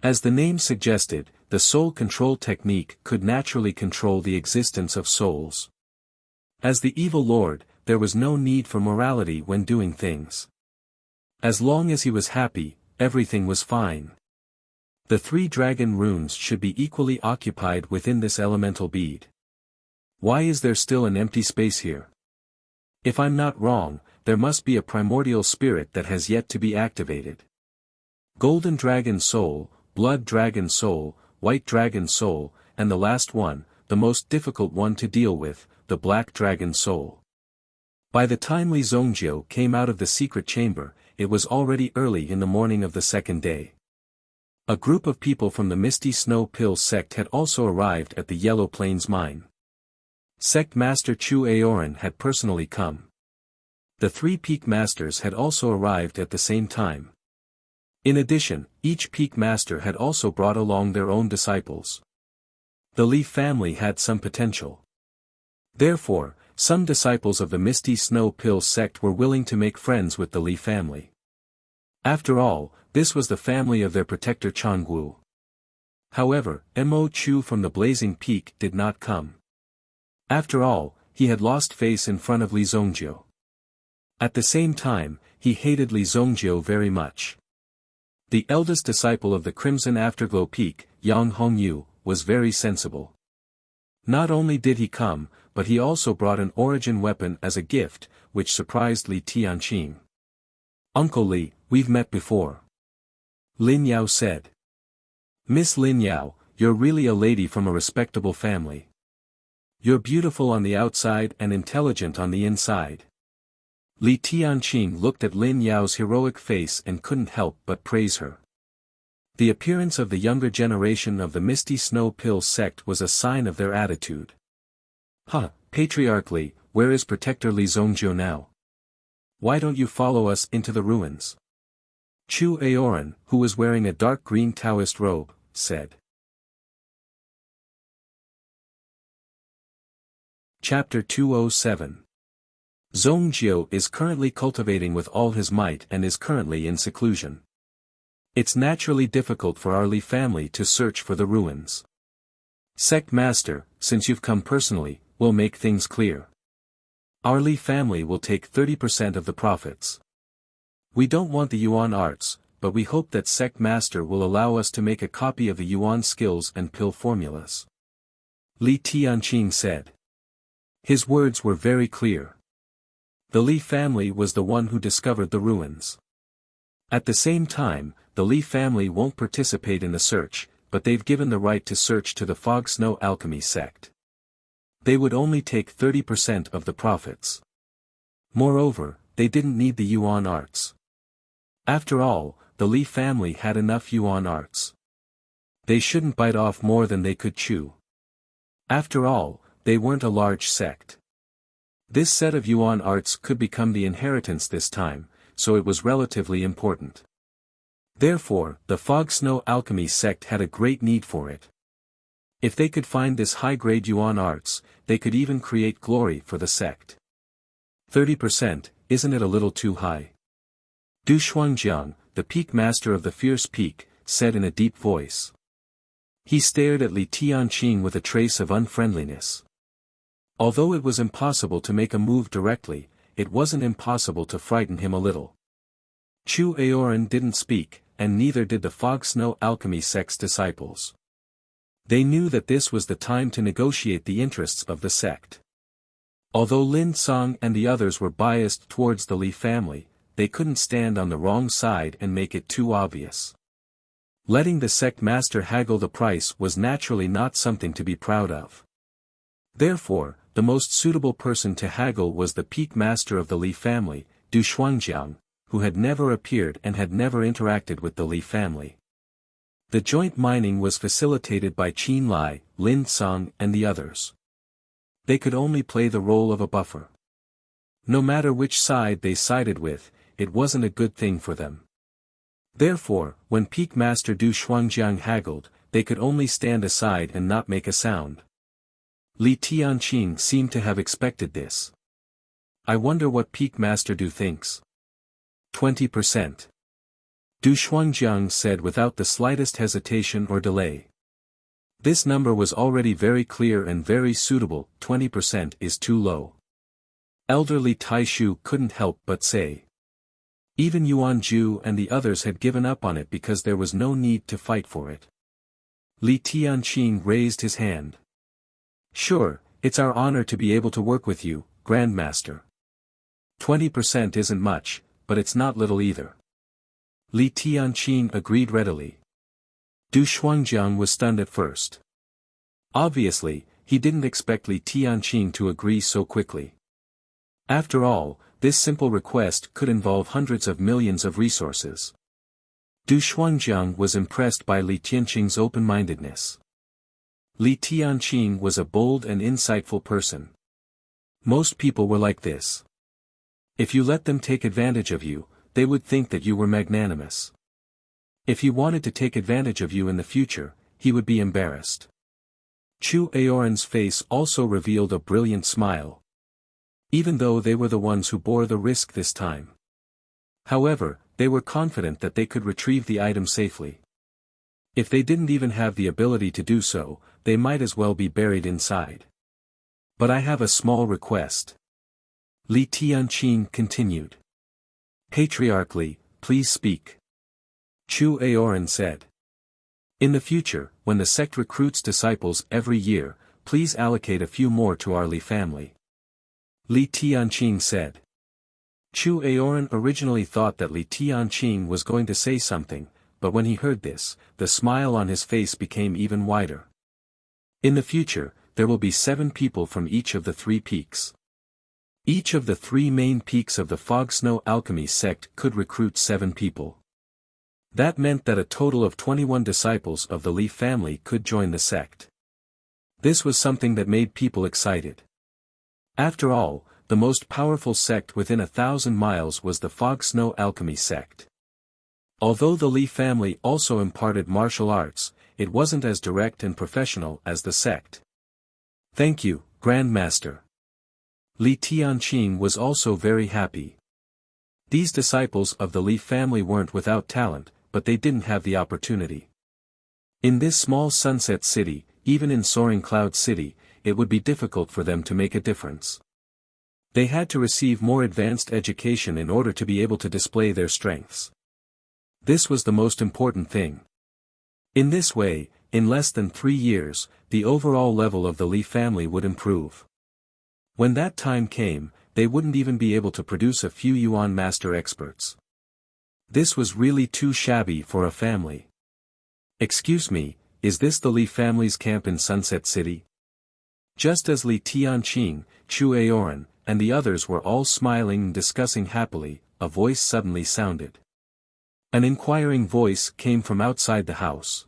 As the name suggested, the soul control technique could naturally control the existence of souls. As the evil lord, there was no need for morality when doing things. As long as he was happy, everything was fine. The 3 dragon runes should be equally occupied within this elemental bead. Why is there still an empty space here? If I'm not wrong, there must be a primordial spirit that has yet to be activated. Golden Dragon Soul, Blood Dragon Soul, White Dragon Soul, and the last one, the most difficult one to deal with, the Black Dragon Soul. By the time Li Zhongjiu came out of the secret chamber, it was already early in the morning of the 2nd day. A group of people from the Misty Snow Pill sect had also arrived at the Yellow Plains mine. Sect Master Chu Aoran had personally come. The 3 peak masters had also arrived at the same time. In addition, each peak master had also brought along their own disciples. The Li family had some potential. Therefore, some disciples of the Misty Snow Pill sect were willing to make friends with the Li family. After all, this was the family of their protector Changwu. However, Mo Chu from the Blazing Peak did not come. After all, he had lost face in front of Li Zhongjiu. At the same time, he hated Li Zhongjiu very much. The eldest disciple of the Crimson Afterglow Peak, Yang Hongyu, was very sensible. Not only did he come, but he also brought an origin weapon as a gift, which surprised Li Tianqing. Uncle Li, we've met before. Lin Yao said. Miss Lin Yao, you're really a lady from a respectable family. You're beautiful on the outside and intelligent on the inside. Li Tianqing looked at Lin Yao's heroic face and couldn't help but praise her. The appearance of the younger generation of the Misty Snow Pill sect was a sign of their attitude. Patriarchally, where is Protector Li Zhongjiu now? Why don't you follow us into the ruins? Chu Aoran, who was wearing a dark green Taoist robe, said. Chapter 207. Zhongjiu is currently cultivating with all his might and is currently in seclusion. It's naturally difficult for our Li family to search for the ruins. Sect Master, since you've come personally, will make things clear. Our Li family will take 30% of the profits. We don't want the Yuan arts, but we hope that Sect Master will allow us to make a copy of the Yuan skills and pill formulas. Li Tianqing said. His words were very clear. The Li family was the one who discovered the ruins. At the same time, the Li family won't participate in the search, but they've given the right to search to the Fog Snow Alchemy sect. They would only take 30% of the profits. Moreover, they didn't need the Yuan arts. After all, the Li family had enough Yuan arts. They shouldn't bite off more than they could chew. After all, they weren't a large sect. This set of Yuan arts could become the inheritance this time, so it was relatively important. Therefore, the Fog Snow Alchemy sect had a great need for it. If they could find this high-grade Yuan arts, they could even create glory for the sect. 30%, isn't it a little too high? Du Shuangjiang, the peak master of the Fierce Peak, said in a deep voice. He stared at Li Tianqing with a trace of unfriendliness. Although it was impossible to make a move directly, it wasn't impossible to frighten him a little. Chu Aoran didn't speak, and neither did the Fog Snow Alchemy sect's disciples. They knew that this was the time to negotiate the interests of the sect. Although Lin Song and the others were biased towards the Li family, they couldn't stand on the wrong side and make it too obvious. Letting the sect master haggle the price was naturally not something to be proud of. Therefore, the most suitable person to haggle was the peak master of the Li family, Du Shuangjiang, who had never appeared and had never interacted with the Li family. The joint mining was facilitated by Qin Lai, Lin Song and the others. They could only play the role of a buffer. No matter which side they sided with, it wasn't a good thing for them. Therefore, when Peak Master Du Shuangjiang haggled, they could only stand aside and not make a sound. Li Tianqing seemed to have expected this. I wonder what Peak Master Du thinks. 20%. Du Shuangjiang said without the slightest hesitation or delay. This number was already very clear and very suitable. 20% is too low. Elderly Taishu couldn't help but say. Even Yuan Ju and the others had given up on it because there was no need to fight for it. Li Tianqing raised his hand. Sure, it's our honor to be able to work with you, Grandmaster. 20% isn't much, but it's not little either. Li Tianqing agreed readily. Du Shuangjiang was stunned at first. Obviously, he didn't expect Li Tianqing to agree so quickly. After all, this simple request could involve hundreds of millions of resources. Du Shuangjiang was impressed by Li Tianqing's open-mindedness. Li Tianqing was a bold and insightful person. Most people were like this. If you let them take advantage of you, they would think that you were magnanimous. If he wanted to take advantage of you in the future, he would be embarrassed. Chu Aoran's face also revealed a brilliant smile. Even though they were the ones who bore the risk this time. However, they were confident that they could retrieve the item safely. If they didn't even have the ability to do so, they might as well be buried inside. But I have a small request. Li Tianqing continued. Patriarchally, please speak. Chu Aoran said. In the future, when the sect recruits disciples every year, please allocate a few more to our Li family. Li Tianqing said. Chu Aoran originally thought that Li Tianqing was going to say something, but when he heard this, the smile on his face became even wider. In the future, there will be 7 people from each of the 3 peaks. Each of the 3 main peaks of the Fog Snow Alchemy sect could recruit 7 people. That meant that a total of 21 disciples of the Li family could join the sect. This was something that made people excited. After all, the most powerful sect within 1,000 miles was the Fog Snow Alchemy sect. Although the Li family also imparted martial arts, it wasn't as direct and professional as the sect. Thank you, Grand Master. Li Tianqing was also very happy. These disciples of the Li family weren't without talent, but they didn't have the opportunity. In this small sunset city, even in Soaring Cloud City, it would be difficult for them to make a difference. They had to receive more advanced education in order to be able to display their strengths. This was the most important thing. In this way, in less than 3 years, the overall level of the Li family would improve. When that time came, they wouldn't even be able to produce a few Yuan master experts. This was really too shabby for a family. Excuse me, is this the Li family's camp in Sunset City? Just as Li Tianqing, Chu Aoran, and the others were all smiling and discussing happily, a voice suddenly sounded. An inquiring voice came from outside the house.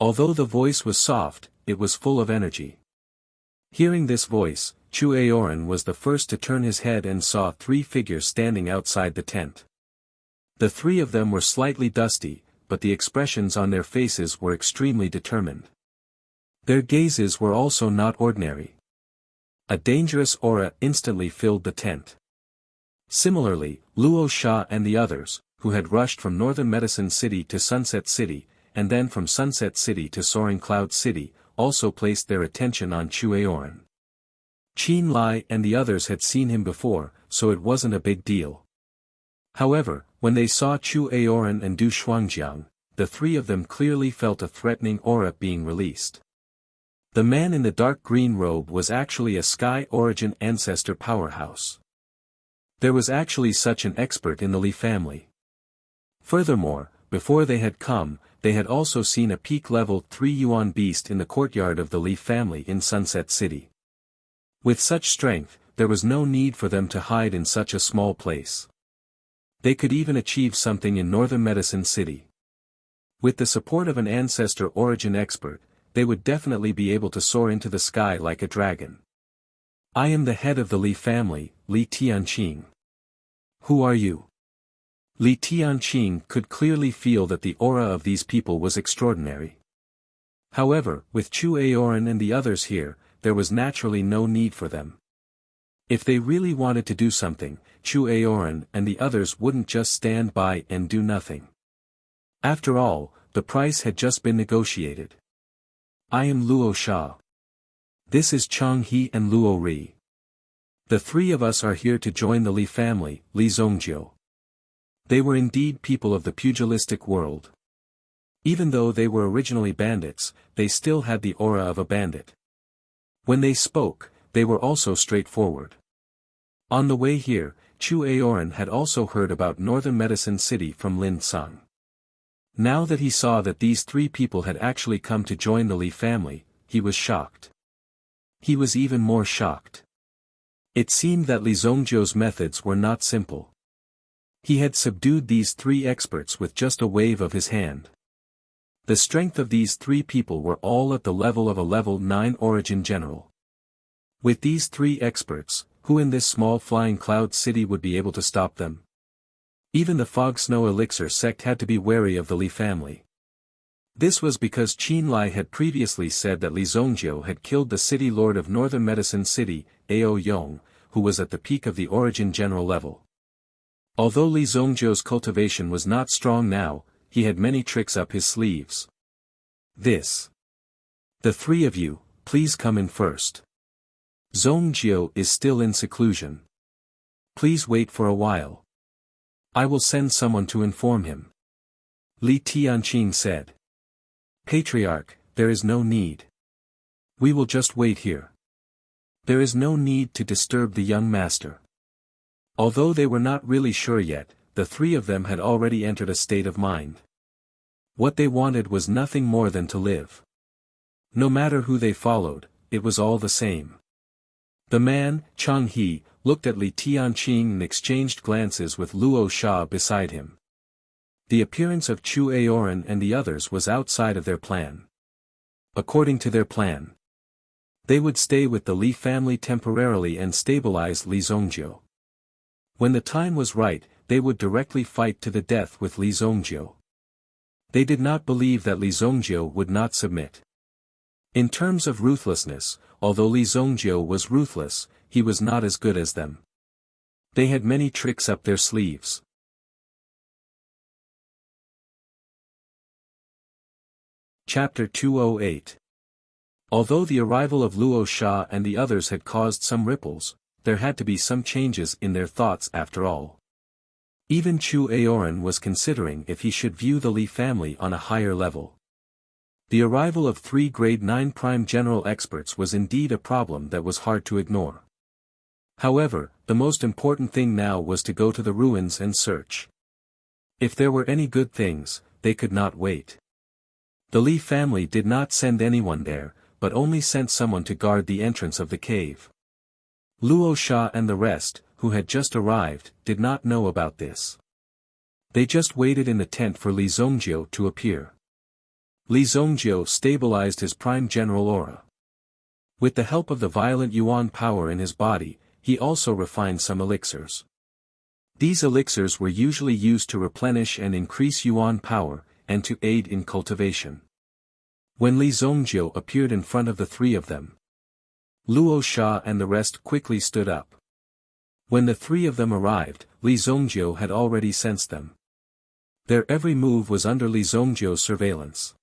Although the voice was soft, it was full of energy. Hearing this voice, Chu Aoran was the first to turn his head and saw 3 figures standing outside the tent. The 3 of them were slightly dusty, but the expressions on their faces were extremely determined. Their gazes were also not ordinary. A dangerous aura instantly filled the tent. Similarly, Luo Sha and the others, who had rushed from Northern Medicine City to Sunset City, and then from Sunset City to Soaring Cloud City, also placed their attention on Chu Aoran. Qin Lai and the others had seen him before, so it wasn't a big deal. However, when they saw Chu Aoran and Du Shuangjiang, the 3 of them clearly felt a threatening aura being released. The man in the dark green robe was actually a Sky Origin ancestor powerhouse. There was actually such an expert in the Li family. Furthermore, before they had come, they had also seen a peak level 3 Yuan beast in the courtyard of the Li family in Sunset City. With such strength, there was no need for them to hide in such a small place. They could even achieve something in Northern Medicine City. With the support of an ancestor origin expert, they would definitely be able to soar into the sky like a dragon. I am the head of the Li family, Li Tianqing. Who are you? Li Tianqing could clearly feel that the aura of these people was extraordinary. However, with Chu Aoran and the others here, there was naturally no need for them. If they really wanted to do something, Chu Aoran and the others wouldn't just stand by and do nothing. After all, the price had just been negotiated. I am Luo Sha. This is Chang He and Luo Ri. The 3 of us are here to join the Li family, Li Zongjiu. They were indeed people of the pugilistic world. Even though they were originally bandits, they still had the aura of a bandit. When they spoke, they were also straightforward. On the way here, Chu Aoran had also heard about Northern Medicine City from Lin Sung. Now that he saw that these 3 people had actually come to join the Li family, he was shocked. He was even more shocked. It seemed that Li Zongjiu's methods were not simple. He had subdued these 3 experts with just a wave of his hand. The strength of these 3 people were all at the level of a level 9 origin general. With these 3 experts, who in this small flying cloud city would be able to stop them? Even the Fog Snow Elixir sect had to be wary of the Li family. This was because Qin Lai had previously said that Li Zongjiu had killed the city lord of Northern Medicine City, Ao Yong, who was at the peak of the origin general level. Although Li Zongjiu's cultivation was not strong now, he had many tricks up his sleeves. The 3 of you, please come in first. Zongjiu is still in seclusion. Please wait for a while. I will send someone to inform him. Li Tianqing said. Patriarch, there is no need. We will just wait here. There is no need to disturb the young master. Although they were not really sure yet, the 3 of them had already entered a state of mind. What they wanted was nothing more than to live. No matter who they followed, it was all the same. The man, Chang He, looked at Li Tianqing and exchanged glances with Luo Sha beside him. The appearance of Chu Aoran and the others was outside of their plan. According to their plan, they would stay with the Li family temporarily and stabilize Li Zongjiu. When the time was right, they would directly fight to the death with Li Zongjiu. They did not believe that Li Zongjiu would not submit. In terms of ruthlessness, although Li Zongjiu was ruthless, he was not as good as them. They had many tricks up their sleeves. Chapter 208. Although the arrival of Luo Sha and the others had caused some ripples, there had to be some changes in their thoughts after all. Even Chu Aoran was considering if he should view the Li family on a higher level. The arrival of 3 grade 9 prime general experts was indeed a problem that was hard to ignore. However, the most important thing now was to go to the ruins and search. If there were any good things, they could not wait. The Li family did not send anyone there, but only sent someone to guard the entrance of the cave. Luo Sha and the rest, who had just arrived, did not know about this. They just waited in the tent for Li Zongjiu to appear. Li Zongjiu stabilized his prime general aura. With the help of the violent yuan power in his body, he also refined some elixirs. These elixirs were usually used to replenish and increase yuan power, and to aid in cultivation. When Li Zongjiu appeared in front of the 3 of them, Luo Sha and the rest quickly stood up. When the 3 of them arrived, Li Zongjiu had already sensed them. Their every move was under Li Zongjiu's surveillance.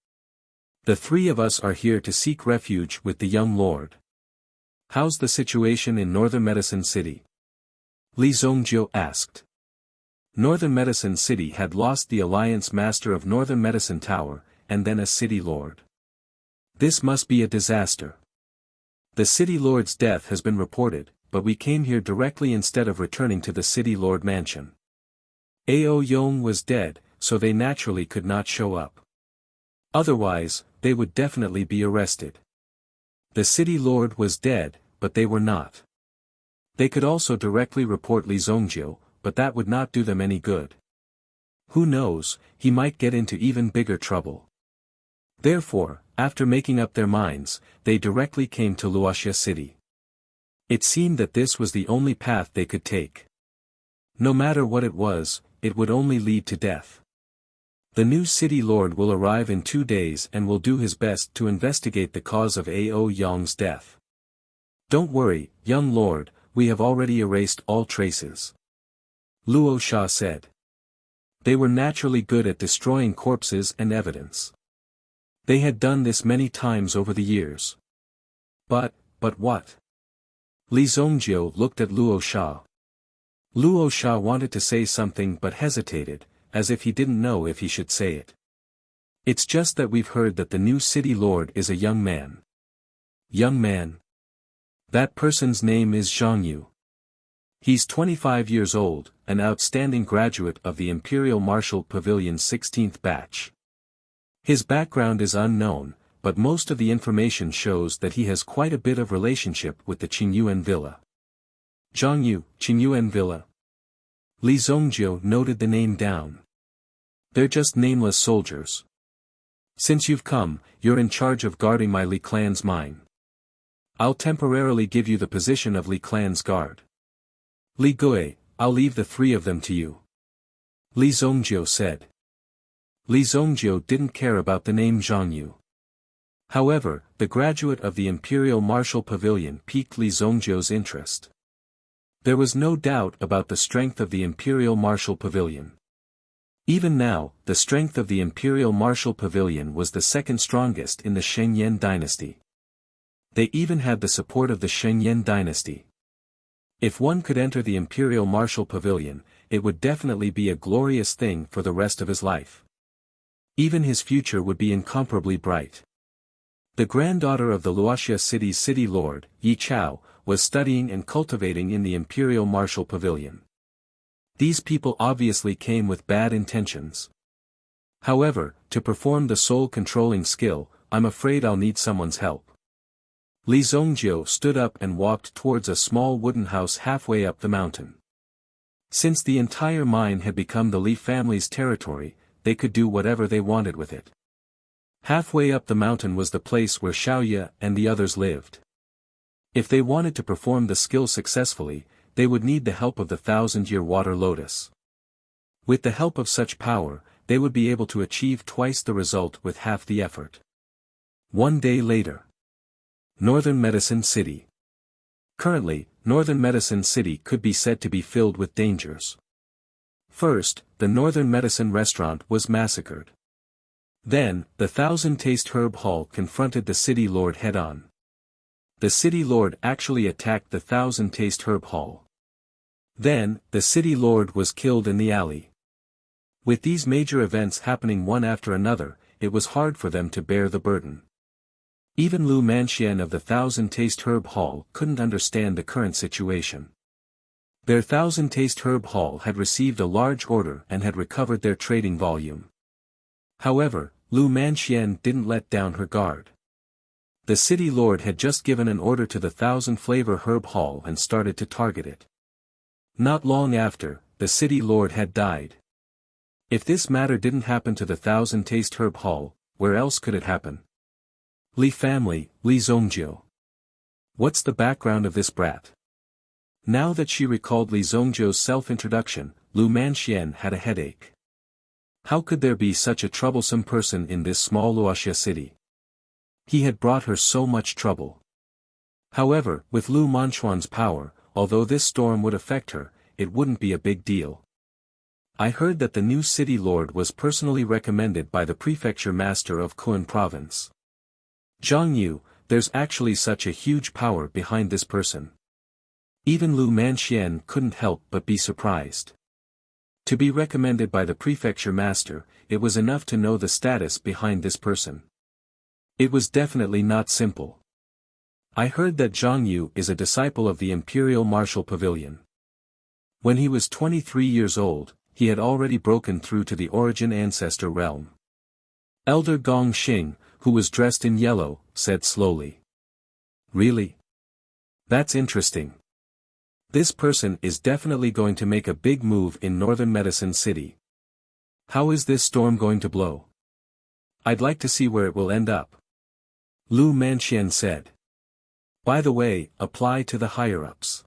The 3 of us are here to seek refuge with the young lord. How's the situation in Northern Medicine City? Li Zongjiu asked. Northern Medicine City had lost the Alliance Master of Northern Medicine Tower, and then a city lord. This must be a disaster. The city lord's death has been reported, but we came here directly instead of returning to the city lord mansion. Ao Yong was dead, so they naturally could not show up. Otherwise, they would definitely be arrested. The city lord was dead, but they were not. They could also directly report Li Zongjiu, but that would not do them any good. Who knows, he might get into even bigger trouble. Therefore, after making up their minds, they directly came to Wuxia City. It seemed that this was the only path they could take. No matter what it was, it would only lead to death. The new city lord will arrive in 2 days and will do his best to investigate the cause of Ao Yong's death. Don't worry, young lord, we have already erased all traces. Luo Sha said. They were naturally good at destroying corpses and evidence. They had done this many times over the years. But what? Li Zongjiu looked at Luo Sha. Luo Sha wanted to say something but hesitated, as if he didn't know if he should say it. It's just that we've heard that the new city lord is a young man. Young man? That person's name is Zhang Yu. He's 25 years old, an outstanding graduate of the Imperial Martial Pavilion's 16th batch. His background is unknown, but most of the information shows that he has quite a bit of relationship with the Qingyuan Villa. Zhang Yu, Qingyuan Villa. Li Zongjiu noted the name down. They're just nameless soldiers. Since you've come, you're in charge of guarding my Li clan's mine. I'll temporarily give you the position of Li clan's guard. Li Gui, I'll leave the 3 of them to you. Li Zongjiu said. Li Zongjiu didn't care about the name Zhang Yu. However, the graduate of the Imperial Martial Pavilion piqued Li Zongjiu's interest. There was no doubt about the strength of the Imperial Martial Pavilion. Even now, the strength of the Imperial Martial Pavilion was the 2nd strongest in the Shengyan dynasty. They even had the support of the Shengyan dynasty. If one could enter the Imperial Martial Pavilion, it would definitely be a glorious thing for the rest of his life. Even his future would be incomparably bright. The granddaughter of the Wuxia city's city lord, Yi Chao, was studying and cultivating in the Imperial Martial Pavilion. These people obviously came with bad intentions. However, to perform the soul-controlling skill, I'm afraid I'll need someone's help. Li Zongjiu stood up and walked towards a small wooden house halfway up the mountain. Since the entire mine had become the Li family's territory, they could do whatever they wanted with it. Halfway up the mountain was the place where Xiaoye and the others lived. If they wanted to perform the skill successfully, they would need the help of the 1,000-year water lotus. With the help of such power, they would be able to achieve twice the result with half the effort. One day later. Northern Medicine City. Currently, Northern Medicine City could be said to be filled with dangers. First, the Northern Medicine restaurant was massacred. Then, the 1,000-taste herb hall confronted the city lord head-on. The city lord actually attacked the 1,000-taste herb hall. Then, the city lord was killed in the alley. With these major events happening one after another, it was hard for them to bear the burden. Even Lu Manxian of the 1,000-taste herb hall couldn't understand the current situation. Their 1,000-taste herb hall had received a large order and had recovered their trading volume. However, Lu Manxian didn't let down her guard. The city lord had just given an order to the 1,000-flavor herb hall and started to target it. Not long after, the city lord had died. If this matter didn't happen to the 1,000-taste herb hall, where else could it happen? Li family, Li Zhongjiu. What's the background of this brat? Now that she recalled Li Zhongjiu's self-introduction, Lu Manxian had a headache. How could there be such a troublesome person in this small Wuxia city? He had brought her so much trouble. However, with Lu Manchuan's power, although this storm would affect her, it wouldn't be a big deal. I heard that the new city lord was personally recommended by the prefecture master of Kun province. Zhang Yu, there's actually such a huge power behind this person. Even Lu Manxian couldn't help but be surprised. To be recommended by the prefecture master, it was enough to know the status behind this person. It was definitely not simple. I heard that Zhang Yu is a disciple of the Imperial Martial Pavilion. When he was 23 years old, he had already broken through to the origin ancestor realm. Elder Gong Xing, who was dressed in yellow, said slowly. Really? That's interesting. This person is definitely going to make a big move in Northern Medicine City. How is this storm going to blow? I'd like to see where it will end up. Lu Manxian said. By the way, apply to the higher-ups.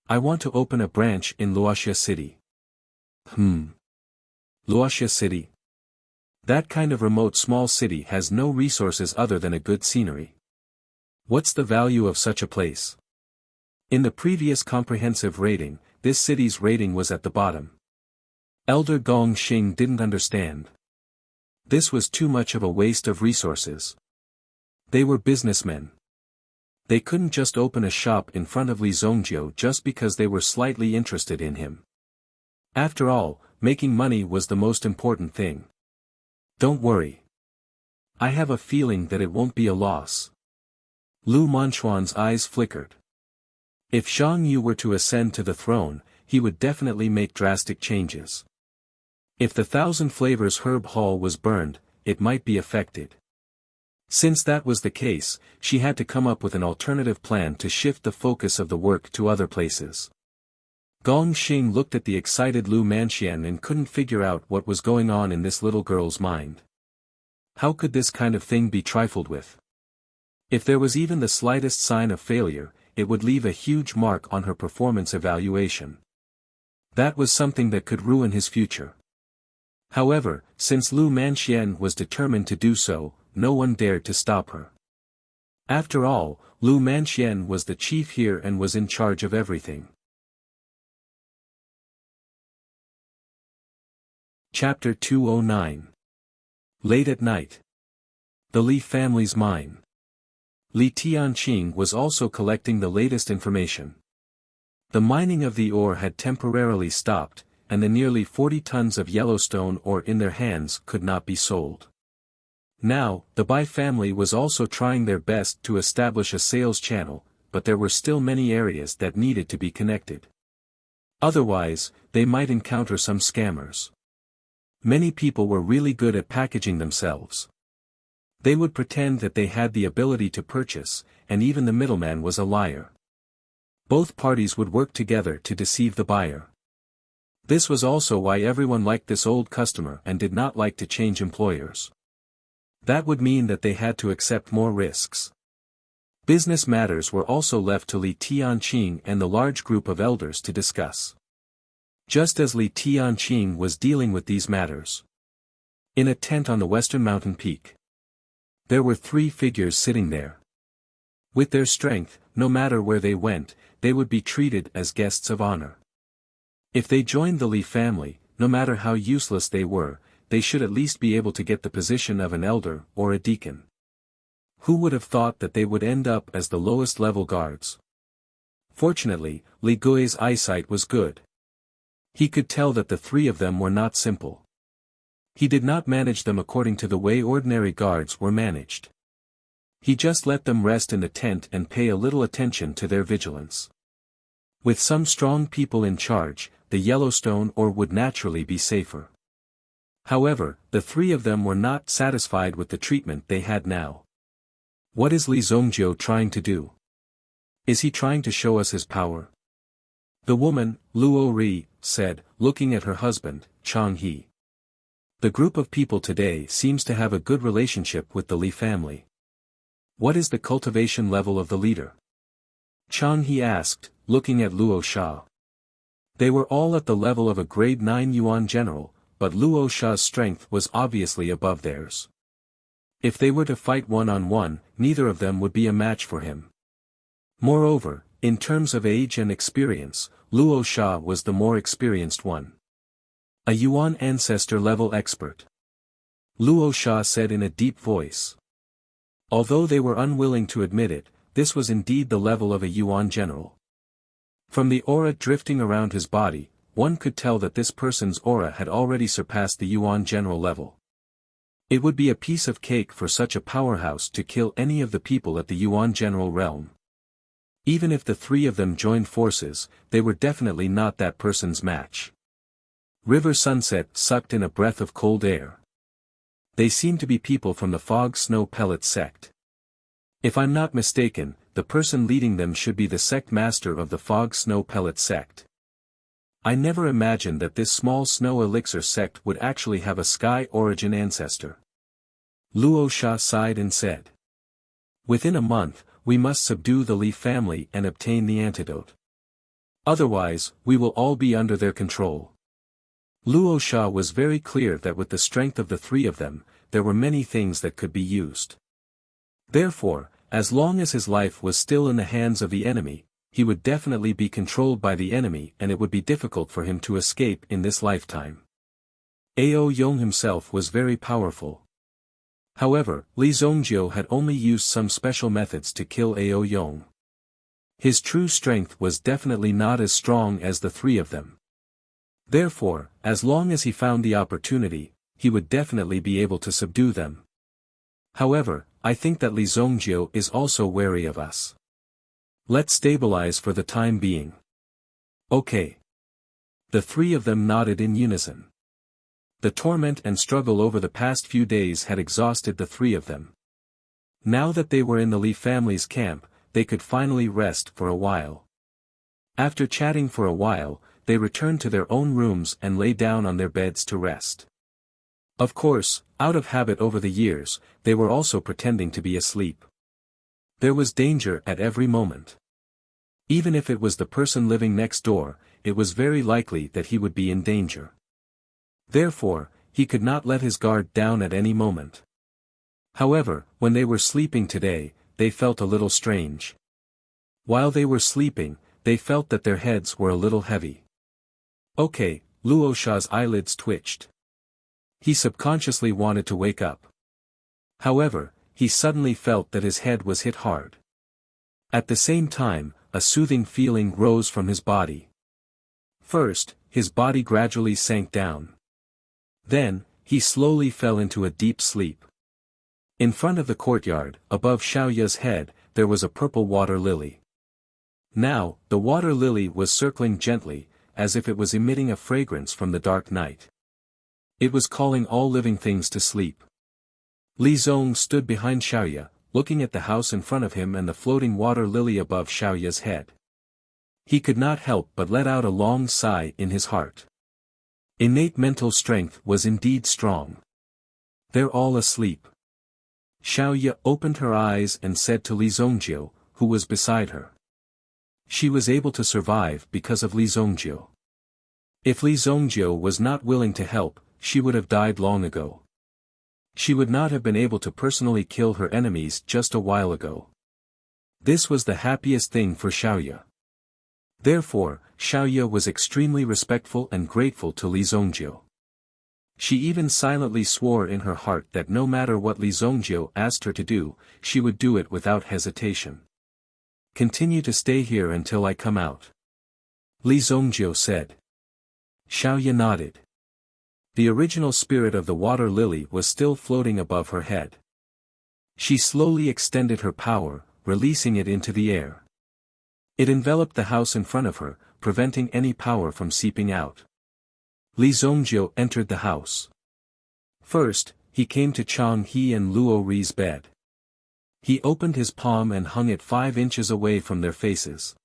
I want to open a branch in Luoxia City. Luoxia City? That kind of remote small city has no resources other than a good scenery. What's the value of such a place? In the previous comprehensive rating, this city's rating was at the bottom. Elder Gong Xing didn't understand. This was too much of a waste of resources. They were businessmen. They couldn't just open a shop in front of Li Zhongjiu just because they were slightly interested in him. After all, making money was the most important thing. Don't worry. I have a feeling that it won't be a loss. Lu Manchuan's eyes flickered. If Zhang Yu were to ascend to the throne, he would definitely make drastic changes. If the 1,000 flavors herb hall was burned, it might be affected. Since that was the case, she had to come up with an alternative plan to shift the focus of the work to other places. Gong Xing looked at the excited Lu Manxian and couldn't figure out what was going on in this little girl's mind. How could this kind of thing be trifled with? If there was even the slightest sign of failure, it would leave a huge mark on her performance evaluation. That was something that could ruin his future. However, since Lu Manxian was determined to do so, no one dared to stop her. After all, Lu Manxian was the chief here and was in charge of everything. Chapter 209. Late at night. The Li family's mine. Li Tianqing was also collecting the latest information. The mining of the ore had temporarily stopped, and the nearly 40 tons of Yellowstone ore in their hands could not be sold. Now, the Bai family was also trying their best to establish a sales channel, but there were still many areas that needed to be connected. Otherwise, they might encounter some scammers. Many people were really good at packaging themselves. They would pretend that they had the ability to purchase, and even the middleman was a liar. Both parties would work together to deceive the buyer. This was also why everyone liked this old customer and did not like to change employers. That would mean that they had to accept more risks. Business matters were also left to Li Tianqing and the large group of elders to discuss. Just as Li Tianqing was dealing with these matters. In a tent on the western mountain peak. There were 3 figures sitting there. With their strength, no matter where they went, they would be treated as guests of honor. If they joined the Li family, no matter how useless they were, they should at least be able to get the position of an elder or a deacon. Who would have thought that they would end up as the lowest level guards? Fortunately, Li Gui's eyesight was good. He could tell that the 3 of them were not simple. He did not manage them according to the way ordinary guards were managed. He just let them rest in the tent and pay a little attention to their vigilance. With some strong people in charge, the Yellowstone ore would naturally be safer. However, the 3 of them were not satisfied with the treatment they had now. What is Li Zongjiu trying to do? Is he trying to show us his power? The woman, Luo Ri, said, looking at her husband, Chang He. The group of people today seems to have a good relationship with the Li family. What is the cultivation level of the leader? Chang He asked, looking at Luo Sha. They were all at the level of a grade 9 Yuan general, but Luo Sha's strength was obviously above theirs. If they were to fight one-on-one, neither of them would be a match for him. Moreover, in terms of age and experience, Luo Sha was the more experienced one. A Yuan ancestor-level expert. Luo Sha said in a deep voice. Although they were unwilling to admit it, this was indeed the level of a Yuan general. From the aura drifting around his body, one could tell that this person's aura had already surpassed the Yuan general level. It would be a piece of cake for such a powerhouse to kill any of the people at the Yuan general realm. Even if the 3 of them joined forces, they were definitely not that person's match. River Sunset sucked in a breath of cold air. They seem to be people from the Fog Snow Pellet sect. If I'm not mistaken, the person leading them should be the sect master of the Fog Snow Pellet sect. I never imagined that this small snow elixir sect would actually have a sky origin ancestor. Luo Sha sighed and said. Within a month, we must subdue the Li family and obtain the antidote. Otherwise, we will all be under their control. Luo Sha was very clear that with the strength of the 3 of them, there were many things that could be used. Therefore, as long as his life was still in the hands of the enemy, he would definitely be controlled by the enemy and it would be difficult for him to escape in this lifetime. Ao Yong himself was very powerful. However, Li Zongjiu had only used some special methods to kill Ao Yong. His true strength was definitely not as strong as the 3 of them. Therefore, as long as he found the opportunity, he would definitely be able to subdue them. However, I think that Li Zongjiu is also wary of us. Let's stabilize for the time being. Okay. The 3 of them nodded in unison. The torment and struggle over the past few days had exhausted the 3 of them. Now that they were in the Li family's camp, they could finally rest for a while. After chatting for a while, they returned to their own rooms and lay down on their beds to rest. Of course, out of habit over the years, they were also pretending to be asleep. There was danger at every moment. Even if it was the person living next door, it was very likely that he would be in danger. Therefore, he could not let his guard down at any moment. However, when they were sleeping today, they felt a little strange. While they were sleeping, they felt that their heads were a little heavy. Okay, Luo Sha's eyelids twitched. He subconsciously wanted to wake up. However, he suddenly felt that his head was hit hard. At the same time, a soothing feeling rose from his body. First, his body gradually sank down. Then, he slowly fell into a deep sleep. In front of the courtyard, above Xiaoya's head, there was a purple water lily. Now, the water lily was circling gently, as if it was emitting a fragrance from the dark night. It was calling all living things to sleep. Li Zong stood behind Xiaoya, looking at the house in front of him and the floating water lily above Xiaoya's head. He could not help but let out a long sigh in his heart. Innate mental strength was indeed strong. They're all asleep. Xiaoya opened her eyes and said to Li Zhongjiu, who was beside her. She was able to survive because of Li Zhongjiu. If Li Zhongjiu was not willing to help, she would have died long ago. She would not have been able to personally kill her enemies just a while ago. This was the happiest thing for Xiaoya. Therefore, Xiaoya was extremely respectful and grateful to Li Zhongjiu. She even silently swore in her heart that no matter what Li Zhongjiu asked her to do, she would do it without hesitation. Continue to stay here until I come out. Li Zhongjiu said. Xiaoya nodded. The original spirit of the water lily was still floating above her head. She slowly extended her power, releasing it into the air. It enveloped the house in front of her, preventing any power from seeping out. Li Zhongjiu entered the house. First, he came to Chang He and Luo Ri's bed. He opened his palm and hung it 5 inches away from their faces.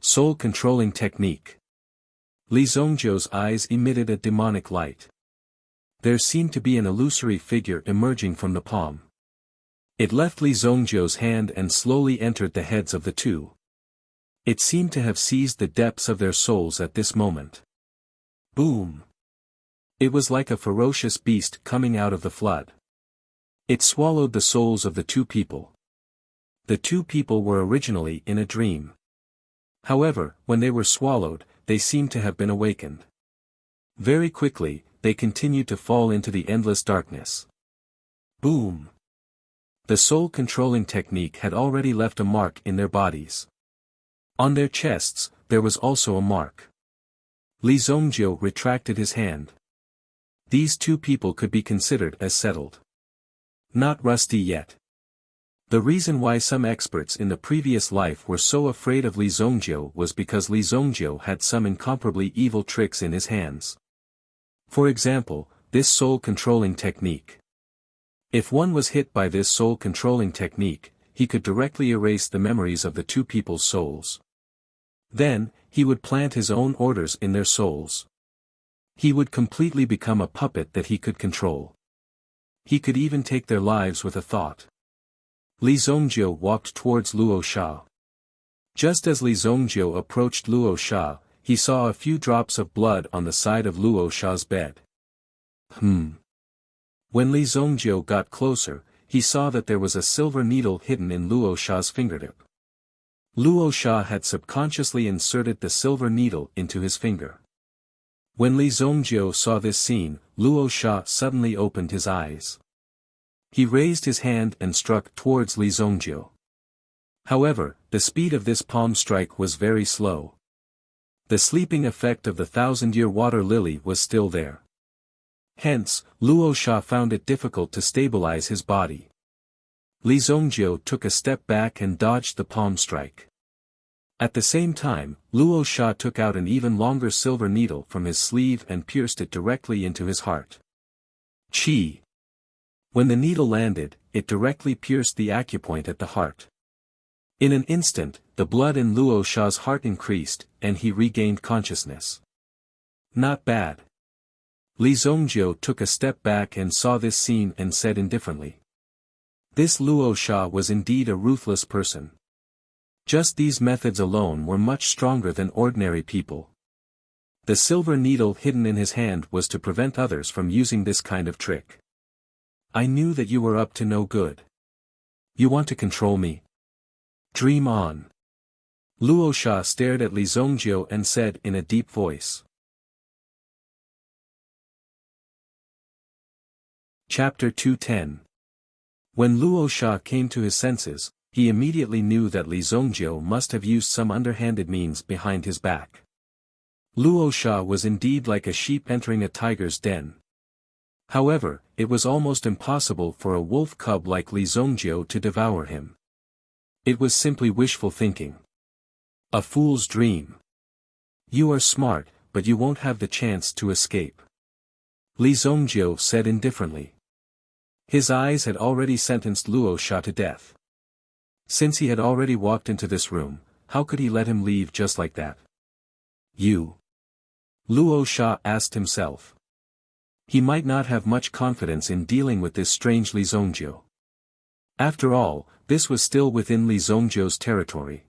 Soul controlling technique. Li Zhongjiu's eyes emitted a demonic light. There seemed to be an illusory figure emerging from the palm. It left Li Zhongjiu's hand and slowly entered the heads of the two. It seemed to have seized the depths of their souls at this moment. Boom! It was like a ferocious beast coming out of the flood. It swallowed the souls of the two people. The two people were originally in a dream. However, when they were swallowed, they seemed to have been awakened. Very quickly, they continued to fall into the endless darkness. Boom! The soul-controlling technique had already left a mark in their bodies. On their chests, there was also a mark. Li Zhongjiu retracted his hand. These two people could be considered as settled. Not rusty yet. The reason why some experts in the previous life were so afraid of Li Zhongjiu was because Li Zhongjiu had some incomparably evil tricks in his hands. For example, this soul-controlling technique. If one was hit by this soul-controlling technique, he could directly erase the memories of the two people's souls. Then, he would plant his own orders in their souls. He would completely become a puppet that he could control. He could even take their lives with a thought. Li Zhongjiu walked towards Luo Sha. Just as Li Zhongjiu approached Luo Sha, he saw a few drops of blood on the side of Luo Sha's bed. When Li Zhongjiu got closer, he saw that there was a silver needle hidden in Luo Sha's fingertip. Luo Sha had subconsciously inserted the silver needle into his finger. When Li Zhongjiu saw this scene, Luo Sha suddenly opened his eyes. He raised his hand and struck towards Li Zhongjiu. However, the speed of this palm strike was very slow. The sleeping effect of the 1,000-year water lily was still there. Hence, Luo Sha found it difficult to stabilize his body. Li Zhongjiu took a step back and dodged the palm strike. At the same time, Luo Sha took out an even longer silver needle from his sleeve and pierced it directly into his heart. Chi! When the needle landed, it directly pierced the acupoint at the heart. In an instant, the blood in Luo Sha's heart increased, and he regained consciousness. Not bad. Li Zhongjiu took a step back and saw this scene and said indifferently. This Luo Sha was indeed a ruthless person. Just these methods alone were much stronger than ordinary people. The silver needle hidden in his hand was to prevent others from using this kind of trick. I knew that you were up to no good. You want to control me? Dream on. Luo Sha stared at Li Zhongjiu and said in a deep voice. Chapter 210. When Luo Sha came to his senses, he immediately knew that Li Zhongjiu must have used some underhanded means behind his back. Luo Sha was indeed like a sheep entering a tiger's den. However, it was almost impossible for a wolf cub like Li Zhongjiu to devour him. It was simply wishful thinking. A fool's dream. You are smart, but you won't have the chance to escape. Li Zhongjiu said indifferently. His eyes had already sentenced Luo Sha to death. Since he had already walked into this room, how could he let him leave just like that? You. Luo Sha asked himself. He might not have much confidence in dealing with this strange Li Zongjiu. After all, this was still within Li Zongjiu's territory.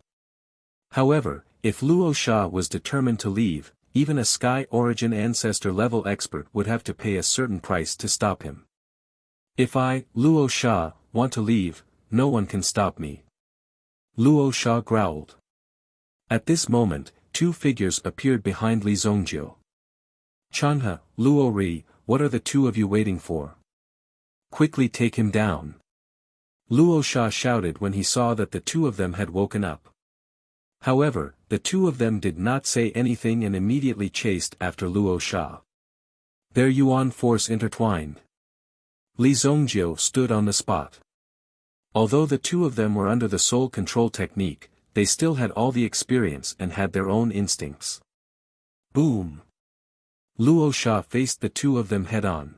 However, if Luo Sha was determined to leave, even a Sky Origin Ancestor level expert would have to pay a certain price to stop him. If I, Luo Sha, want to leave, no one can stop me. Luo Sha growled. At this moment, two figures appeared behind Li Zongjiu. Chanhe, Luo Ri, what are the two of you waiting for? Quickly take him down. Luo Sha shouted when he saw that the two of them had woken up. However, the two of them did not say anything and immediately chased after Luo Sha. Their Yuan force intertwined. Li Zongjiu stood on the spot. Although the two of them were under the soul control technique, they still had all the experience and had their own instincts. Boom! Luo Sha faced the two of them head-on.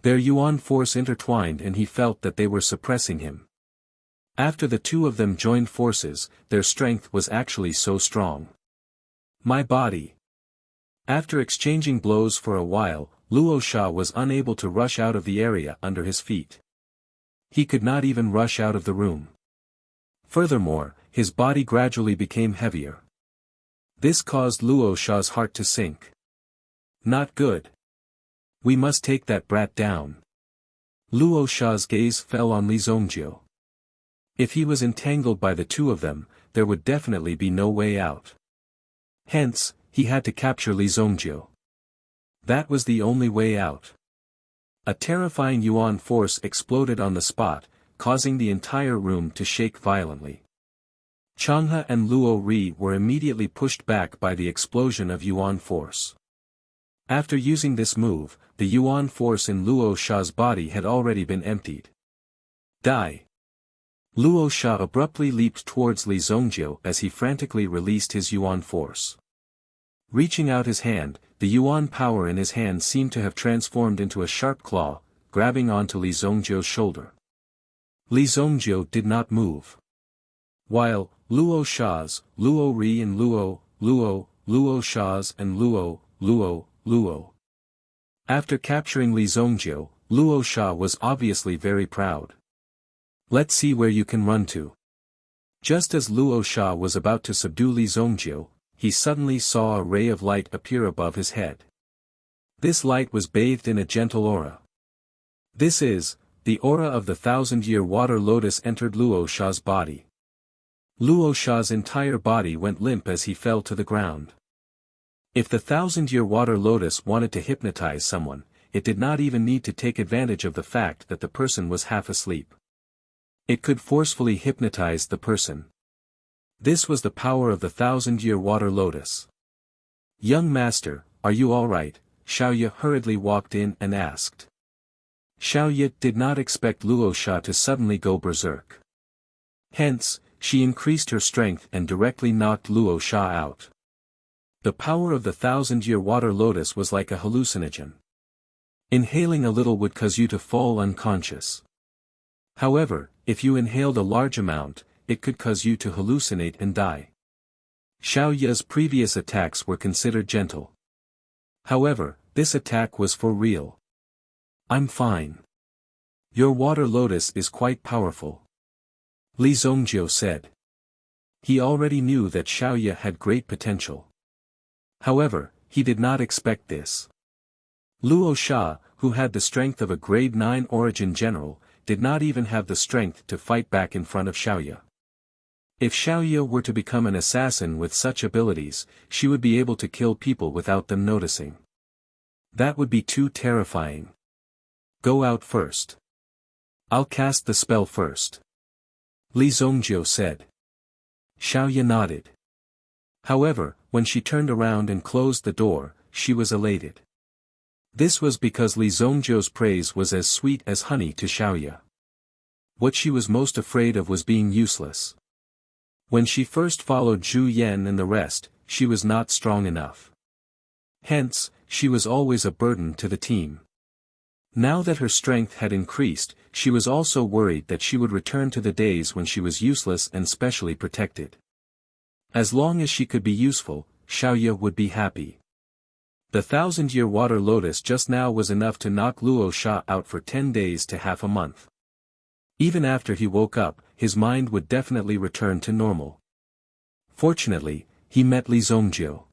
Their Yuan force intertwined and he felt that they were suppressing him. After the two of them joined forces, their strength was actually so strong. My body. After exchanging blows for a while, Luo Sha was unable to rush out of the area under his feet. He could not even rush out of the room. Furthermore, his body gradually became heavier. This caused Luo Sha's heart to sink. Not good. We must take that brat down. Luo Sha's gaze fell on Li Zongjiu. If he was entangled by the two of them, there would definitely be no way out. Hence, he had to capture Li Zongjiu. That was the only way out. A terrifying Yuan force exploded on the spot, causing the entire room to shake violently. Chanhe and Luo Ri were immediately pushed back by the explosion of Yuan force. After using this move, the Yuan force in Luo Sha's body had already been emptied. Die! Luo Sha abruptly leaped towards Li Zongjiu as he frantically released his Yuan force. Reaching out his hand, the Yuan power in his hand seemed to have transformed into a sharp claw, grabbing onto Li Zongjiu's shoulder. Li Zongjiu did not move. While, Luo Sha's, Luo Ri and Luo Sha's and Luo. After capturing Li Zongjiu, Luo Sha was obviously very proud. Let's see where you can run to. Just as Luo Sha was about to subdue Li Zongjiu, he suddenly saw a ray of light appear above his head. This light was bathed in a gentle aura. This is, the aura of the 1,000-year water lotus entered Luo Sha's body. Luo Sha's entire body went limp as he fell to the ground. If the 1,000-year water lotus wanted to hypnotize someone, it did not even need to take advantage of the fact that the person was half asleep. It could forcefully hypnotize the person. This was the power of the 1,000-year water lotus. Young master, are you all right? Xiaoye hurriedly walked in and asked. Xiaoye did not expect Luo Sha to suddenly go berserk. Hence, she increased her strength and directly knocked Luo Sha out. The power of the 1,000-year water lotus was like a hallucinogen. Inhaling a little would cause you to fall unconscious. However, if you inhaled a large amount, it could cause you to hallucinate and die. Xiaoye's previous attacks were considered gentle. However, this attack was for real. I'm fine. Your water lotus is quite powerful. Li Zongjiu said. He already knew that Xiaoye had great potential. However, he did not expect this. Luo Sha, who had the strength of a grade 9 origin general, did not even have the strength to fight back in front of Xiaoye. If Xiaoye were to become an assassin with such abilities, she would be able to kill people without them noticing. That would be too terrifying. Go out first. I'll cast the spell first. Li Zongjiu said. Xiaoye nodded. However, when she turned around and closed the door, she was elated. This was because Li Zongjiu's praise was as sweet as honey to Xiaoye. What she was most afraid of was being useless. When she first followed Zhu Yan and the rest, she was not strong enough. Hence, she was always a burden to the team. Now that her strength had increased, she was also worried that she would return to the days when she was useless and specially protected. As long as she could be useful, Xiaoye would be happy. The 1,000-year water lotus just now was enough to knock Luo Sha out for 10 days to half a month. Even after he woke up, his mind would definitely return to normal. Fortunately, he met Li Zongjiu.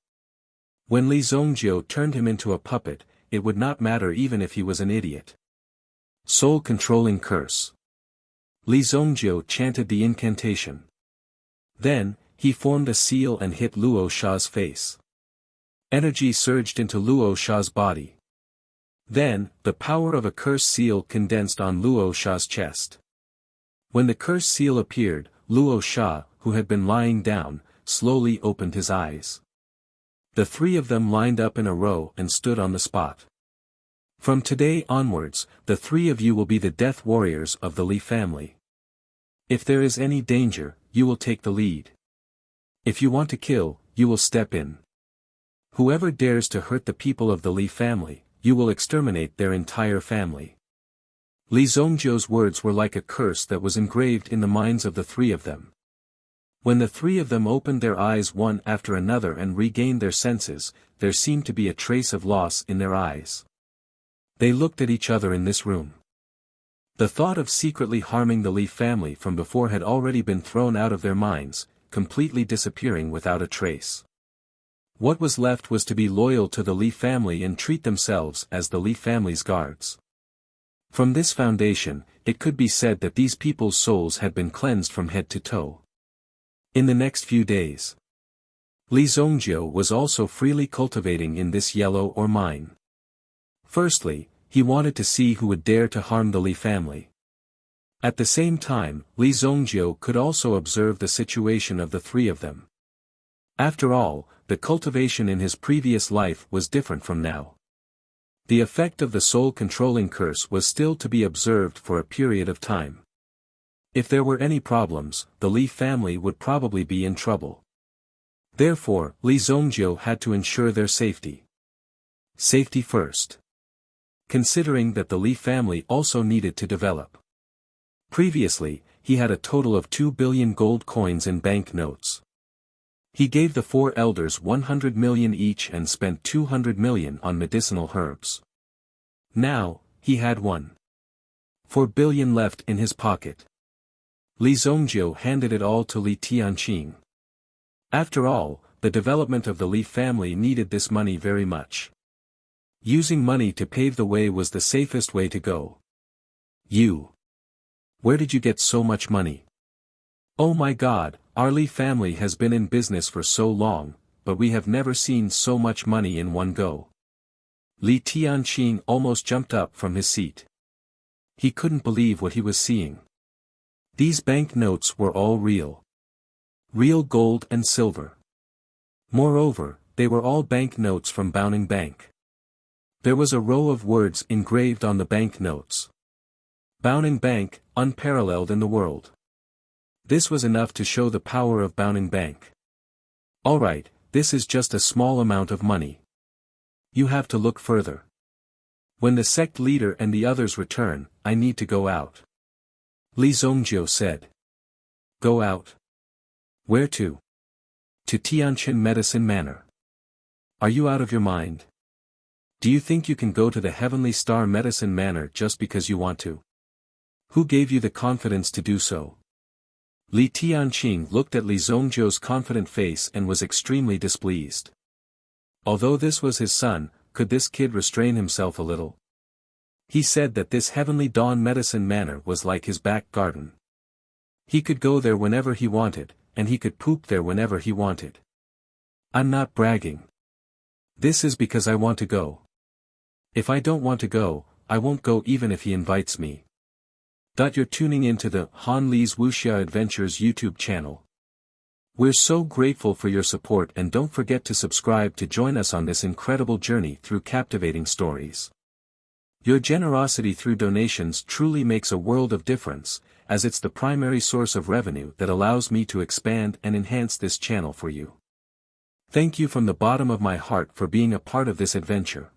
When Li Zongjiu turned him into a puppet, it would not matter even if he was an idiot. Soul-controlling curse. Li Zongjiu chanted the incantation. Then, he formed a seal and hit Luo Sha's face. Energy surged into Luo Sha's body. Then, the power of a curse seal condensed on Luo Sha's chest. When the curse seal appeared, Luo Sha, who had been lying down, slowly opened his eyes. The three of them lined up in a row and stood on the spot. From today onwards, the three of you will be the death warriors of the Li family. If there is any danger, you will take the lead. If you want to kill, you will step in. Whoever dares to hurt the people of the Li family, you will exterminate their entire family. Li Zongjiu's words were like a curse that was engraved in the minds of the three of them. When the three of them opened their eyes one after another and regained their senses, there seemed to be a trace of loss in their eyes. They looked at each other in this room. The thought of secretly harming the Li family from before had already been thrown out of their minds, completely disappearing without a trace. What was left was to be loyal to the Li family and treat themselves as the Li family's guards. From this foundation, it could be said that these people's souls had been cleansed from head to toe. In the next few days, Li Zongjiu was also freely cultivating in this yellow ore mine. Firstly, he wanted to see who would dare to harm the Li family. At the same time, Li Zongjiu could also observe the situation of the three of them. After all, the cultivation in his previous life was different from now. The effect of the soul-controlling curse was still to be observed for a period of time. If there were any problems, the Li family would probably be in trouble. Therefore, Li Zongjiu had to ensure their safety. Safety first. Considering that the Li family also needed to develop. Previously, he had a total of 2 billion gold coins in bank notes. He gave the four elders 100 million each and spent 200 million on medicinal herbs. Now, he had 1.4 billion left in his pocket. Li Zongjiu handed it all to Li Tianqing. After all, the development of the Li family needed this money very much. Using money to pave the way was the safest way to go. Where did you get so much money? Oh my God, our Li family has been in business for so long, but we have never seen so much money in one go. Li Tianqing almost jumped up from his seat. He couldn't believe what he was seeing. These bank notes were all real. Real gold and silver. Moreover, they were all bank notes from Baoning Bank. There was a row of words engraved on the bank notes. Baoning Bank, unparalleled in the world. This was enough to show the power of Baoning Bank. Alright, this is just a small amount of money. You have to look further. When the sect leader and the others return, I need to go out. Li Zongjiu said. Go out? Where to? To Tianqin Medicine Manor. Are you out of your mind? Do you think you can go to the Heavenly Star Medicine Manor just because you want to? Who gave you the confidence to do so? Li Tianqing looked at Li Zongjiu's confident face and was extremely displeased. Although this was his son, could this kid restrain himself a little? He said that this Heavenly Dawn Medicine Manor was like his back garden. He could go there whenever he wanted, and he could poop there whenever he wanted. I'm not bragging. This is because I want to go. If I don't want to go, I won't go even if he invites me. You're tuning into the Han Li's Wuxia Adventures YouTube channel. We're so grateful for your support, and don't forget to subscribe to join us on this incredible journey through captivating stories. Your generosity through donations truly makes a world of difference, as it's the primary source of revenue that allows me to expand and enhance this channel for you. Thank you from the bottom of my heart for being a part of this adventure.